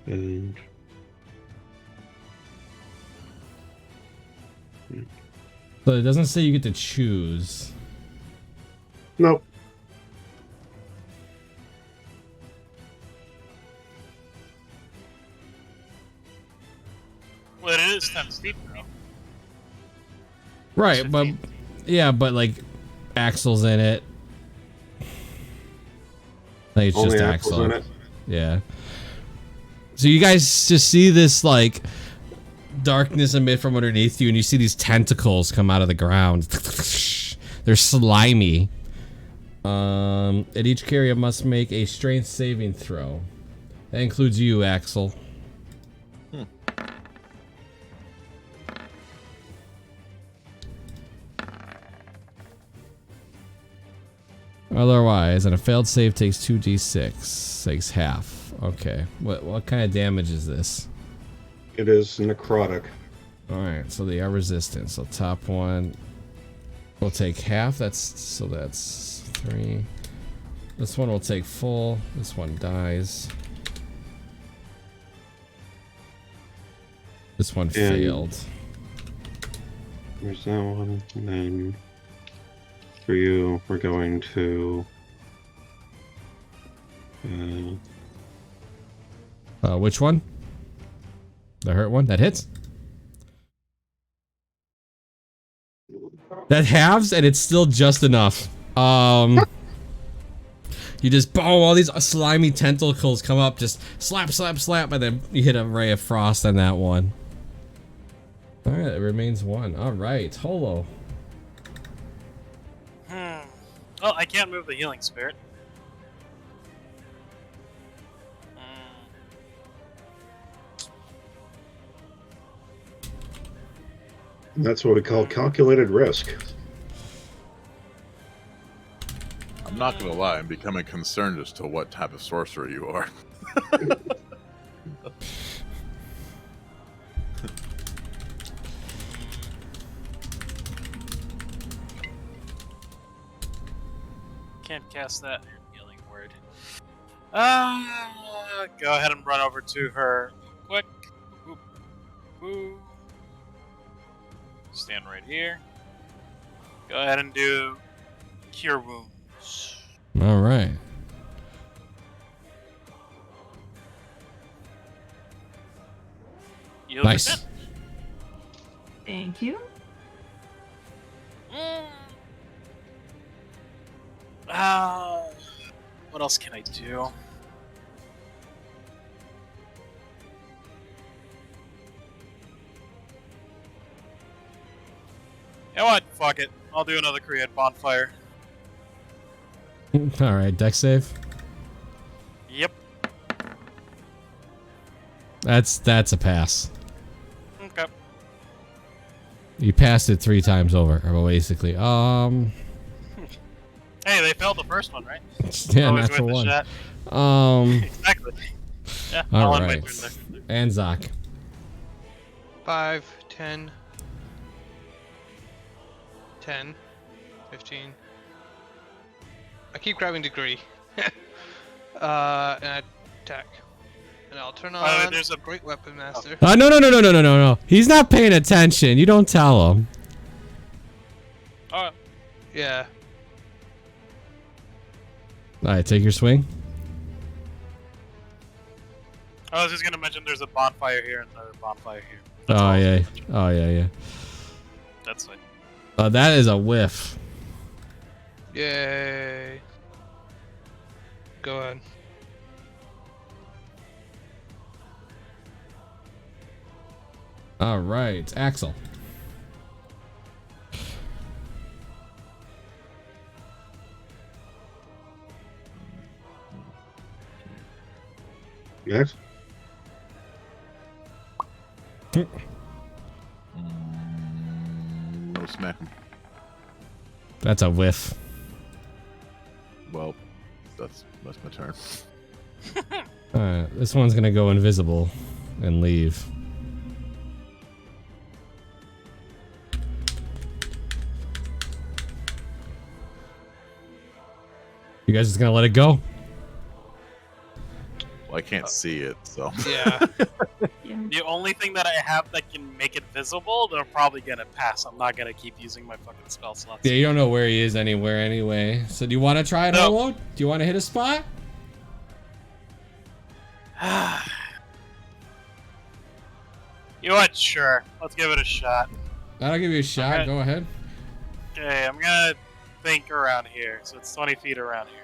and So it doesn't say you get to choose. nope. Well, it is 10 steep though. Right, but 15. yeah, but like Axel's in it. Like it's Only just Axel's Axel. in it. Yeah. So you guys just see this like darkness emit from underneath you, and you see these tentacles come out of the ground. They're slimy. At each carrier must make a strength saving throw. That includes you, Axel. Otherwise, and a failed save takes 2d6. Takes half. Okay. What kind of damage is this? It is necrotic. Alright, so they are resistant. So top one will take half. That's 3. This one will take full. This one dies. This one failed. There's that one. And then for you, we're going to. Which one? The hurt one? That hits? That halves, and it's still just enough. You just boom, all these slimy tentacles come up, just slap, slap, slap, and then you hit a ray of frost on that one. Alright, it remains 1. Alright, Holo. Oh, I can't move the healing spirit. That's what we call calculated risk. I'm not gonna lie, I'm becoming concerned as to what type of sorcerer you are. Can't cast that healing word. Go ahead and run over to her quick. Boop, boop. Stand right here. Go ahead and do Cure Wounds. Alright. Nice. Thank you. What else can I do? You know what? Fuck it. I'll do another create bonfire. Alright, deck save. Yep. That's a pass. Okay. You passed it 3 times over, basically. Hey, they failed the first one, right? Yeah, Always natural worth a 1. shot. Exactly. Yeah, I'll end my Alright. turn there. And Zoc. 5, 10, 10, 15. I keep grabbing degree. And I attack. And I'll turn on there's a great weapon master. No. He's not paying attention. You don't tell him. Oh, Yeah. Alright, take your swing. I was just gonna mention there's a bonfire here and a bonfire here. Oh yeah. Oh yeah. That's fine. That is a whiff. Yay. Go ahead. Alright, Axel. Next. No smack him. That's a whiff. Well, that's my turn. Alright, this one's gonna go invisible and leave. You guys just gonna let it go? Well, I can't see it, so. Yeah. Yeah. The only thing that I have that can make it visible, they're probably gonna pass. I'm not gonna keep using my fucking spell slots. Yeah, you don't know where he is anywhere anyway. So do you want to try it, No. Holo? Do you want to hit a spot? You know what? Sure. Let's give it a shot. I'll give you a shot. Okay. Go ahead. Okay, I'm gonna think around here. So it's 20 feet around here.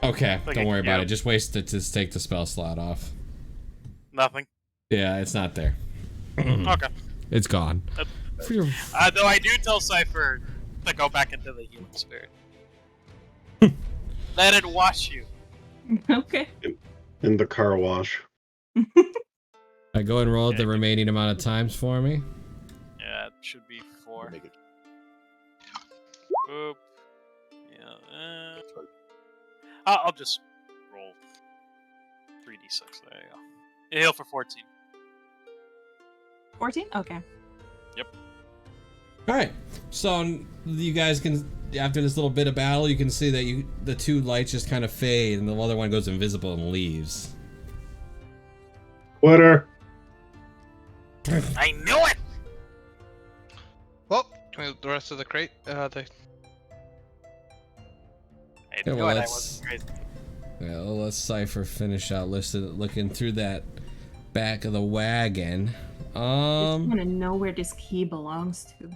Okay, Like don't a worry about cube. it. Just waste it to take the spell slot off. Nothing. Yeah, it's not there. Okay. It's gone. Phew. Though I do tell Cypher to go back into the healing spirit. Let it wash you. Okay. In the car wash. I go and roll the remaining amount of times for me. Yeah, it should be 4. Make it. Boop. Yeah, I'll just roll 3d6. There you go. You heal for 14. 14? Okay. All right. So you guys can, after this little bit of battle, you can see that the two lights just kind of fade, and the other one goes invisible and leaves. Quitter. I knew it! Well, can we move the rest of the crate? I Yeah, knew well, it, I that's- wasn't crazy. Yeah, well, let's Cypher finish out looking through that back of the wagon. Just want to know where this key belongs to.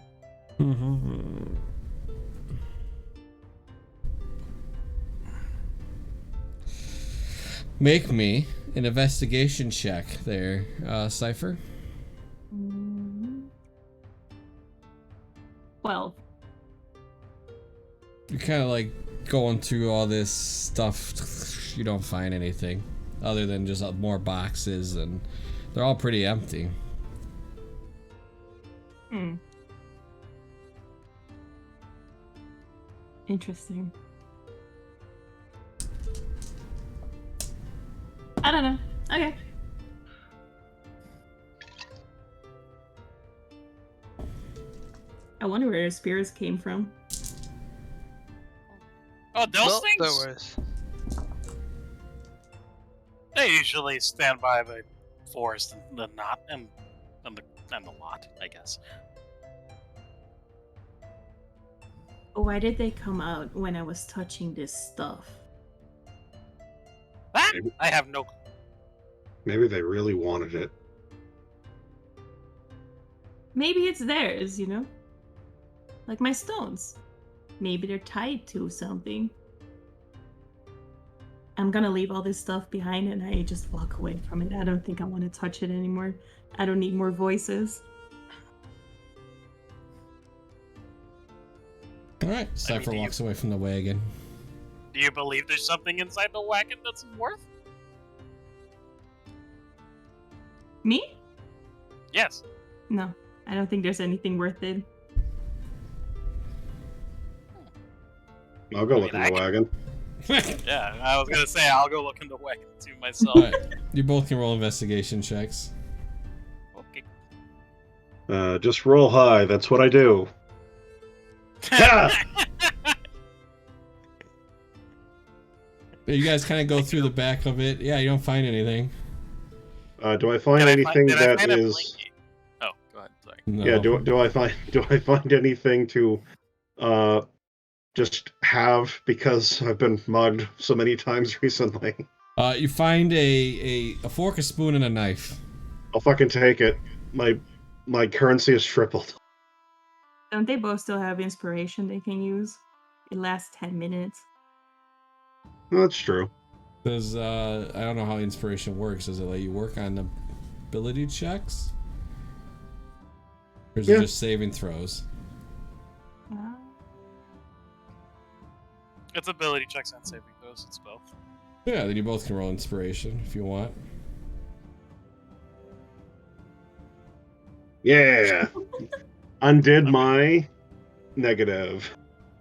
Make me an investigation check there, Cypher. 12. You're kind of like going through all this stuff. You don't find anything other than just more boxes, and they're all pretty empty. Interesting. I don't know. Okay. I wonder where spirits came from. Oh, those Well, things? there was. They usually stand by the forest and the knot and the lot, I guess. Why did they come out when I was touching this stuff? That Maybe- I have no. Maybe they really wanted it. Maybe it's theirs, you know? Like my stones. Maybe they're tied to something. I'm gonna leave all this stuff behind and I just walk away from it. I don't think I want to touch it anymore. I don't need more voices. All right, Cypher do you- walks away from the wagon. Do you believe there's something inside the wagon that's worth? Me? Yes. No, I don't think there's anything worth it. I'll go I look mean, in the I wagon. Yeah, I was gonna say I'll go look in the wagon too myself. All right, you both can roll investigation checks. Okay. Just roll high. That's what I do. Ha! You guys kind of go through the back of it. Yeah, you don't find anything. Do I find anything did I that find a is? blinky? Oh, go ahead. Sorry. No. Yeah. Do I find anything to, just have because I've been mugged so many times recently? You find a fork, a spoon, and a knife. I'll fucking take it. My currency is tripled. Don't they both still have inspiration they can use? It lasts 10 minutes. That's true. Does I don't know how inspiration works. Does it let you work on ability checks? Or is it Yeah. just saving throws? It's ability checks and saving throws. It's both. Yeah, then you both can roll inspiration if you want. Yeah. Undid my negative.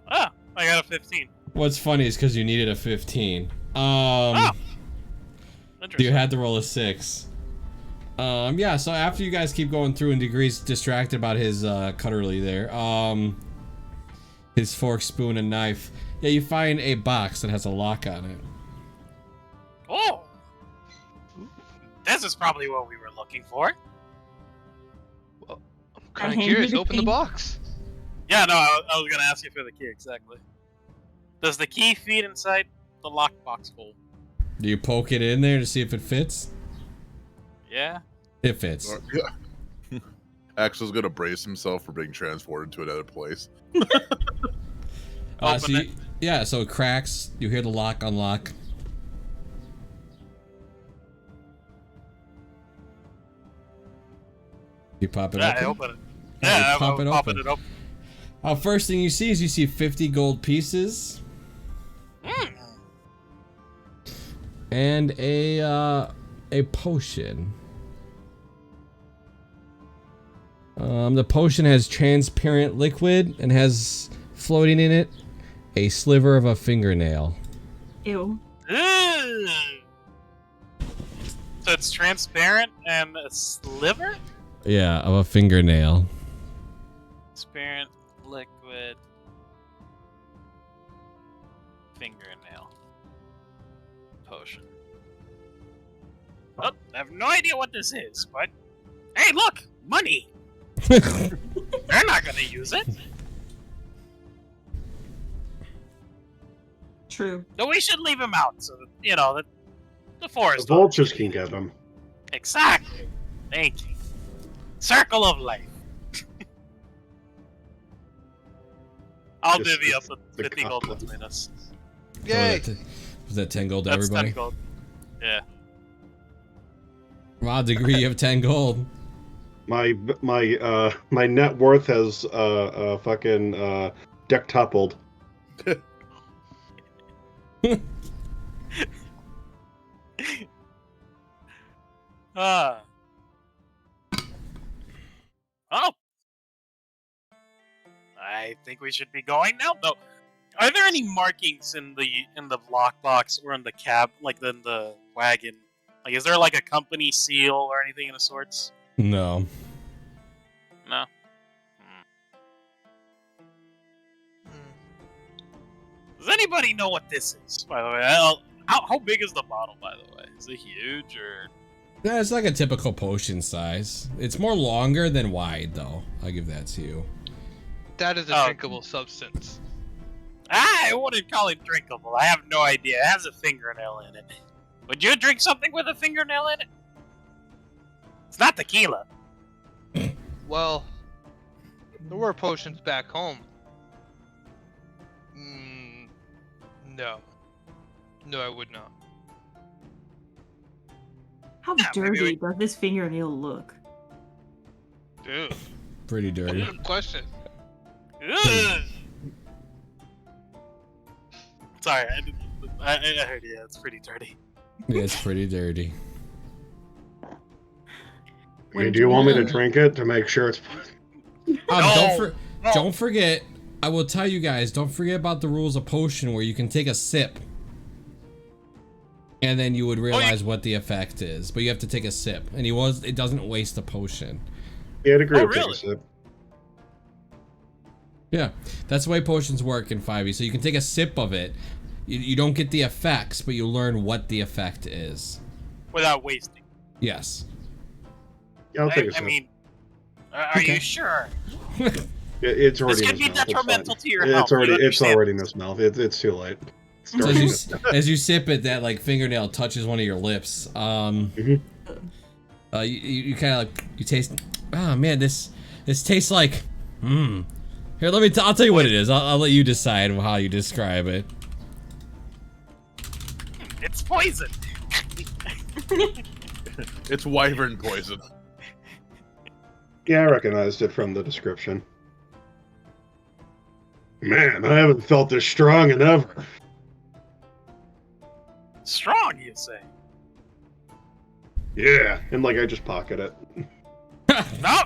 Ah, I got a 15. What's funny is because you needed a 15. Oh! You Interesting. had to roll a 6. Yeah, so after you guys keep going through and Degree's distracted about his cutlery there, his fork, spoon, and knife, yeah, you find a box that has a lock on it. Oh! This is probably what we were looking for. I'm kind hand of you curious. the Open the key. box. Yeah, no, I was gonna ask you for the key, exactly. Does the key fit inside the lockbox hole? Do you poke it in there to see if it fits? Yeah. It fits. Yeah. Axel's gonna brace himself for being transported to another place. So Open it. yeah, so it cracks. You hear the lock unlock. You pop it Yeah, open. I open it. Yeah, you Yeah, pop I'm it popping open. it open. First thing you see is you see 50 gold pieces Mm. and a potion. The potion has transparent liquid and has floating in it a sliver of a fingernail. Ew. Ugh. So it's transparent and a sliver? Yeah, of a fingernail. Transparent, liquid, fingernail. Potion. Oh, I have no idea what this is, but... Hey, look! Money! They're not gonna use it. True. No, we should leave him out, so that, you know, that the forest... The vultures can get them. Exactly. Thank you. Circle of life. I'll Just divvy up the the 50 gold couple. between us. Yay! Was that 10 gold to That's everybody? 10 gold. Yeah. Rod, agree you have 10 gold. My net worth has fucking dectupled. Oh. I think we should be going now, though. Are there any markings in the lockbox or in the cab, like in the wagon? Like, is there like a company seal or anything of the sorts? No. No. Does anybody know what this is? By the way, how big is the bottle? By the way, is it huge or? Yeah, it's like a typical potion size. It's more longer than wide, though. I'll give that to you. That is a drinkable substance. I wouldn't call it drinkable. I have no idea. It has a fingernail in it. Would you drink something with a fingernail in it? It's not tequila. Well, there were potions back home. No. No, I would not. How Yeah, maybe dirty does this fingernail look? Dude, Pretty dirty. good question. Ugh. Sorry, I heard you. It's pretty dirty. Yeah, it's pretty dirty. Okay, do you want me to drink it to make sure it's... Don't forget, I will tell you guys, don't forget about the rules of potion where you can take a sip. And then you would realize what the effect is. But you have to take a sip. And it doesn't waste a potion. Yeah, I'd agree Oh, with really? taking a sip. Yeah, that's the way potions work in 5e. So you can take a sip of it. You don't get the effects, but you learn what the effect is. Without wasting. Yes. Yeah, I'll take a I sip. mean, are Okay. you sure? It's already This in could his be mouth. It's detrimental fine. to your health. It's already You it's understand? already in his mouth. It's too late. So as you sip it, that like fingernail touches one of your lips. You kind of like you taste. Oh man, this tastes like. Here, I'll tell you what it is. I'll let you decide how you describe it. It's poison. It's wyvern poison. Yeah, I recognized it from the description. Man, I haven't felt this strong in ever. Strong, you say? Yeah, and like I just pocket it. No.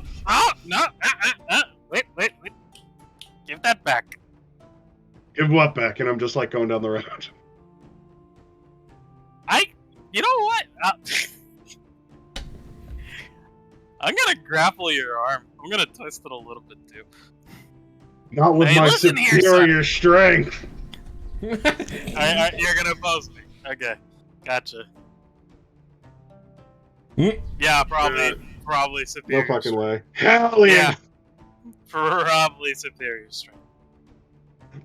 Wait. Give that back. Give what back? And I'm just like going down the road. You know what? I'm gonna grapple your arm. I'm gonna twist it a little bit too. Not with Hey, my listen here, superior strength. You're gonna oppose me. Okay, gotcha. Yeah, probably No superior. fucking way. Hell yeah! Yeah. Probably superior strength.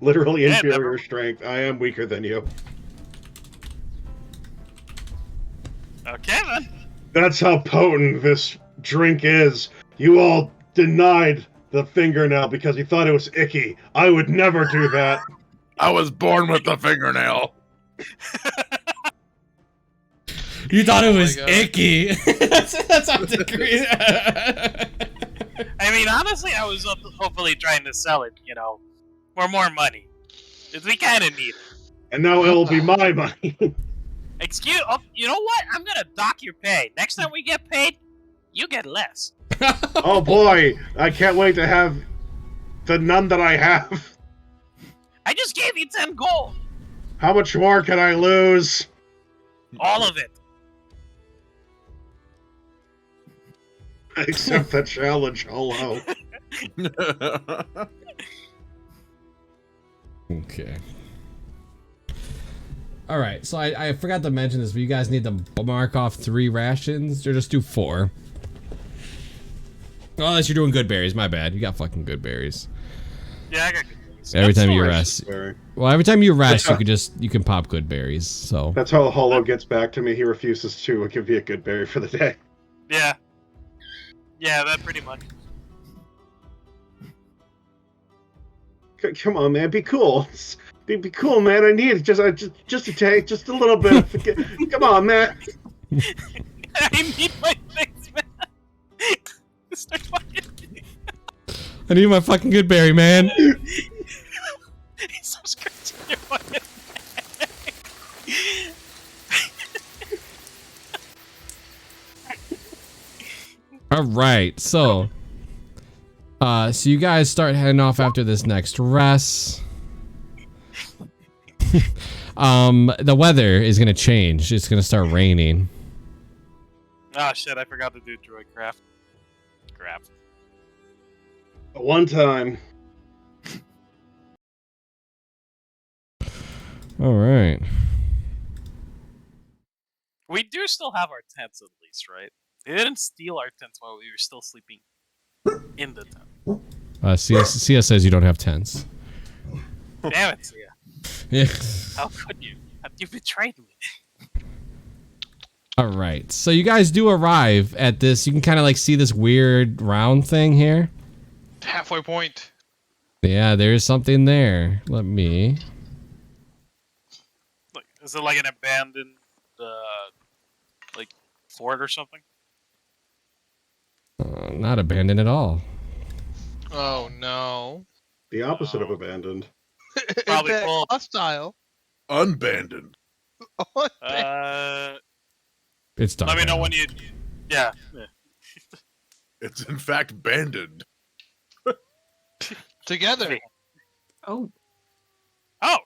Literally Yeah, inferior never- strength. I am weaker than you. Okay then. That's how potent this drink is. You all denied the fingernail because you thought it was icky. I would never do that. I was born with the fingernail. You thought it my was God. icky. That's how it's agreed. I mean, honestly, I was hopefully trying to sell it, for more money. 'Cause we kind of need it. And now it'll be my money. You know what? I'm gonna dock your pay. Next time we get paid, you get less. Oh boy, I can't wait to have the none that I have. I just gave you 10 gold. How much more can I lose? All of it. Accept the challenge, hello. Okay. All right, so I forgot to mention this, but you guys need to mark off 3 rations, or just do 4. Oh, unless you're doing good berries, my bad. You got fucking good berries. Yeah, I got good berries. Every time you Nice, rest. Barry. Well, every time you rest, you can pop good berries, so. That's how Hollow gets back to me. He refuses to give me a good berry for the day. Yeah. Yeah, that pretty much. Come on, man, be cool. Be cool, man. I need just a take, just a little bit. Come on, man. I need my things, man. Start fucking. I need my fucking good berry, man. He's so scratching your fucking All right, so you guys start heading off after this next rest. The weather is gonna change. It's gonna start raining. Oh shit, I forgot to do droid craft. Crap. One time. All right. We do still have our tents at least, right? They didn't steal our tents while we were still sleeping in the tent. CS says you don't have tents. Damn it, Sia. Yeah. How could you? You betrayed me. All right, so you guys do arrive at this. You can kind of like see this weird round thing here. Halfway point. Yeah, there's something there. Let me. Like, is it like an abandoned, like, fort or something? Not abandoned at all. Oh no. The opposite of abandoned. Probably Is that full. hostile? Unbandoned. It's dark. Let me know when you. Yeah. It's in fact abandoned. Together. Oh, Oh!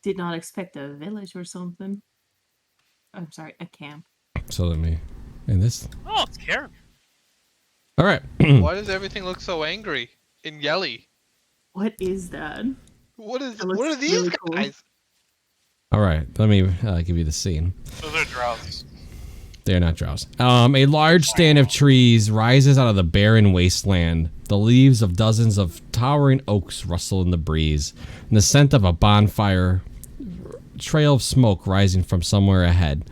did not expect a village or something. I'm sorry, a camp. So let me. And this. Oh, it's Karen. All right. Why does everything look so angry and yelly? What is that? What is? That looks What are these really cool. guys? All right. Let me give you the scene. Those are drows. They are not drows. A large stand of trees rises out of the barren wasteland. The leaves of dozens of towering oaks rustle in the breeze, and the scent of a bonfire trail of smoke rising from somewhere ahead.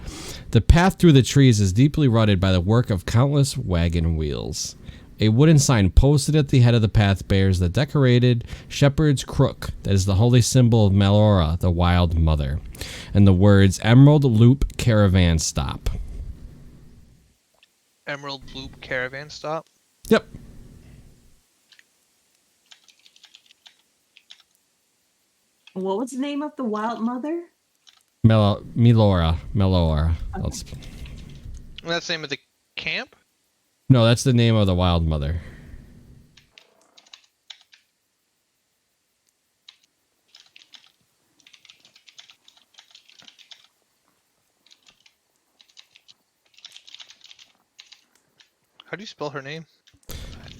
The path through the trees is deeply rutted by the work of countless wagon wheels. A wooden sign posted at the head of the path bears the decorated shepherd's crook that is the holy symbol of Melora, the Wild Mother, and the words Emerald Loop Caravan Stop. Emerald Loop Caravan Stop. Yep. What was the name of the Wild Mother? Melora. Okay. That's the name of the camp. No, that's the name of the Wild Mother. How do you spell her name?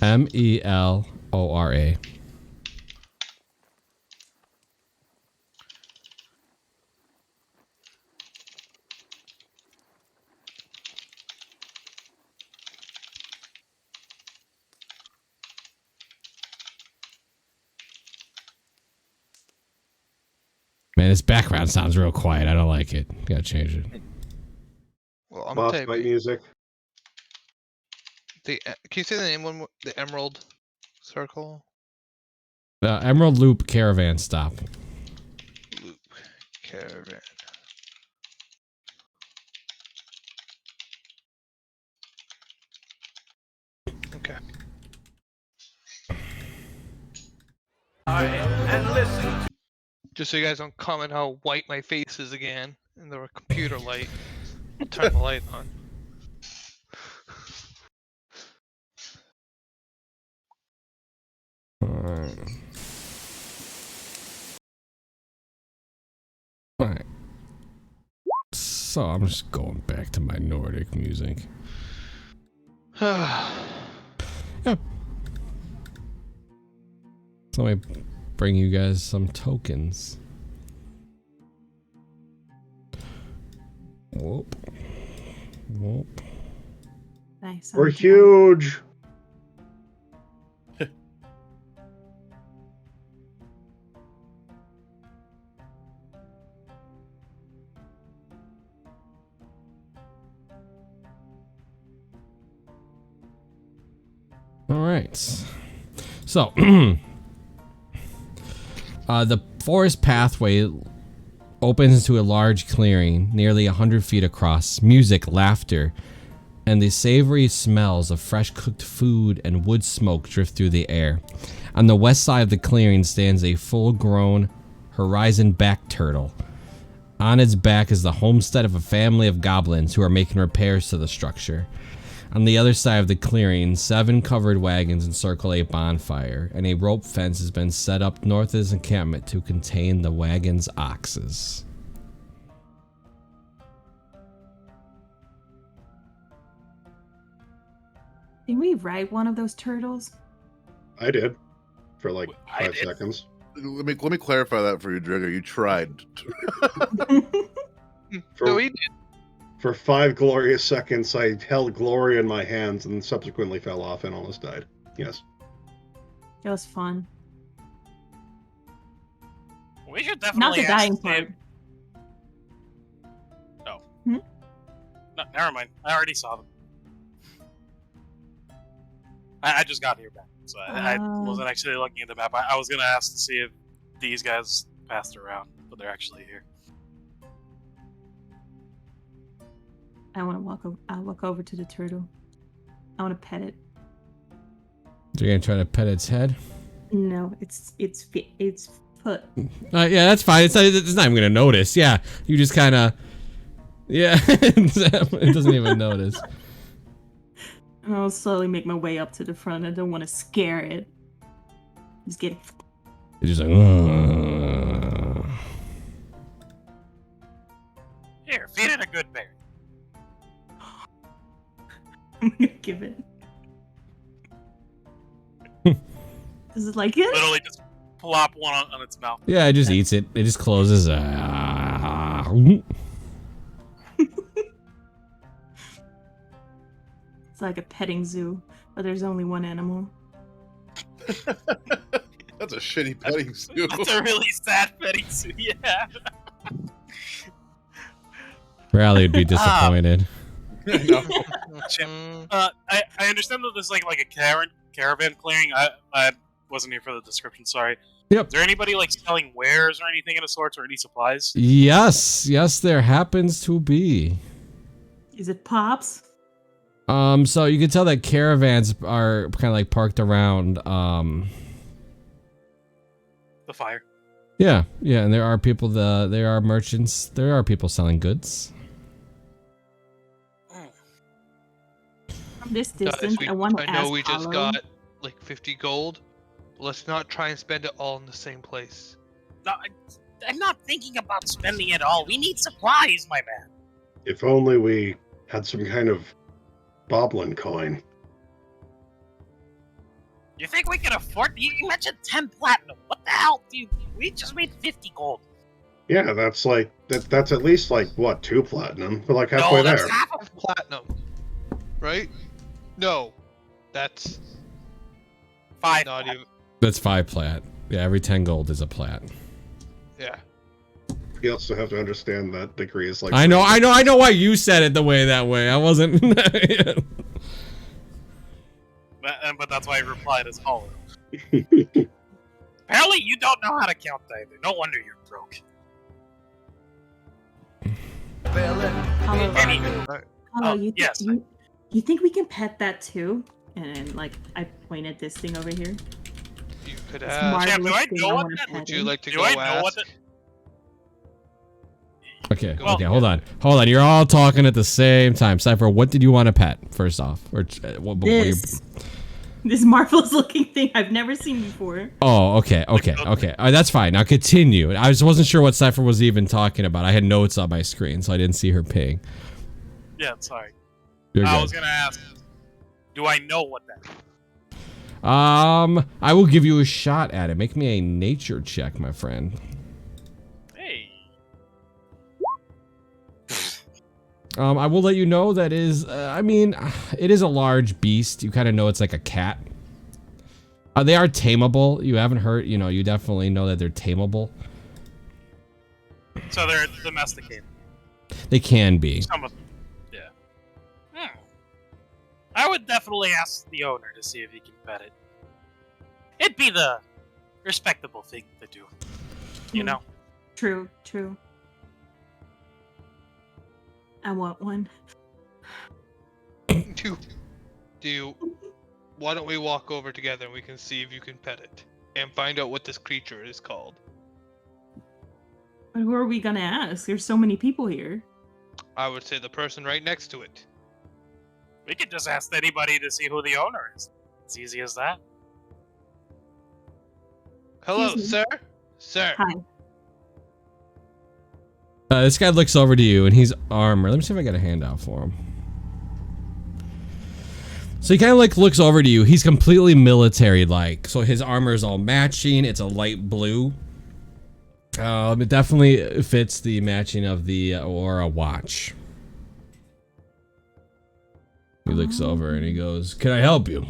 Melora. Man, this background sounds real quiet. I don't like it. Gotta change it. Well, I'm Boss fight typing. music. Can you say the name one more? The Emerald Circle Emerald Loop Caravan Stop. Loop Caravan. Okay. Just so you guys don't comment how white my face is again in the computer light. Turn the light on. So I'm just going back to my Nordic music. Yep. So let me bring you guys some tokens. Whoop. Whoop. Nice. We're huge. All right. So, the forest pathway opens into a large clearing, nearly 100 feet across. Music, laughter, and the savory smells of fresh cooked food and wood smoke drift through the air. On the west side of the clearing stands a full-grown horizon-back turtle. On its back is the homestead of a family of goblins who are making repairs to the structure. On the other side of the clearing, 7 covered wagons encircle a bonfire, and a rope fence has been set up north of this encampment to contain the wagon's oxes. Can we ride one of those turtles? I did. For like I 5 did. seconds. Let me clarify that for you, Drigger. You tried. For, No, he did. for 5 glorious seconds, I held glory in my hands and subsequently fell off and almost died. Yes. It was fun. We should Not definitely the dying ask part. if- Oh. Hmm? No, never mind. I already saw them. I just got here back, so I wasn't actually looking at the map. I was gonna ask to see if these guys passed around, but they're actually here. I want to I'll walk over to the turtle. I want to pet it. You're gonna try to pet its head? No, it's foot. Yeah, that's fine. It's not even gonna notice. Yeah, you just kind of. Yeah, it doesn't even notice. And I'll slowly make my way up to the front. I don't want to scare it. Just get. It's just like. Here, feed it a good berry. I'm gonna give it. This is like it. Literally just plop one on its mouth. Yeah, it just eats it. It just closes. It's like a petting zoo, but there's only one animal. That's a shitty petting zoo. That's a really sad petting zoo, yeah. Riley would be disappointed. No. I understand that there's like a caravan clearing. I wasn't here for the description, sorry. Yep. Is there anybody like selling wares or anything of the sorts or any supplies? Yes, there happens to be. Is it Pops? So you can tell that caravans are kind of like parked around. The fire. Yeah, and there are people. There are merchants. There are people selling goods. From this Guys, distance, I want to I know ask we just Hollow. got like 50 gold. But let's not try and spend it all in the same place. No, I'm not thinking about spending it all. We need supplies, my man. If only we had some kind of boblin coin. You think we can afford? You mentioned 10 platinum. What the hell, dude? We just made 50 gold. Yeah, that's like that's at least like what, 2 platinum? We're like halfway No, there. that's half of Platinum, right? No, that's 5. not platinum. even. That's 5 plat. Yeah, every 10 gold is a plat. Yeah. You also have to understand that degree is like. I know why you said it the way that way. I wasn't. But that's why I replied as Hollow. Apparently, you don't know how to count either. No wonder you're broke. Hollow, Anywho, Hollow, you, yes. you think we can pet that too? And like, I pointed this thing over here. You could It's ask. Champ, do I thing know I what wanna that- pet Would you it. like to Do go I know ask? what the- Okay, Well- okay, hold on. You're all talking at the same time. Cypher, what did you want to pet first off? Or what were you? This. this marvelous looking thing I've never seen before. Oh, okay. That's fine. Now continue. I just wasn't sure what Cypher was even talking about. I had notes on my screen, so I didn't see her ping. Yeah, sorry. You're I good. was gonna ask, do I know what that is? I will give you a shot at it. Make me a nature check, my friend. Hey. I will let you know that is, I mean, it is a large beast. You kind of know it's like a cat. They are tameable. You haven't heard, you know, you definitely know that they're tameable. So they're domesticated. They can be. Some of them. Yeah. I would definitely ask the owner to see if he can pet it. It'd be the respectable thing to do. You know? True. I want one. Why don't we walk over together and we can see if you can pet it and find out what this creature is called? But who are we gonna ask? There's so many people here. I would say the person right next to it. We could just ask anybody to see who the owner is. It's easy as that. Hello, Excuse sir? Sir. Hi. This guy looks over to you and he's armored. Let me see if I got a handout for him. So he kind of like looks over to you. He's completely military-like. So his armor is all matching. It's a light blue. It definitely fits the matching of the Aura watch. He looks over and he goes, "Can I help you?"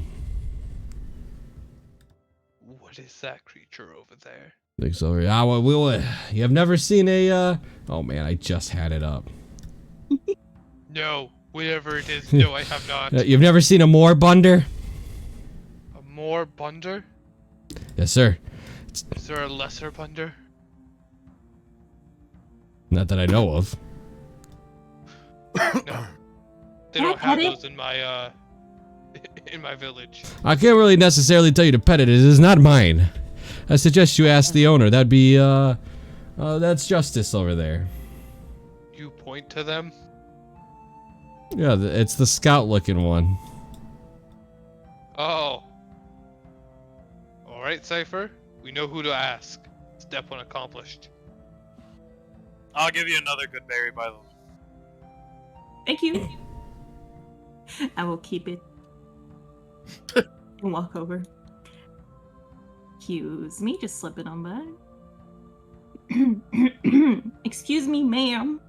What is that creature over there? Looks over. You have never seen a, oh man, I just had it up. No, whatever it is, no, I have not. You've never seen a Moorbunder? A more bunder? Yes, sir. Is there a lesser bunder? Not that I know of. No. They don't have those in my village. I can't really necessarily tell you to pet it. It is not mine. I suggest you ask the owner. That'd be, that's Justice over there. You point to them? Yeah, it's the scout-looking one. Oh. Alright, Cypher. We know who to ask. Step 1 accomplished. I'll give you another good berry, by the way. Thank you. I will keep it. And walk over. Excuse me, just slip it on by. Excuse me, ma'am.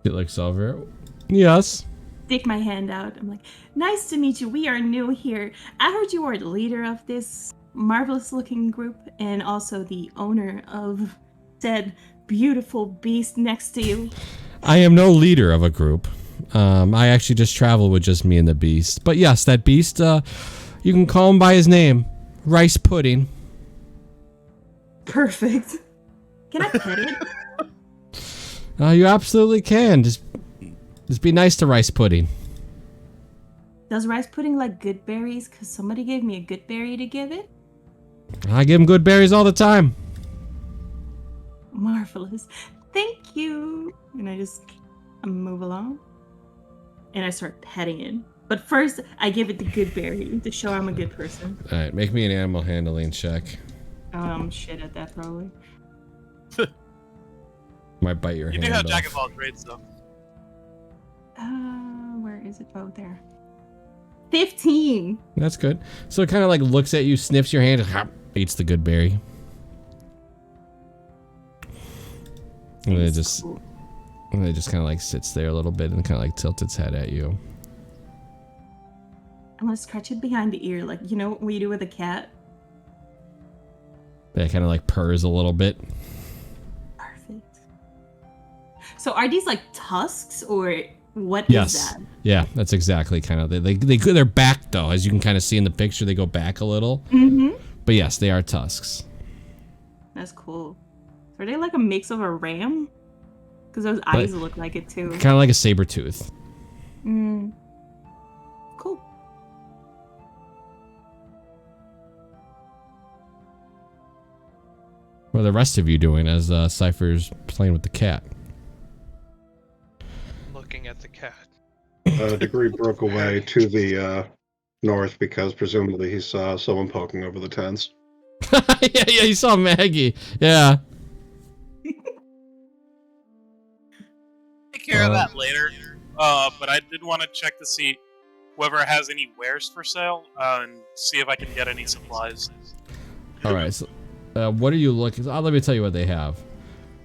He looks over. Yes. Stick my hand out. I'm like, nice to meet you. We are new here. I heard you are the leader of this marvelous looking group and also the owner of said beautiful beast next to you. I am no leader of a group. I actually just travel with just me and the beast. But yes, that beast, you can call him by his name. Rice Pudding. Perfect. Can I pet it? You absolutely can. Just be nice to Rice Pudding. Does Rice Pudding like good berries? Because somebody gave me a good berry to give it. I give him good berries all the time. Marvelous. Thank you. And I just move along. And I start petting it. But first, I give it the good berry to show I'm a good person. Alright, make me an animal handling check. I'm shit at that, probably. Might bite your hand You do have off. Jack of all trades, though. Where is it? Oh, there. 15. That's good. So it kind of like looks at you, sniffs your hand, and hop, eats the good berry. And then it just, Cool. and it just kind of like sits there a little bit and kind of like tilts its head at you. I'm gonna scratch it behind the ear, like, you know what you do with a cat? It kind of like purrs a little bit. Perfect. So are these like tusks or what Yes. is that? Yeah, that's exactly kind of they're back though, as you can kind of see in the picture. They go back a little. Mm-hmm. But yes, they are tusks. That's cool. Are they like a mix of a ram? Because those eyes look like it too. Kind of like a saber tooth. Mm. Cool. What are the rest of you doing as Cypher's playing with the cat? Looking at the cat. Degree broke away to the north because presumably he saw someone poking over the tents. Yeah, you saw Maggie. Yeah. Take care of that later. But I did want to check to see whoever has any wares for sale and see if I can get any supplies. All right. So, what are you looking? Let me tell you what they have.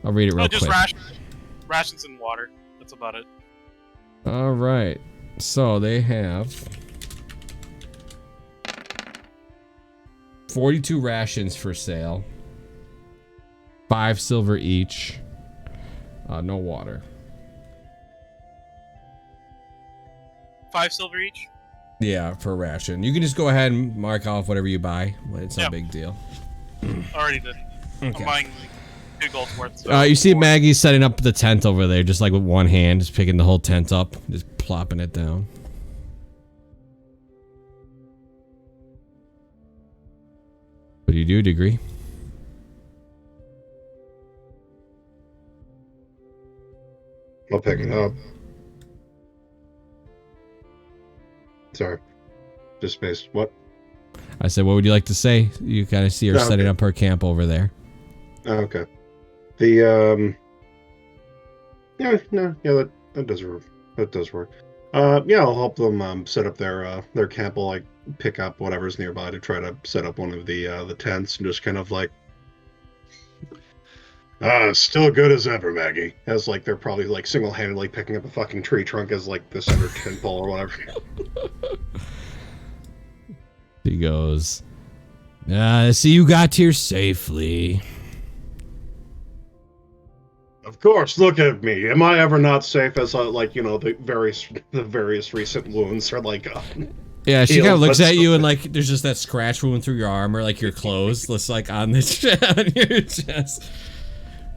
I'll read it real Just quick. rations and water. That's about it. All right. So they have 42 rations for sale. 5 silver each. No water. 5 silver each. Yeah, for a ration. You can just go ahead and mark off whatever you buy. It's no big deal. Already did. Okay. I'm buying 2 gold's worth. So You see 4. Maggie setting up the tent over there, just like with one hand, just picking the whole tent up, just plopping it down. What do you do, Degree? I'll pick it up. Sorry. Just spaced. What? I said, what would you like to say? You kind of see her Oh, setting okay. up her camp over there. Oh, okay. The that does work. That does work. Yeah, I'll help them set up their camp. I'll like pick up whatever's nearby to try to set up one of the tents and just kind of like still good as ever, Maggie. As like they're probably like single-handedly picking up a fucking tree trunk as like the center tent pole or whatever. He goes, see you got here safely. Of course, look at me. Am I ever not safe as like the various recent wounds are like Yeah, she healed, kind of looks but at you still- and like there's just that scratch wound through your armor, like your clothes. Looks like on your chest.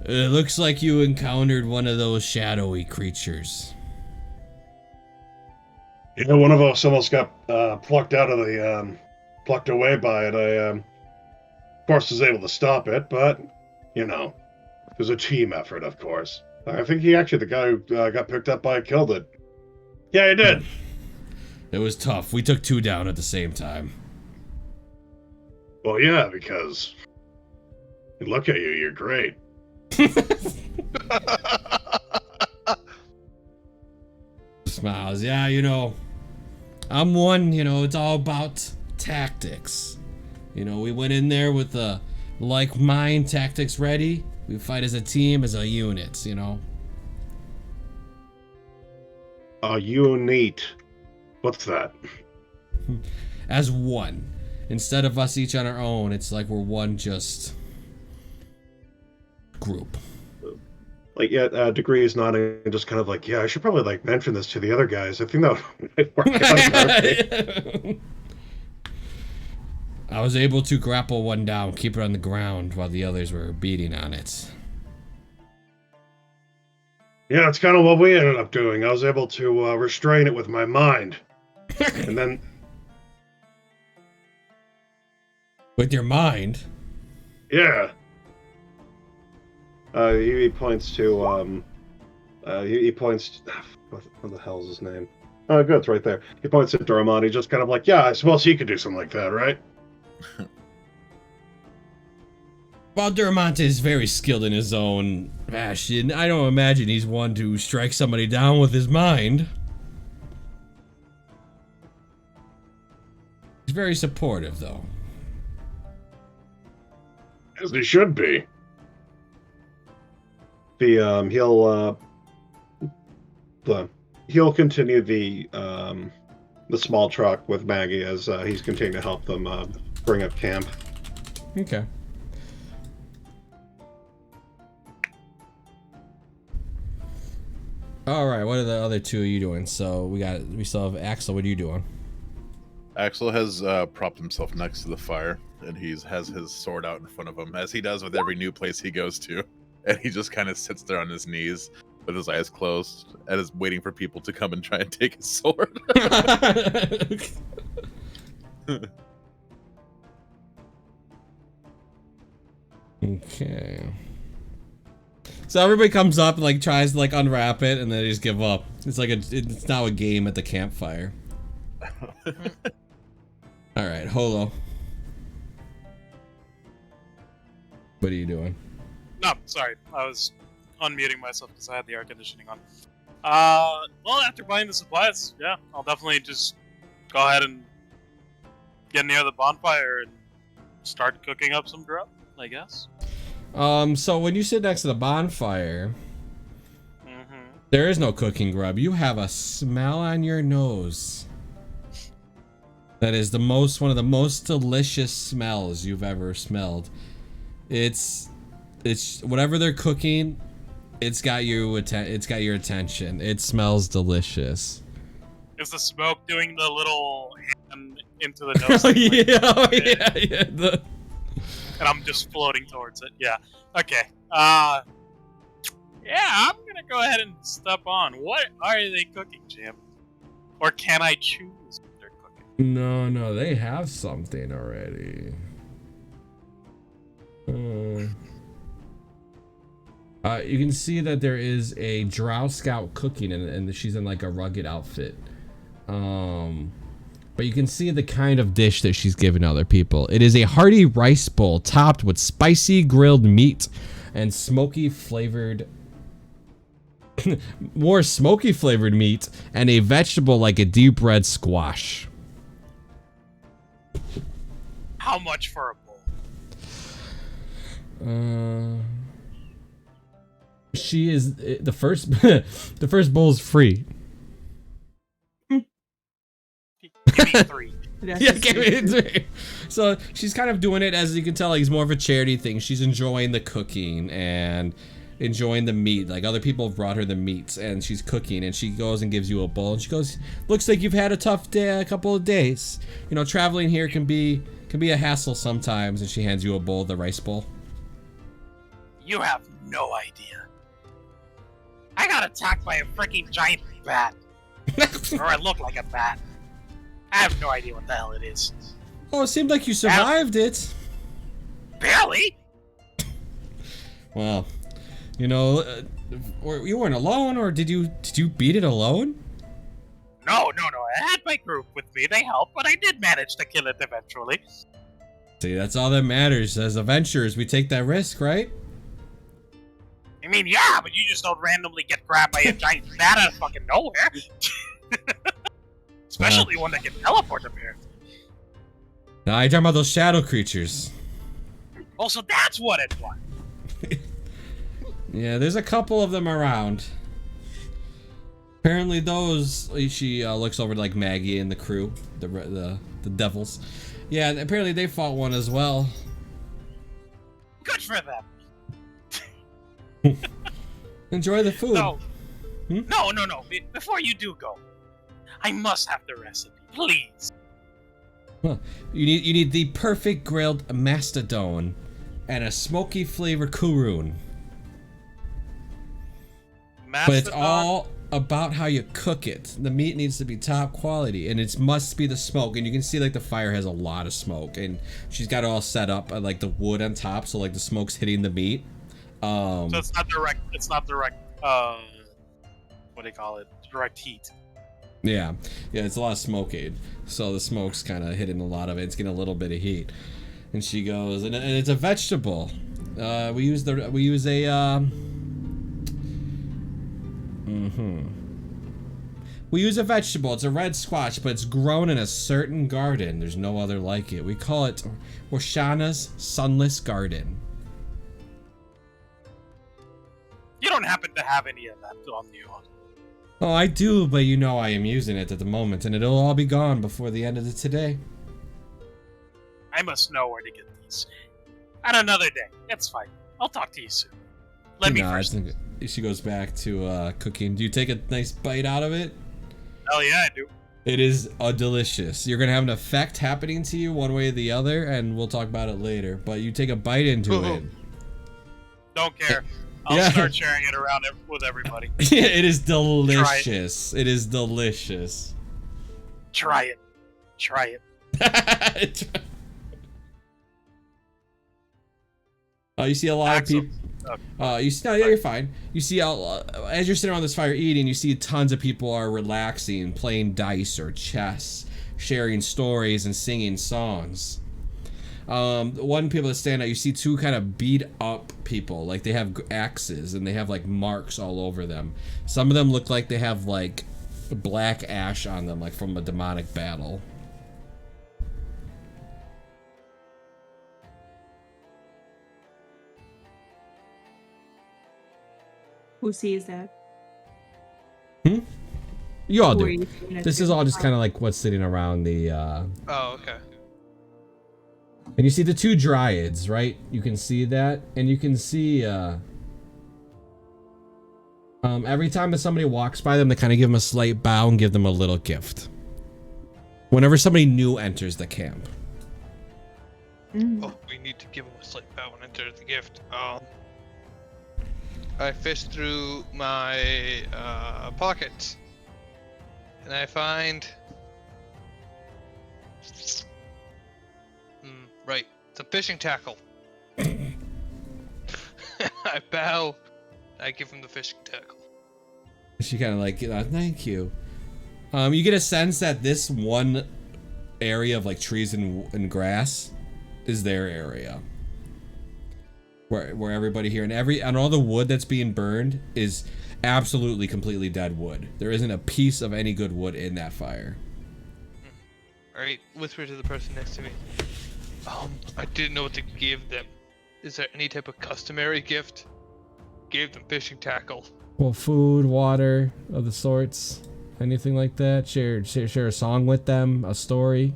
It looks like you encountered one of those shadowy creatures. Yeah, one of us almost got plucked out of the plucked away by it. I of course was able to stop it, but it was a team effort, of course. I think the guy who got picked up by it killed it. Yeah, he did. It was tough. We took 2 down at the same time. Well, yeah, because look at you, you're great. Smiles. Yeah, I'm one, it's all about tactics. We went in there with the like-mind tactics ready. We fight as a team, as a unit, A unit. What's that? As one. Instead of us each on our own, it's like we're one just group. Like, yeah, Degree is nodding and just kind of like, yeah, I should probably like mention this to the other guys. I think that might work out. I was able to grapple one down, keep it on the ground while the others were beating on it. Yeah, that's kind of what we ended up doing. I was able to restrain it with my mind. And then... With your mind? Yeah. He points to, he points... What the hell's his name? Oh, good, it's right there. He points at Doramon. He's just kind of like, yeah, I suppose he could do something like that, right? While Durmont is very skilled in his own fashion, I don't imagine he's one to strike somebody down with his mind. He's very supportive, though. As he should be. He'll continue the small truck with Maggie as he's continuing to help them bring up camp. Okay. All right, what are the other 2 of you doing? So we still have Axel. What are you doing? Axel has propped himself next to the fire, and has his sword out in front of him, as he does with every new place he goes to. And he just kind of sits there on his knees with his eyes closed and is waiting for people to come and try and take his sword. Okay. So everybody comes up and like tries to like unwrap it, and then they just give up. It's like it's now a game at the campfire. All right, Holo. What are you doing? No, sorry. I was unmuting myself because I had the air conditioning on. Well, after buying the supplies, yeah, I'll definitely just go ahead and get near the bonfire and start cooking up some grub, I guess. So when you sit next to the bonfire, there is no cooking grub. You have a smell on your nose. That is one of the most delicious smells you've ever smelled. It's whatever they're cooking, it's got your attention. It smells delicious. Is the smoke doing the little hand into the nose? Yeah. And I'm just floating towards it. Yeah. Okay. Yeah, I'm gonna go ahead and step on. What are they cooking, Jim? Or can I choose what they're cooking? No, they have something already. You can see that there is a Drow Scout cooking, and she's in like a rugged outfit. But you can see the kind of dish that she's giving other people. It is a hearty rice bowl topped with spicy grilled meat and smoky flavored more smoky flavored meat and a vegetable like a deep red squash. How much for a bowl? She is the first the first bowl is free. Give me 3. Yeah, give me 3. So she's kind of doing it, as you can tell, like it's more of a charity thing. She's enjoying the cooking and enjoying the meat. Like other people have brought her the meats and she's cooking, and she goes and gives you a bowl and she goes, looks like you've had a tough day, a couple of days. You know, traveling here can be a hassle sometimes. And she hands you a bowl, the rice bowl. You have no idea. I got attacked by a freaking giant bat. Or I look like a bat. I have no idea what the hell it is. Oh, it seemed like you survived it. Barely? Well, you know, you weren't alone, or did you beat it alone? No. I had my group with me. They helped, but I did manage to kill it eventually. See, that's all that matters. As adventurers, we take that risk, right? I mean, yeah, but you just don't randomly get grabbed by a giant bat out of fucking nowhere. Especially one that can teleport apparently. Now, you're talking about those shadow creatures. Oh, so that's what it was. Yeah, there's a couple of them around. Apparently those, she looks over to like Maggie and the crew, the devils. Yeah, apparently they fought one as well. Good for them. Enjoy the food. No. No. Before you do go, I must have the recipe, please. Well, you need the perfect grilled mastodon and a smoky flavored kuroon. But it's all about how you cook it. The meat needs to be top quality, and it must be the smoke. And you can see like the fire has a lot of smoke, and she's got it all set up like the wood on top, so like the smoke's hitting the meat. So it's not direct. What do you call it? Direct heat. Yeah, it's a lot of smoke aid. So the smoke's kind of hitting a lot of it. It's getting a little bit of heat. And she goes, and it's a vegetable. We use a vegetable. It's a red squash, but it's grown in a certain garden. There's no other like it. We call it Warshana's Sunless Garden. You don't happen to have any of that on you. Oh, I do, but you know I am using it at the moment, and it'll all be gone before the end of the today. I must know where to get these. At another day. It's fine. I'll talk to you soon. Let me first. She goes back to cooking. Do you take a nice bite out of it? Hell yeah, I do. It is delicious. You're gonna have an effect happening to you one way or the other, and we'll talk about it later. But you take a bite into it. Don't care. I'll start sharing it around with everybody. Yeah, it is delicious. It is delicious. Try it. You see a lot of people. You're fine. You see, as you're sitting around this fire eating, you see tons of people are relaxing, playing dice or chess, sharing stories and singing songs. One people that stand out, you see two kind of beat up people, like they have axes and they have like marks all over them. Some of them look like they have like black ash on them, like from a demonic battle. Who sees that? You all Who are do. you seeing it This to? is all just kind of like what's sitting around the Oh, okay. and you see the two dryads, right? You can see that, and you can see every time that somebody walks by them, they kind of give them a slight bow and give them a little gift. Whenever somebody new enters the camp. Oh, we need to give him a slight bow and enter the gift. I fish through my pockets, and I find right, some fishing tackle. I bow. I give him the fishing tackle. She kind of like, thank you. You get a sense that this one area of like trees and grass is their area. Where everybody here and all the wood that's being burned is absolutely completely dead wood. There isn't a piece of any good wood in that fire. Alright, whisper to the person next to me. I didn't know what to give them. Is there any type of customary gift? Gave them fishing tackle. Well, food, water of the sorts, anything like that. Share a song with them, a story.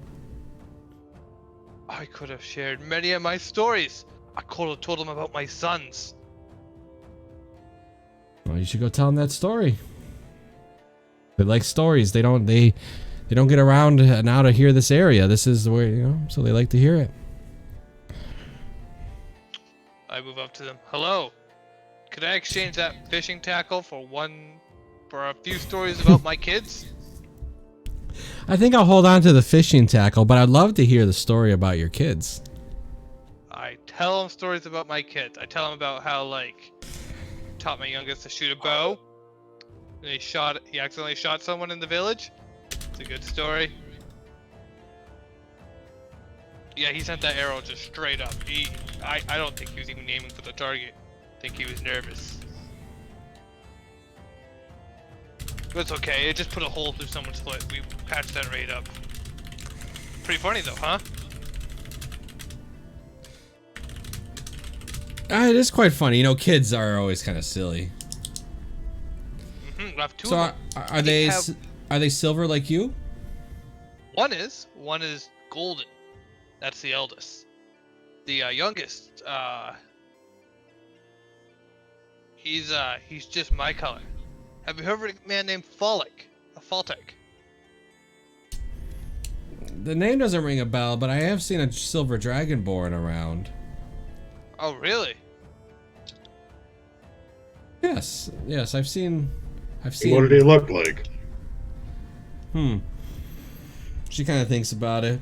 I could have shared many of my stories. I could have told them about my sons. Well, you should go tell them that story. They like stories. They don't get around now to hear this area. This is where, so they like to hear it. I move up to them. Hello. Could I exchange that fishing tackle for a few stories about my kids? I think I'll hold on to the fishing tackle, but I'd love to hear the story about your kids. I tell them stories about my kids. I tell them about how, like, taught my youngest to shoot a bow. And he accidentally shot someone in the village. It's a good story. Yeah, he sent that arrow just straight up. I don't think he was even aiming for the target. I think he was nervous. But it's okay, it just put a hole through someone's foot. We patched that right up. Pretty funny though, huh? It is quite funny. Kids are always kind of silly. I have two So of them. are they silver like you? One is golden. That's the eldest. The youngest, he's just my color. Have you heard of a man named Faltek? The name doesn't ring a bell, but I have seen a silver dragonborn around. Oh, really? Yes, I've seen. What did he look like? She kind of thinks about it.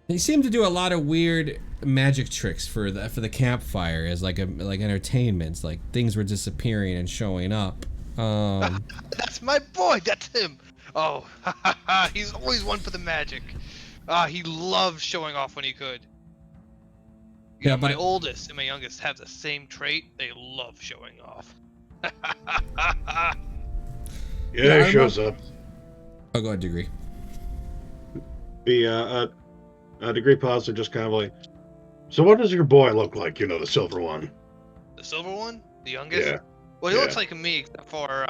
He seemed to do a lot of weird magic tricks for the campfire as like entertainments, like things were disappearing and showing up. That's my boy. That's him. Oh, he's always one for the magic. He loved showing off when he could. Yeah, My but oldest and my youngest have the same trait. They love showing off. Yeah, he shows up. Oh, go ahead, Degree. The Degree Pods are just kind of like, so what does your boy look like? The silver one. The silver one, the youngest. Yeah. Well, he Yeah. looks like me, except for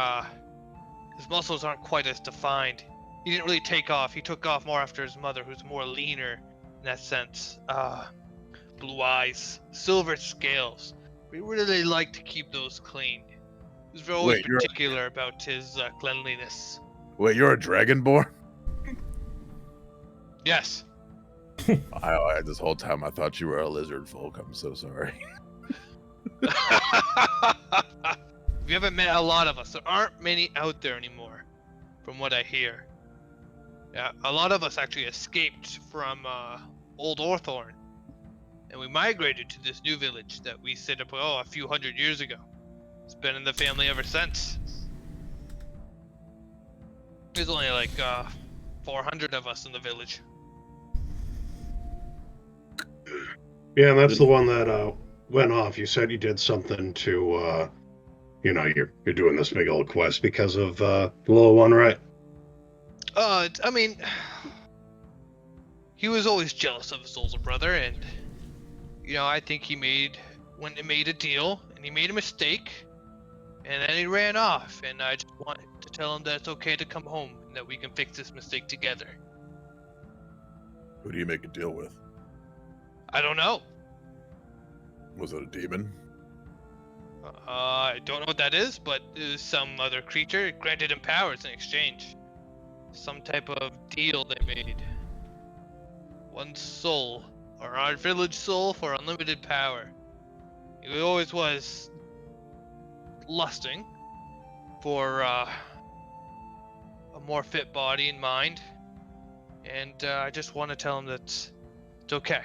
his muscles aren't quite as defined. He didn't really take off. He took off more after his mother, who's more leaner in that sense. Blue eyes, silver scales. We really like to keep those clean. He was always Wait, you're- particular about his cleanliness. Wait, you're a dragonborn? Yes. This whole time I thought you were a lizard folk. I'm so sorry. We haven't met a lot of us. There aren't many out there anymore, from what I hear. Yeah, a lot of us actually escaped from Old Orthorn, and we migrated to this new village that we set up a few hundred years ago. It's been in the family ever since. There's only like 400 of us in the village. Yeah, and that's the one that went off. You said you did something to, you're doing this big old quest because of the little one, right? I mean, he was always jealous of his older brother, and I think he made a deal, and he made a mistake, and then he ran off, and I just wanted to tell him that it's okay to come home, and that we can fix this mistake together. Who do you make a deal with? I don't know. Was it a demon? I don't know what that is, but it was some other creature. It granted him powers in exchange. Some type of deal they made. One soul, or our village soul, for unlimited power. He always was lusting for a more fit body and mind. And I just want to tell him that it's okay.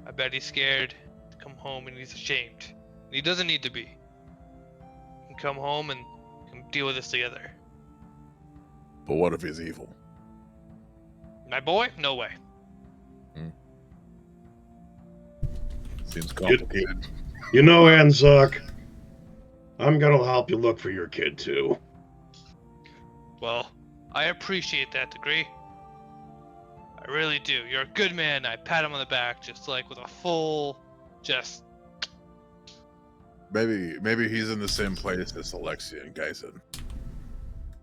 I bet he's scared to come home and he's ashamed. And he doesn't need to be. He can come home and can deal with this together. But what if he's evil? My boy? No way. Seems complicated. Anzak, I'm gonna help you look for your kid too. Well, I appreciate that degree. I really do. You're a good man. I pat him on the back, just like with a full, just. Maybe he's in the same place as Alexia and Geisen.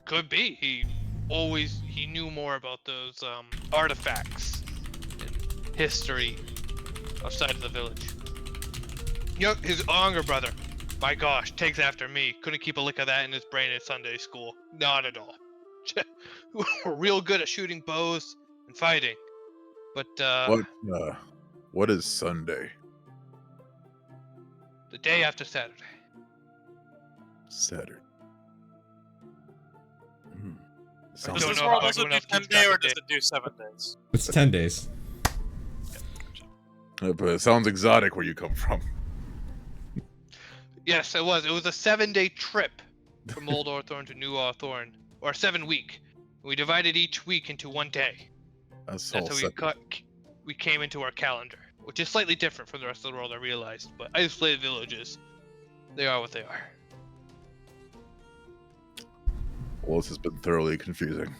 Could be. He knew more about those artifacts and history outside of the village. His younger brother, my gosh, takes after me. Couldn't keep a lick of that in his brain at Sunday school. Not at all. We're real good at shooting bows and fighting. But what is Sunday? The day after Saturday. Saturday. Does Does don't this know world how also do everyone else 10 keeps day track or of does day. it do 7 days? It's 10 days. But it sounds exotic where you come from. Yes, it was. It was a 7-day trip from Old Orthorn to New Orthorn, or 7-week. We divided each week into 1 day. That's That's all how set. we came into our calendar, which is slightly different from the rest of the world, I realized. But isolated villages, they are what they are. Well, this has been thoroughly confusing.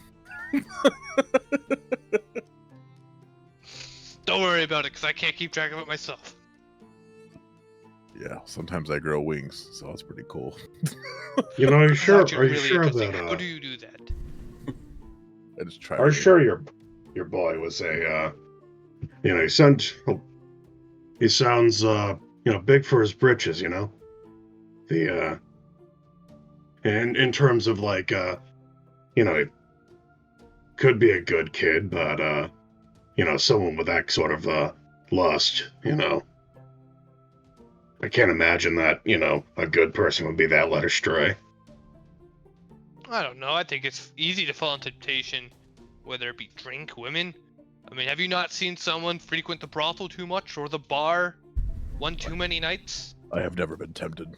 Don't worry about it, because I can't keep track of it myself. Yeah, sometimes I grow wings, so that's pretty cool. Are you sure? Actually Are you really sure interesting. that? How do you do that? I just try. Are you sure your boy was a? He sounds big for his britches. The and in terms of like he could be a good kid, but someone with that sort of lust, I can't imagine that, a good person would be that led astray. I don't know. I think it's easy to fall into temptation, whether it be drink, women. I mean, have you not seen someone frequent the brothel too much or the bar one too many nights? I have never been tempted.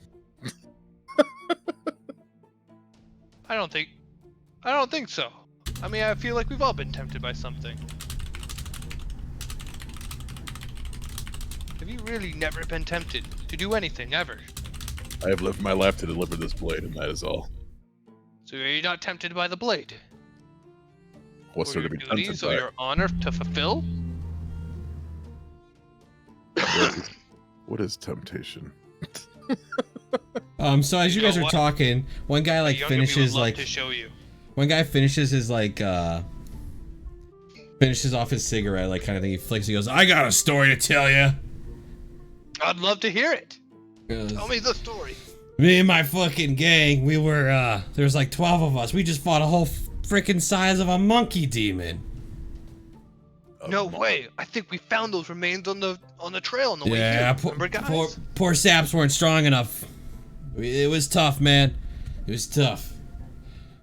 I don't think so. I mean, I feel like we've all been tempted by something. Have you really never been tempted to do anything ever? I have lived my life to deliver this blade, and that is all. So are you not tempted by the blade? What's Or there to your be tempted duties by? or your honor to fulfill? What is temptation? So as you You guys know are what? talking, one guy The younger me would finishes love like to show you. one guy finishes his finishes off his cigarette, like kind of thing. He flicks. He goes, "I got a story to tell you." I'd love to hear it. Goes, Tell me the story. Me and my fucking gang, we were there's like 12 of us. We just fought a whole freaking size of a monkey demon. No way. I think we found those remains on the trail on the way Yeah, here. Remember, guys? poor saps weren't strong enough. It was tough, man. It was tough.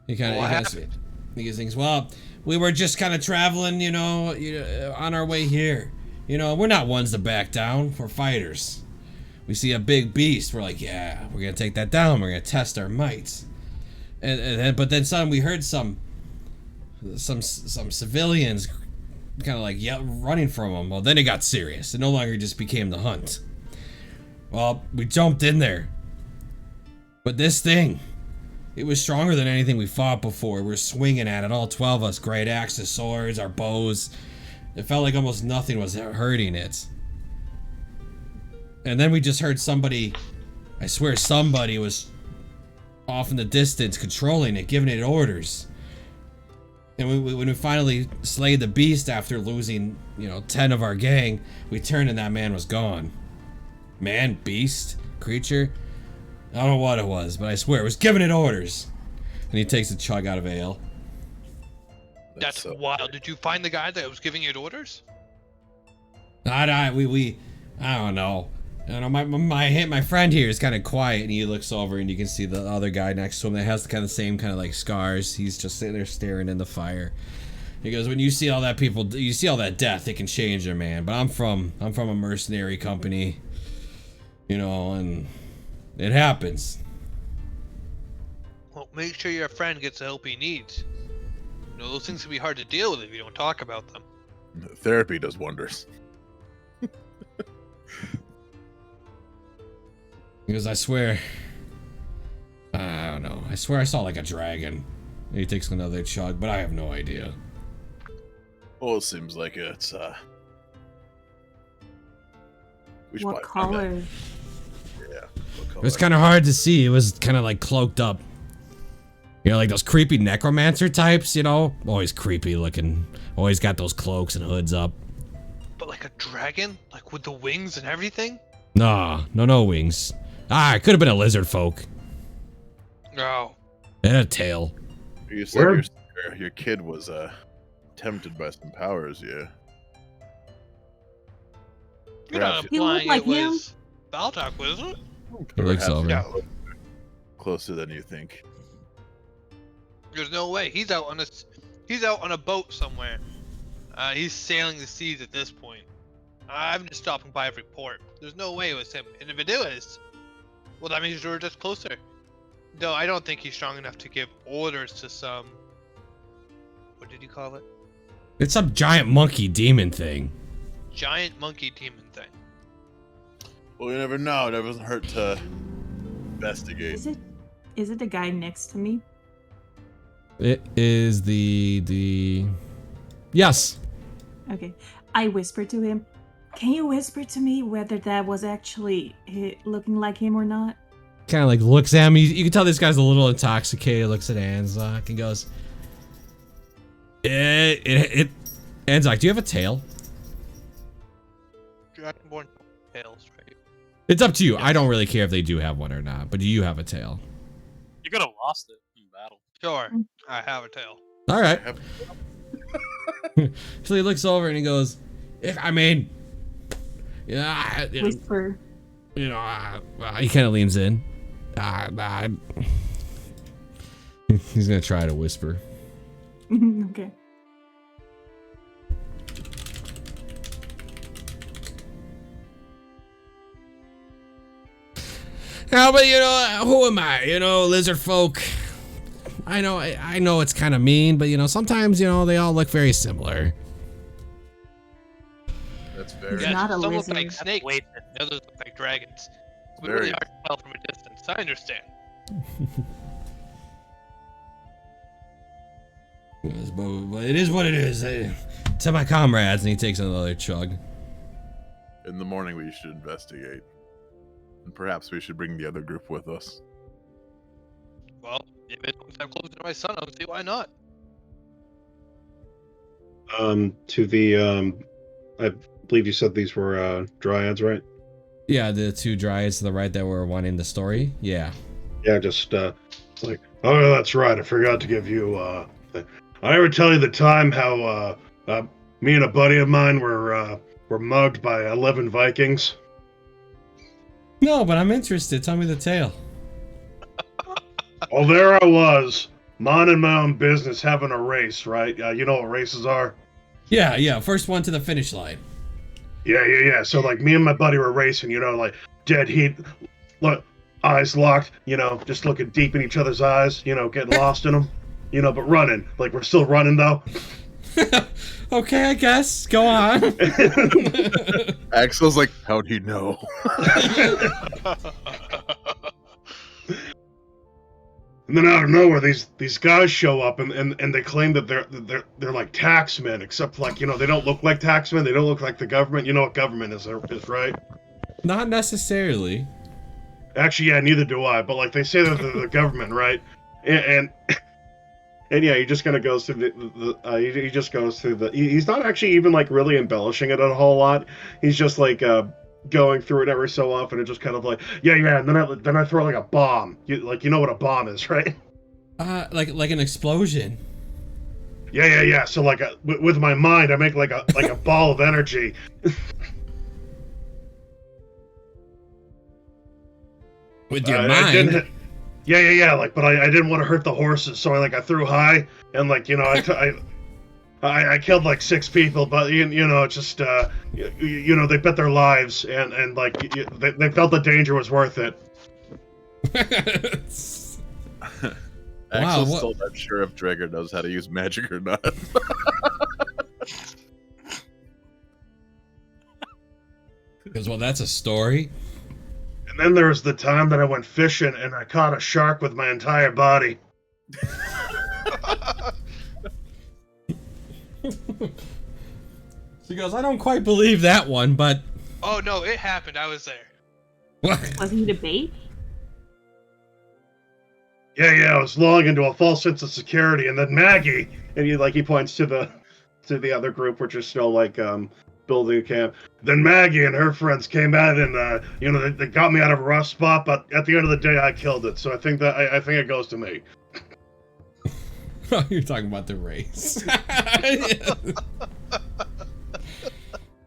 He kind What of happened? things. Well, we were just kind of traveling, on our way here. We're not ones to back down. We're fighters. We see a big beast. We're like, yeah, we're gonna take that down. We're gonna test our might. But then suddenly we heard some some civilians kind of like running from them. Well, then it got serious. It no longer just became the hunt. Well, we jumped in there. But this thing, it was stronger than anything we fought before. We were swinging at it, all 12 of us. Great axes, swords, our bows. It felt like almost nothing was hurting it. And then we just heard somebody, I swear somebody was off in the distance controlling it, giving it orders. And when we finally slayed the beast after losing, 10 of our gang, we turned and that man was gone. Man, beast, creature, I don't know what it was, but I swear it was giving it orders. And he takes a chug out of ale. That's wild. Did you find the guy that was giving it orders? I don't know. My friend here is kind of quiet, and he looks over, and you can see the other guy next to him that has the same kind of like scars. He's just sitting there staring in the fire. He goes, "When you see all that you see all that death, it can change your man. But I'm from a mercenary company, and it happens." Well, make sure your friend gets the help he needs. Those things can be hard to deal with if you don't talk about them. Therapy does wonders. He goes, I swear I saw like a dragon. And he takes another chug, but I have no idea. Well, it seems like it's we should What probably find color? out. Yeah. What color? It was kind of hard to see. It was kind of like cloaked up. Like those creepy necromancer types, Always creepy looking. Always got those cloaks and hoods up. But like a dragon? Like with the wings and everything? Nah, no wings. It could have been a lizard folk. No. It had a tail. You said your kid was tempted by some powers, yeah. You're not Perhaps- He looked implying like it him. was Baltok, was it? He looks Perhaps over. yeah, closer than you think. There's no way. He's out on a boat somewhere. He's sailing the seas at this point. I'm just stopping by a report. There's no way it was him. And if it is, well, that means we're just closer. No, I don't think he's strong enough to give orders to some... What did you call it? It's some giant monkey demon thing. Giant monkey demon thing. Well, you never know. It doesn't hurt to investigate. Is it the guy next to me? It is the yes. Okay. I whispered to him, "Can you whisper to me whether that was actually looking like him or not?" Kind of like looks at him. You can tell this guy's a little intoxicated. Looks at Anzak and goes, Anzak, do you have a tail? Dragonborn tails, right? It's up to you. I don't really care if they do have one or not, but do you have a tail? You could have lost it in battle. Sure, I have a tail. All right. So he looks over and he goes, Whisper. he kind of leans in. He's gonna try to whisper. Okay. Yeah, but who am I? Lizard folk. I know it's kind of mean, but sometimes they all look very similar. That's very. Yeah. Not a some look lizard. like snakes, Wait. and others look like dragons. It's Very- really hard to tell from a distance. I understand. Yes, but it is what it is. To my comrades, and he takes another chug. In the morning, we should investigate, and perhaps we should bring the other group with us. Well, if it looks I'm closer to my son, I don't see why not. To the I believe you said these were dryads, right? Yeah, the two dryads to the right that were wanting the story. Yeah. Yeah, just like, oh, that's right. I forgot to give you. I ever tell you the time how me and a buddy of mine were mugged by 11 Vikings? No, but I'm interested. Tell me the tale. Well, there I was, minding my own business, having a race, right? You know what races are? Yeah. First one to the finish line. Yeah. So, like, me and my buddy were racing, like, dead heat, look, eyes locked, just looking deep in each other's eyes, getting lost in them, but running. Like, we're still running, though. Okay, I guess. Go on. Axel's like, how do you know? And then out of nowhere, these guys show up, and they claim that they're like taxmen, except, like, they don't look like taxmen. They don't look like the government. You know what government is, right? Not necessarily. Actually, yeah, neither do I. But, like, they say that they're the government, right? And yeah, he just kind of goes through he just goes through he's not actually even, like, really embellishing it a whole lot. He's just, like, going through it every so often and just kind of like, yeah, and then I throw, like, a bomb. You know what a bomb is, right? Like an explosion. Yeah. So, like, with my mind, I make, like a ball of energy. With your mind? Yeah. Like, but I didn't want to hurt the horses, so I threw high, and, like, I killed, like, 6 people, but it's just they bet their lives, and like they felt the danger was worth it. Axel's still not sure if Drager knows how to use magic or not. Because, well, that's a story. And then there was the time that I went fishing and I caught a shark with my entire body. She goes, I don't quite believe that one, but... Oh, no, it happened. I was there. What? Was he the bait? Yeah, I was lulling into a false sense of security, and then Maggie, and he points to the other group, which is still, like, building a camp. Then Maggie and her friends came out, and they got me out of a rough spot, but at the end of the day, I killed it. So I think it goes to me. You're talking about the race.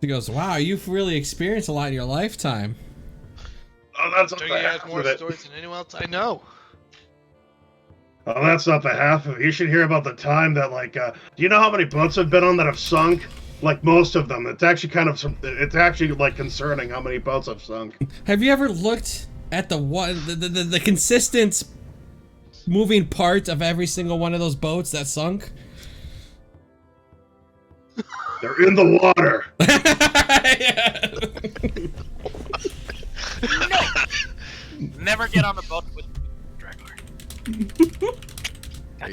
She goes, wow, you've really experienced a lot in your lifetime. Oh, that's not He the has half more of it. stories than anyone else I know. Oh, that's not the half of it. You should hear about the time that, like, do you know how many boats I've been on that have sunk? Like, most of them. It's actually like concerning how many boats I've sunk. Have you ever looked at the consistent moving parts of every single one of those boats that sunk? They're in the water. No. Never get on a boat with Dragler.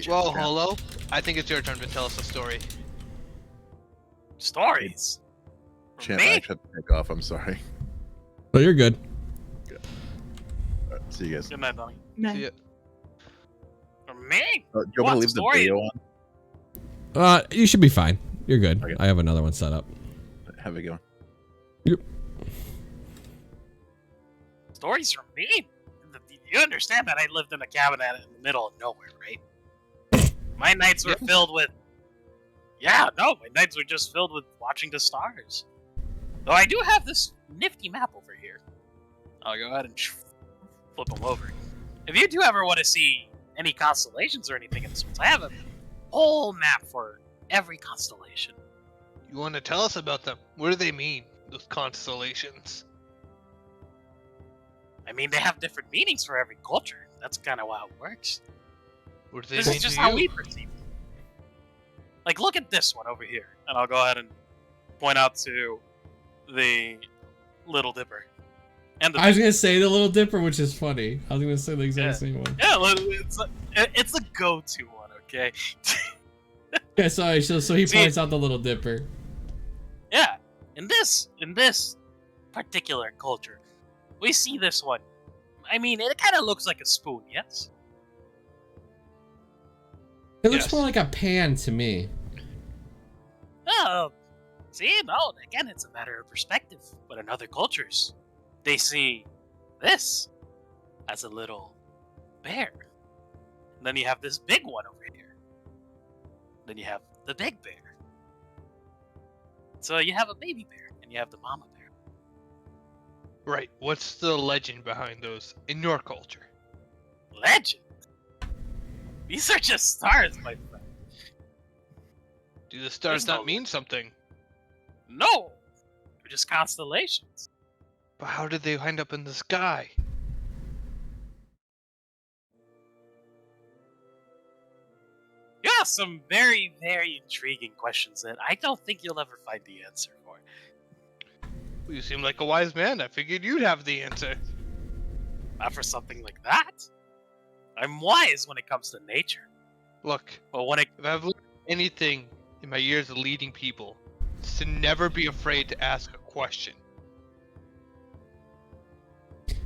Well, hello. I think it's your turn to tell us a story. Stories. Champ, Me? I actually have to take off. I'm sorry. Oh, you're good. All right, see you guys. Good night, Donnie. No. See ya. For me? Do you want me to leave the story? video on? You should be fine. You're good. Okay. I have another one set up. Have it going. Yep. Stories from me? You understand that I lived in a cabin in the middle of nowhere, right? My nights were filled with... Yeah, no, my nights were just filled with watching the stars. Though I do have this nifty map over here. I'll go ahead and flip them over. If you do ever want to see any constellations or anything in this one, I have a whole map for every constellation. You want to tell us about them? What do they mean, those constellations? I mean, they have different meanings for every culture. That's kind of how it works. What do they This mean is just to how you? we perceive it. Like, look at this one over here. And I'll go ahead and point out to the Little Dipper. And the I was gonna say the Little Dipper, which is funny. I was gonna say the exact same one. Yeah, it's a go-to one, okay? Yeah, sorry. So he points out the Little Dipper. Yeah, in this particular culture, we see this one. I mean, it kind of looks like a spoon, yes? It looks Yes. more like a pan to me. Oh, see, no, again, it's a matter of perspective. But in other cultures, they see this as a little bear. And then you have this big one over here. Then you have the big bear. So you have a baby bear, and you have the mama bear. Right. What's the legend behind those in your culture? Legend? These are just stars, my friend. Do the stars There's no not mean something? No! They're just constellations. But how did they wind up in the sky? ask some very, very intriguing questions that I don't think you'll ever find the answer for. You seem like a wise man. I figured you'd have the answer. Not for something like that. I'm wise when it comes to nature. Look, But when it... if I've learned anything in my years of leading people, it's to never be afraid to ask a question.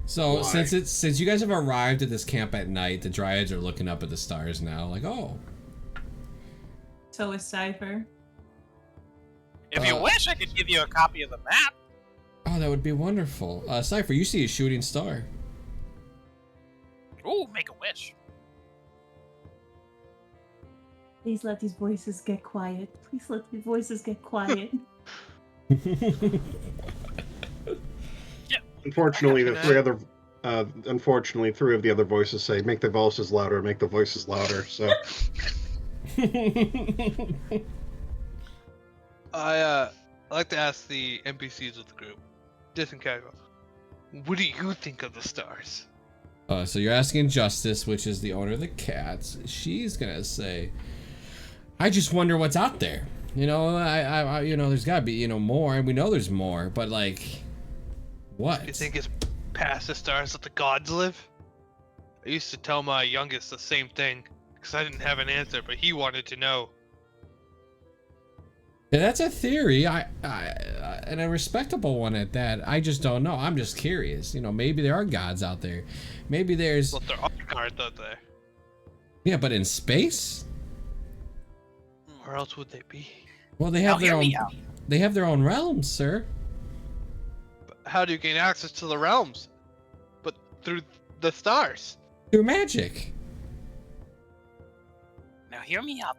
So Why? since you guys have arrived at this camp at night, the Dryads are looking up at the stars now, like, oh. So is Cypher. If you wish, I could give you a copy of the map. Oh, that would be wonderful. Cypher, you see a shooting star. Ooh, make a wish. Please let these voices get quiet. Please let these voices get quiet. Unfortunately, three of the other voices say, "Make the voices louder, make the voices louder." So I like to ask the NPCs of the group, just in casual. What do you think of the stars? So you're asking Justice, which is the owner of the cats. She's gonna say, I just wonder what's out there. You know, I you know, there's gotta be, you know, more, and we know there's more, but like, what? You think it's past the stars that the gods live? I used to tell my youngest the same thing, because I didn't have an answer, but he wanted to know. Yeah, that's a theory. And a respectable one at that. I just don't know. I'm just curious. You know, maybe there are gods out there. Maybe there's. Well, there are gods out there. Yeah, but in space? Where else would they be? Well, they have their own. They have their own realms, sir. But how do you gain access to the realms? But through the stars. Through magic. Now hear me out.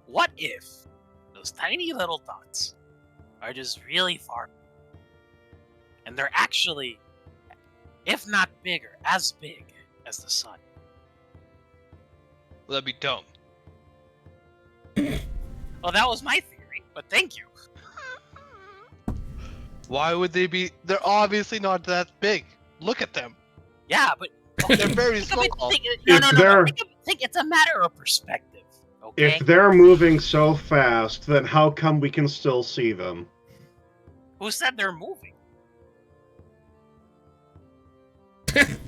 What if those tiny little dots are just really far, and they're actually, if not bigger, as big as the sun? Well, that'd be dumb. Well, that was my theory, but thank you. Why would they be? They're obviously not that big. Look at them. Yeah, but They're very small. think it's a matter of perspective. Okay? if they're moving so fast, then how come we can still see them? Who said they're moving?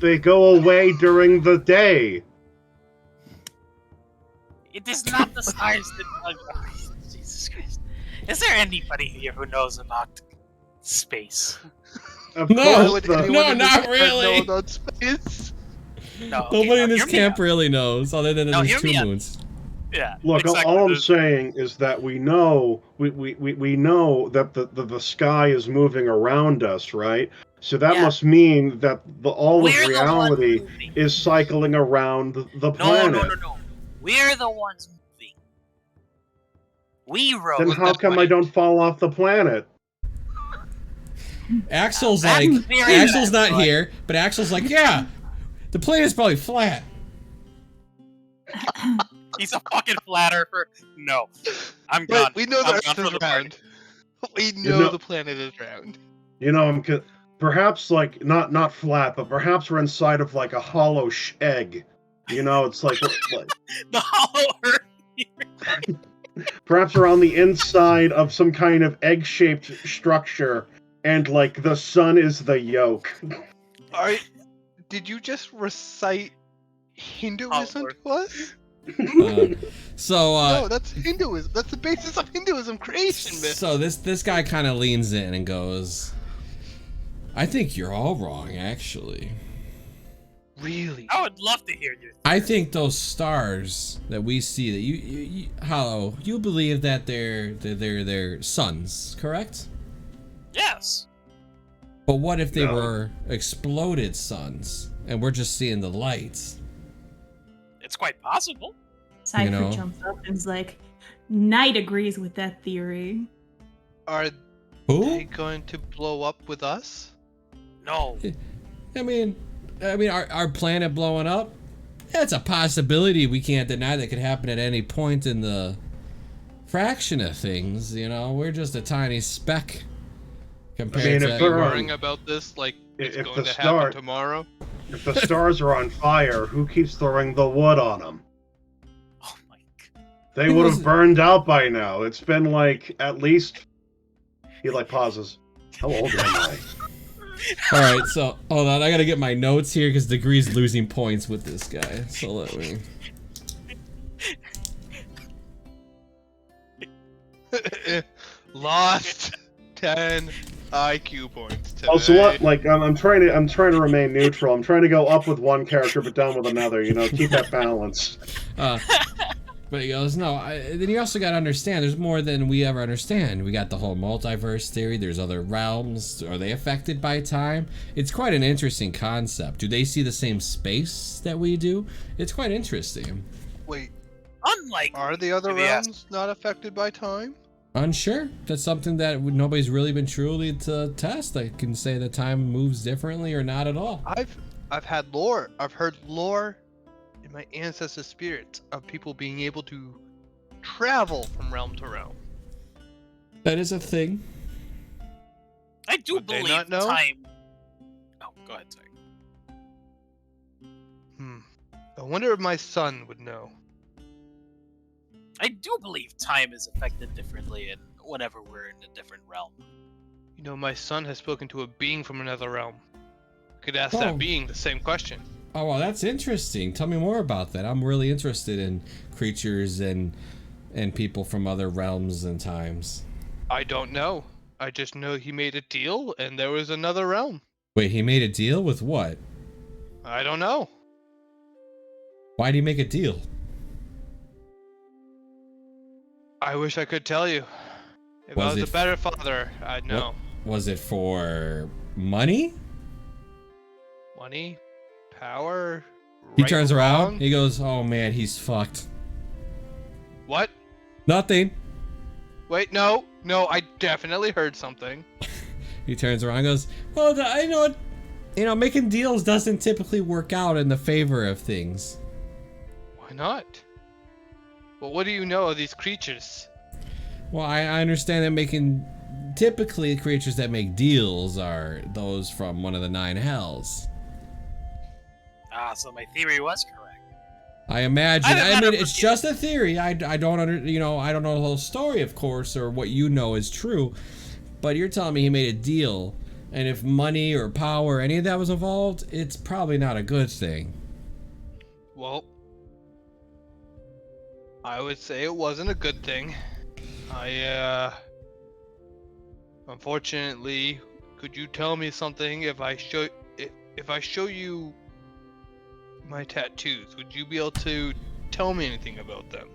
They go away during the day. It is not the stars that. Oh, Jesus Christ! Is there anybody here who knows about space? Of No, course, Would the- anyone no, in not this really. know about space? No, okay, Nobody now in this hear me camp out. really knows, other than that No, there's hear 2 me out. moons. Yeah. Look, exactly. all I'm There's- saying is that we know we know that the sky is moving around us, right? So that Yeah. must mean that all We're of the ones reality moving. is cycling around the No, planet. no. We're the ones moving. We wrote. Then how come I don't fall off the planet? Axel's That's like, very Axel's bad, not but- here, but Axel's like, yeah, the planet's probably flat. He's a fucking flat earther. No, I'm But gone. we know I'm the gone Earth for is the party. round. We know know- the planet is round. You know, perhaps like not flat, but perhaps we're inside of like a hollow egg. You know, it's like The hollow earth. perhaps we're on the inside of some kind of egg-shaped structure, and like the sun is the yolk. Did you just recite Hinduism to us? No, that's Hinduism. That's the basis of Hinduism creation myth. So this guy kind of leans in and goes, I think you're all wrong, actually. Really? I would love to hear you. I think those stars that we see, that you Hollow, you believe that they're suns, correct? Yes. But what if they No. were exploded suns and we're just seeing the lights? It's quite possible. Cypher know. jumps up and is like, Knight agrees with that theory. Are they Who? going to blow up with us? No. I mean, our planet blowing up? That's a possibility we can't deny that could happen at any point in the fraction of things, you know? We're just a tiny speck compared I mean, to... if there are- Worrying about this like it's If going the to star- happen tomorrow? If the stars are on fire, who keeps throwing the wood on them? They would have burned out by now. It's been like at least. He like pauses. How old am I? All right, so hold on. I gotta get my notes here because Degree's losing points with this guy. So let me. Lost 10 IQ points today. Oh, so what? Like I'm trying to remain neutral. I'm trying to go up with one character but down with another. You know, keep that balance. But he goes, no. Then you also got to understand, there's more than we ever understand. We got the whole multiverse theory. There's other realms. Are they affected by time? It's quite an interesting concept. Do they see the same space that we do? It's quite interesting. Wait, Unlike, are the other Yes. realms not affected by time? Unsure. That's something that nobody's really been truly to test. I can say that time moves differently or not at all. I've had lore. I've heard lore in my ancestor spirits of people being able to travel from realm to realm. That is a thing. I do Would they believe not know? time. Oh, go ahead, sorry. I wonder if my son would know. I do believe time is affected differently in whenever we're in a different realm. You know, my son has spoken to a being from another realm. Could ask Oh. that being the same question. Oh, well, that's interesting. Tell me more about that. I'm really interested in creatures and people from other realms and times. I don't know. I just know he made a deal and there was another realm. Wait, he made a deal with what? I don't know. Why did he make a deal? I wish I could tell you. If I Was was it a better father, I'd know. Was it for money? Money? Power? He right turns or around. wrong? He goes, "Oh man, he's fucked." What? Nothing. Wait, no. No, I definitely heard something. He turns around and goes, "Well, I know, making deals doesn't typically work out in the favor of things." Why not? Well, what do you know of these creatures? Well, I understand that typically creatures that make deals are those from one of the 9 hells. Ah, so my theory was correct. I imagine. I I don't mean, know. it's just a theory. I don't I don't know the whole story, of course, or what you know is true. But you're telling me he made a deal, and if money or power, any of that was involved, it's probably not a good thing. Well, I would say it wasn't a good thing. Unfortunately, could you tell me something if I show you my tattoos? Would you be able to tell me anything about them?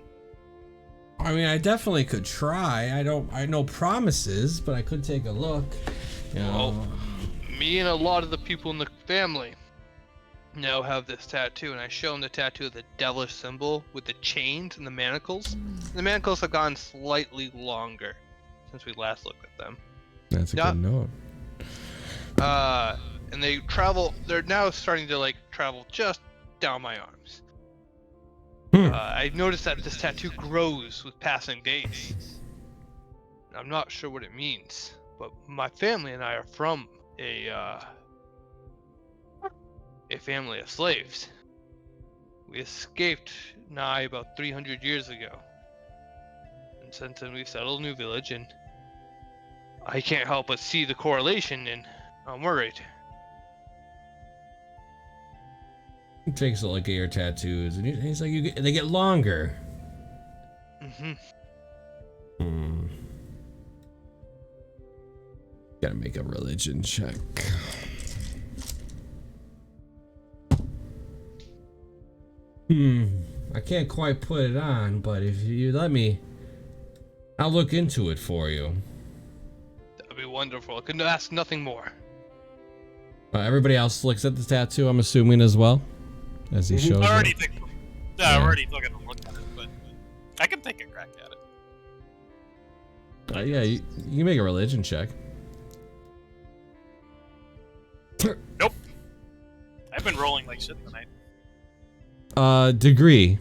I mean, I definitely could try. I know promises, but I could take a look. You know. Well, me and a lot of the people in the family now have this tattoo, and I show them the tattoo of the devilish symbol with the chains and the manacles. The manacles have gone slightly longer since we last looked at them. That's a Yeah. good note. And they're now starting to travel just down my arms. I've noticed that this tattoo grows with passing days. I'm not sure what it means, but my family and I are from a family of slaves. We escaped nigh about 300 years ago. And since then we've settled a new village, and I can't help but see the correlation, and I'm worried. He takes a look at your tattoos, and he's like, they get longer. Gotta make a religion check. I can't quite put it on, but if you let me, I'll look into it for you. That'd be wonderful. I couldn't ask nothing more. Everybody else looks at the tattoo, I'm assuming, as well, as he shows I already it. think. Yeah. I've already taken a look at it, but I can take a crack at it. Yeah, you can make a religion check. Nope. I've been rolling like shit tonight. Degree.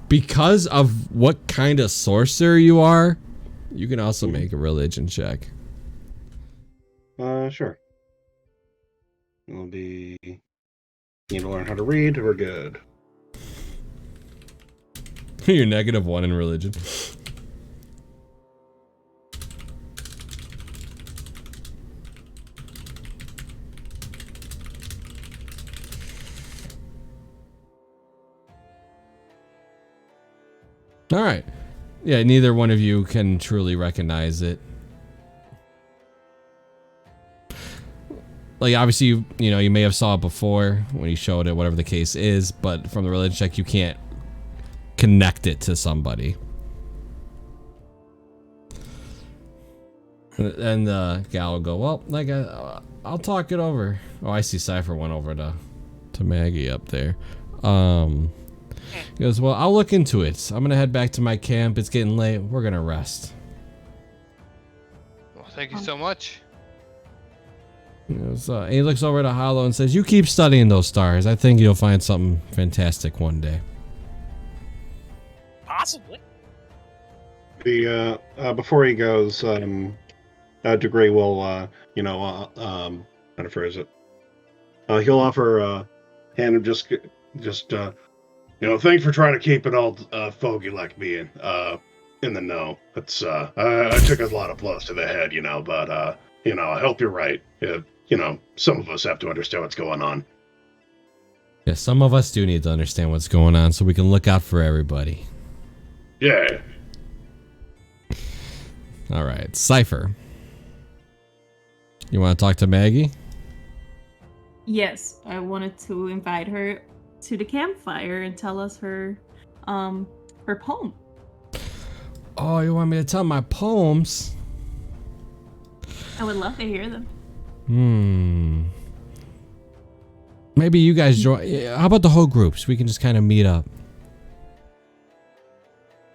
Because of what kind of sorcerer you are, you can also make a religion check. Sure. It'll be. Need to learn how to read. We're good. You're -1 in religion. All right. Yeah, neither one of you can truly recognize it. Like, obviously, you may have saw it before when he showed it, whatever the case is, but from the religion check, you can't connect it to somebody. And the gal will go, well, like, I'll talk it over. Oh, I see Cypher went over to Maggie up there. He goes, well, I'll look into it. I'm going to head back to my camp. It's getting late. We're going to rest. Well, thank you so much. He looks over to Hollow and says, you keep studying those stars. I think you'll find something fantastic one day. Possibly. The before he goes, Degree will, how to phrase it? He'll offer hand him just, thanks for trying to keep it all fogey like me in the know. It's I took a lot of blows to the head, but I hope you're right. Some of us have to understand what's going on. Yeah, some of us do need to understand what's going on so we can look out for everybody. Yeah. All right, Cypher. You want to talk to Maggie? Yes, I wanted to invite her to the campfire and tell us her poem. Oh, you want me to tell my poems? I would love to hear them. Maybe you guys join. How about the whole group so we can just kind of meet up?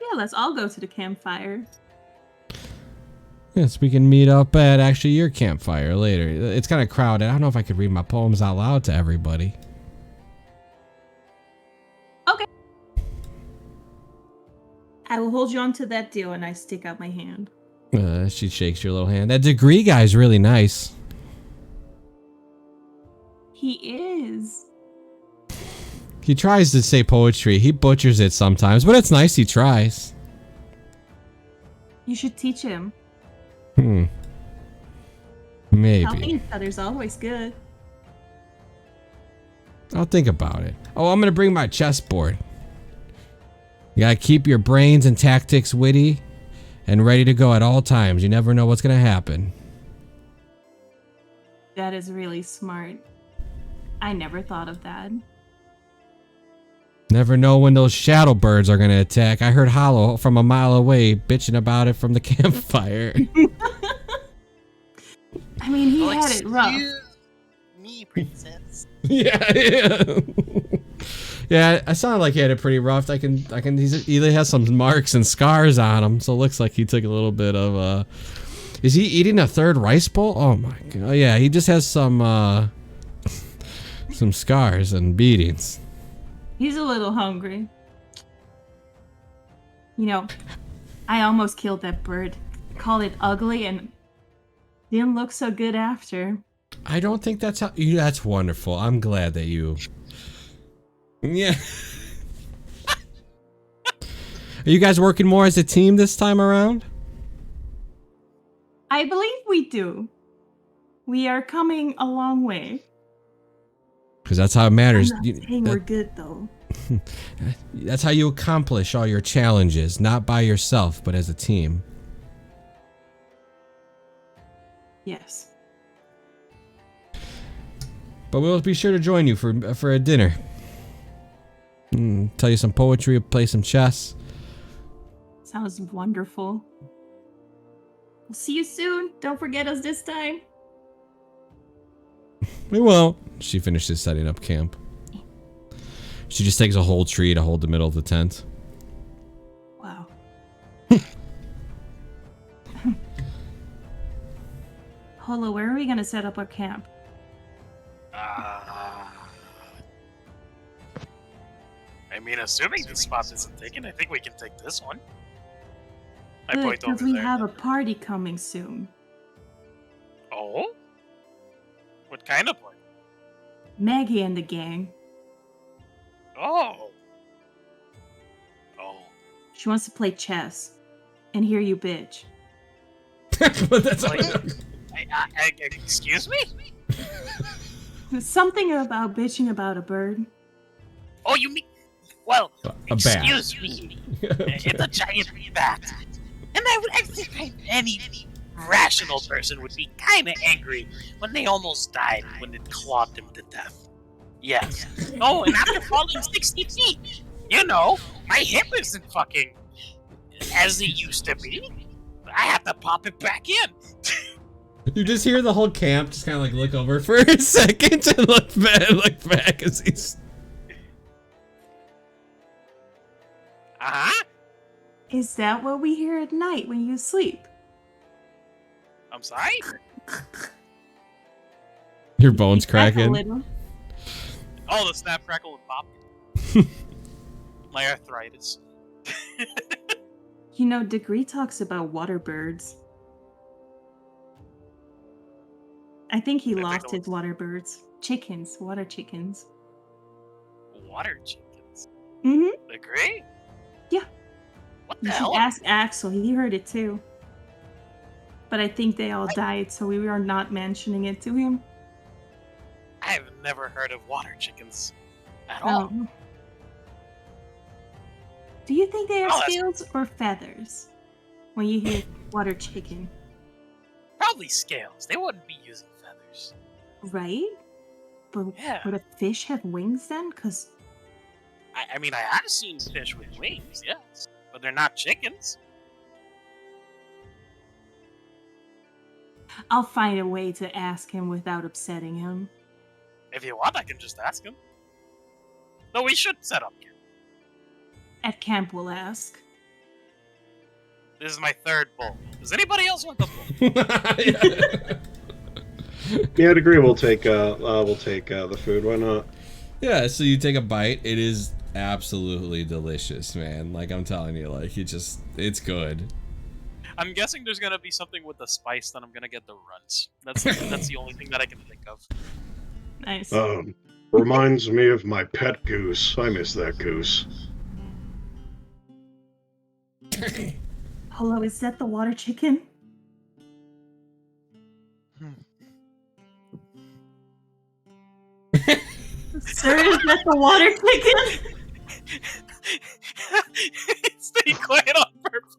Yeah, let's all go to the campfire. Yes, we can meet up at actually your campfire later. It's kind of crowded. I don't know if I could read my poems out loud to everybody. Okay. I will hold you on to that deal, and I stick out my hand. She shakes your little hand. That Degree guy's really nice. He is. He tries to say poetry. He butchers it sometimes, but it's nice he tries. You should teach him. Maybe. Helping each other's always good. I'll think about it. Oh, I'm gonna bring my chessboard. You gotta keep your brains and tactics witty and ready to go at all times. You never know what's gonna happen. That is really smart. I never thought of that. Never know when those shadow birds are gonna attack. I heard Hollow from a mile away bitching about it from the campfire. I mean, he had it rough. Me, princess. Yeah. Yeah, I sounded like he had it pretty rough. He has some marks and scars on him, so it looks like he took a little bit of is he eating a third rice bowl? Oh my god. Yeah, he just has some scars and beatings. He's a little hungry. I almost killed that bird. Called it ugly and didn't look so good after. I don't think that's how. That's wonderful. I'm glad that you. Yeah. Are you guys working more as a team this time around? I believe we do. We are coming a long way. Because that's how it matters. I'm not saying we're good though. That's how you accomplish all your challenges, not by yourself, but as a team. Yes. But we'll be sure to join you for a dinner. Tell you some poetry, play some chess. Sounds wonderful. We'll see you soon. Don't forget us this time. We won't. She finishes setting up camp. She just takes a whole tree to hold the middle of the tent. Wow. Holo, where are we going to set up our camp? I mean, assuming this spot isn't taken, I think we can take this one. I Good, point because over we there. have a party coming soon. Oh? What kind of party? Maggie and the gang. Oh. Oh. She wants to play chess and hear you bitch. But that's Excuse me? Something about bitching about a bird. Oh, you mean... Well, a bat. excuse me. It's a giant bat. And I think any rational person would be kind of angry when they almost died when it clawed them to death. Yes. Oh, and after falling 60 feet, my hip isn't fucking as it used to be. I have to pop it back in. You just hear the whole camp just kind of like look over for a second and look back as he's... Uh-huh. Is that what we hear at night when you sleep? I'm sorry? Your bones Crack a cracking. little. Oh, the snap, crackle, and pop. My arthritis. Degree talks about water birds. I think he lost his water birds. Chickens. Water chickens. Water chickens? Mm-hmm. Agree? Yeah. What You the should hell? ask Axel. He heard it too. But I think they all died, so we are not mentioning it to him. I've never heard of water chickens at all. Oh. Do you think they have Oh, that's- scales or feathers? When you hear water chicken. Probably scales. They wouldn't be using feathers. Right? But Yeah. would a fish have wings then? Because I mean, I have seen fish with wings, yes. But they're not chickens. I'll find a way to ask him without upsetting him. If you want, I can just ask him. No, we should set up camp. At camp, we'll ask. This is my third bowl. Does anybody else want the bowl? Yeah, I'd agree. We'll take the food. Why not? Yeah, so you take a bite. It is absolutely delicious, man. Like, I'm telling you, like, it's good. I'm guessing there's gonna be something with the spice that I'm gonna get the runs. That's the only thing that I can think of. Nice. Reminds me of my pet goose. I miss that goose. Hello, is that the water chicken? Sir, is that the water chicken? Stay quiet on purpose.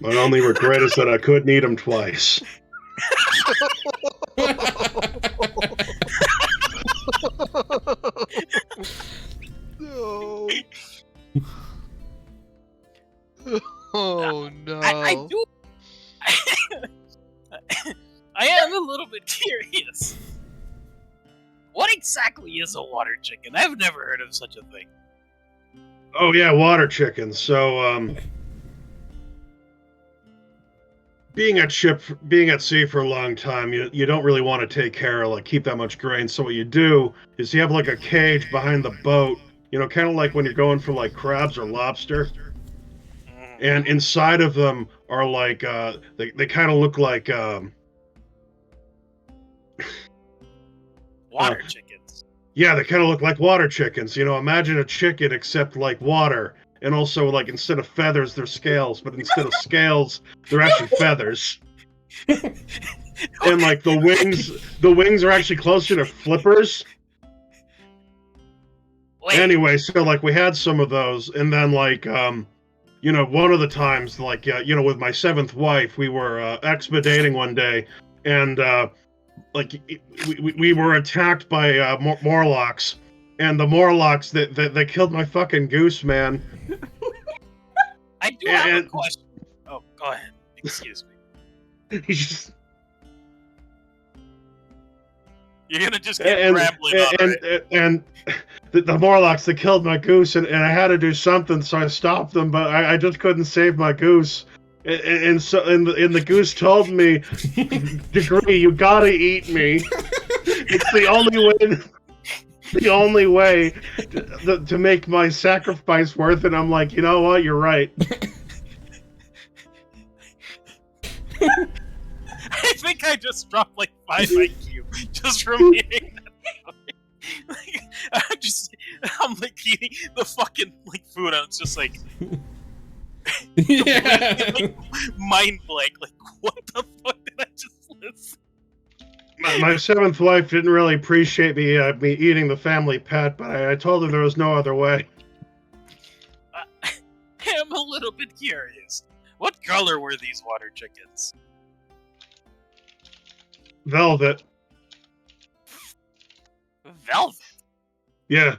My only regret is that I couldn't eat them twice. No. Oh no. I do. I am a little bit curious. What exactly is a water chicken? I've never heard of such a thing. Oh yeah, water chickens. So being at sea for a long time, you don't really want to take care of keep that much grain. So what you do is you have like a cage behind the boat, kind of like when you're going for like crabs or lobster. And inside of them are like they kind of look like water chickens. Yeah, they kind of look like water chickens. Imagine a chicken except like water. And also, like, instead of feathers, they're scales. But instead of scales, they're actually feathers. And, like, the wings are actually closer to flippers. Wait. Anyway, so, like, we had some of those. And then, like, one of the times, like, with my seventh wife, we were expediting one day. And, we were attacked by Morlocks. And the Morlocks, they killed my fucking goose, man. I do have a question. Oh, go ahead. Excuse me. You're gonna just get rambling on, right? And the Morlocks, they killed my goose, and I had to do something, so I stopped them, but I just couldn't save my goose. And the goose told me, Degree, you gotta eat me. It's the only way to make my sacrifice worth it. I'm like, you know what? You're right. guy just dropped like 5 IQ just from eating that. I'm like eating the fucking like food, and it's just like, Yeah. like mind blank. Like, what the fuck did I just listen? My seventh wife didn't really appreciate me eating the family pet, but I told her there was no other way. I'm a little bit curious. What color were these water chickens? Velvet. Velvet. Yeah.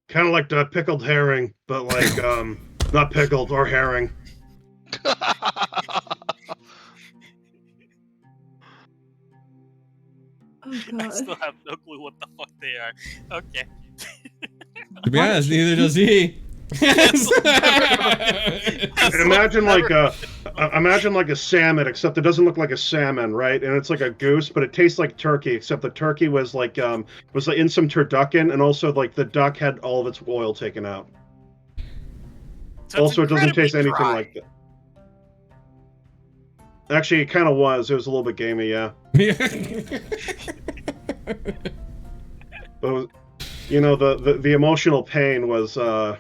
Kind of like the pickled herring, but like not pickled or herring. Oh I god. still have no clue what the fuck they are. Okay. To be honest, neither does he. Imagine like a salmon, except it doesn't look like a salmon, right? And it's like a goose, but it tastes like turkey, except the turkey was like in some turducken, and also like the duck had all of its oil taken out. So Also, it doesn't taste anything dry. like that. Actually, it kind of was. It was a little bit gamey, yeah. But you know, the emotional pain was like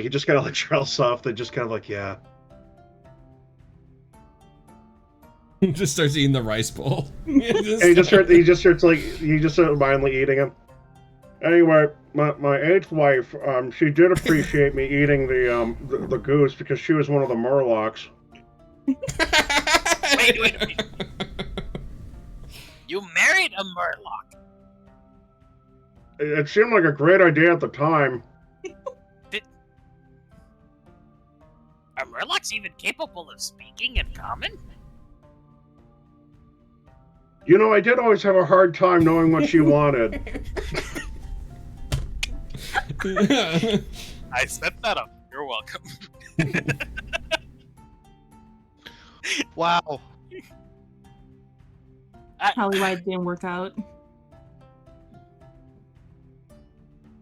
he just kind of like trails off. They just kind of like, yeah. Just starts eating the rice bowl. And he just starts mindly eating them. Anyway, my eighth wife, she did appreciate me eating the goose because she was one of the Murlocs. Wait. You married a Murloc. It seemed like a great idea at the time. Are Murlocs even capable of speaking in common? You know, I did always have a hard time knowing what she wanted. I set that up. You're welcome. Wow. Probably why it didn't work out.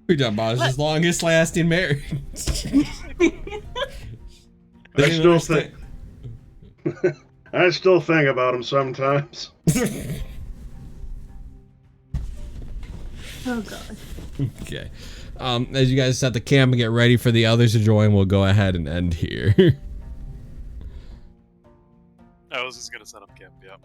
We done about his longest lasting marriage. I still think about him sometimes. Oh god. Okay. As you guys set the cam and get ready for the others to join, we'll go ahead and end here. I was just gonna set up camp, yeah.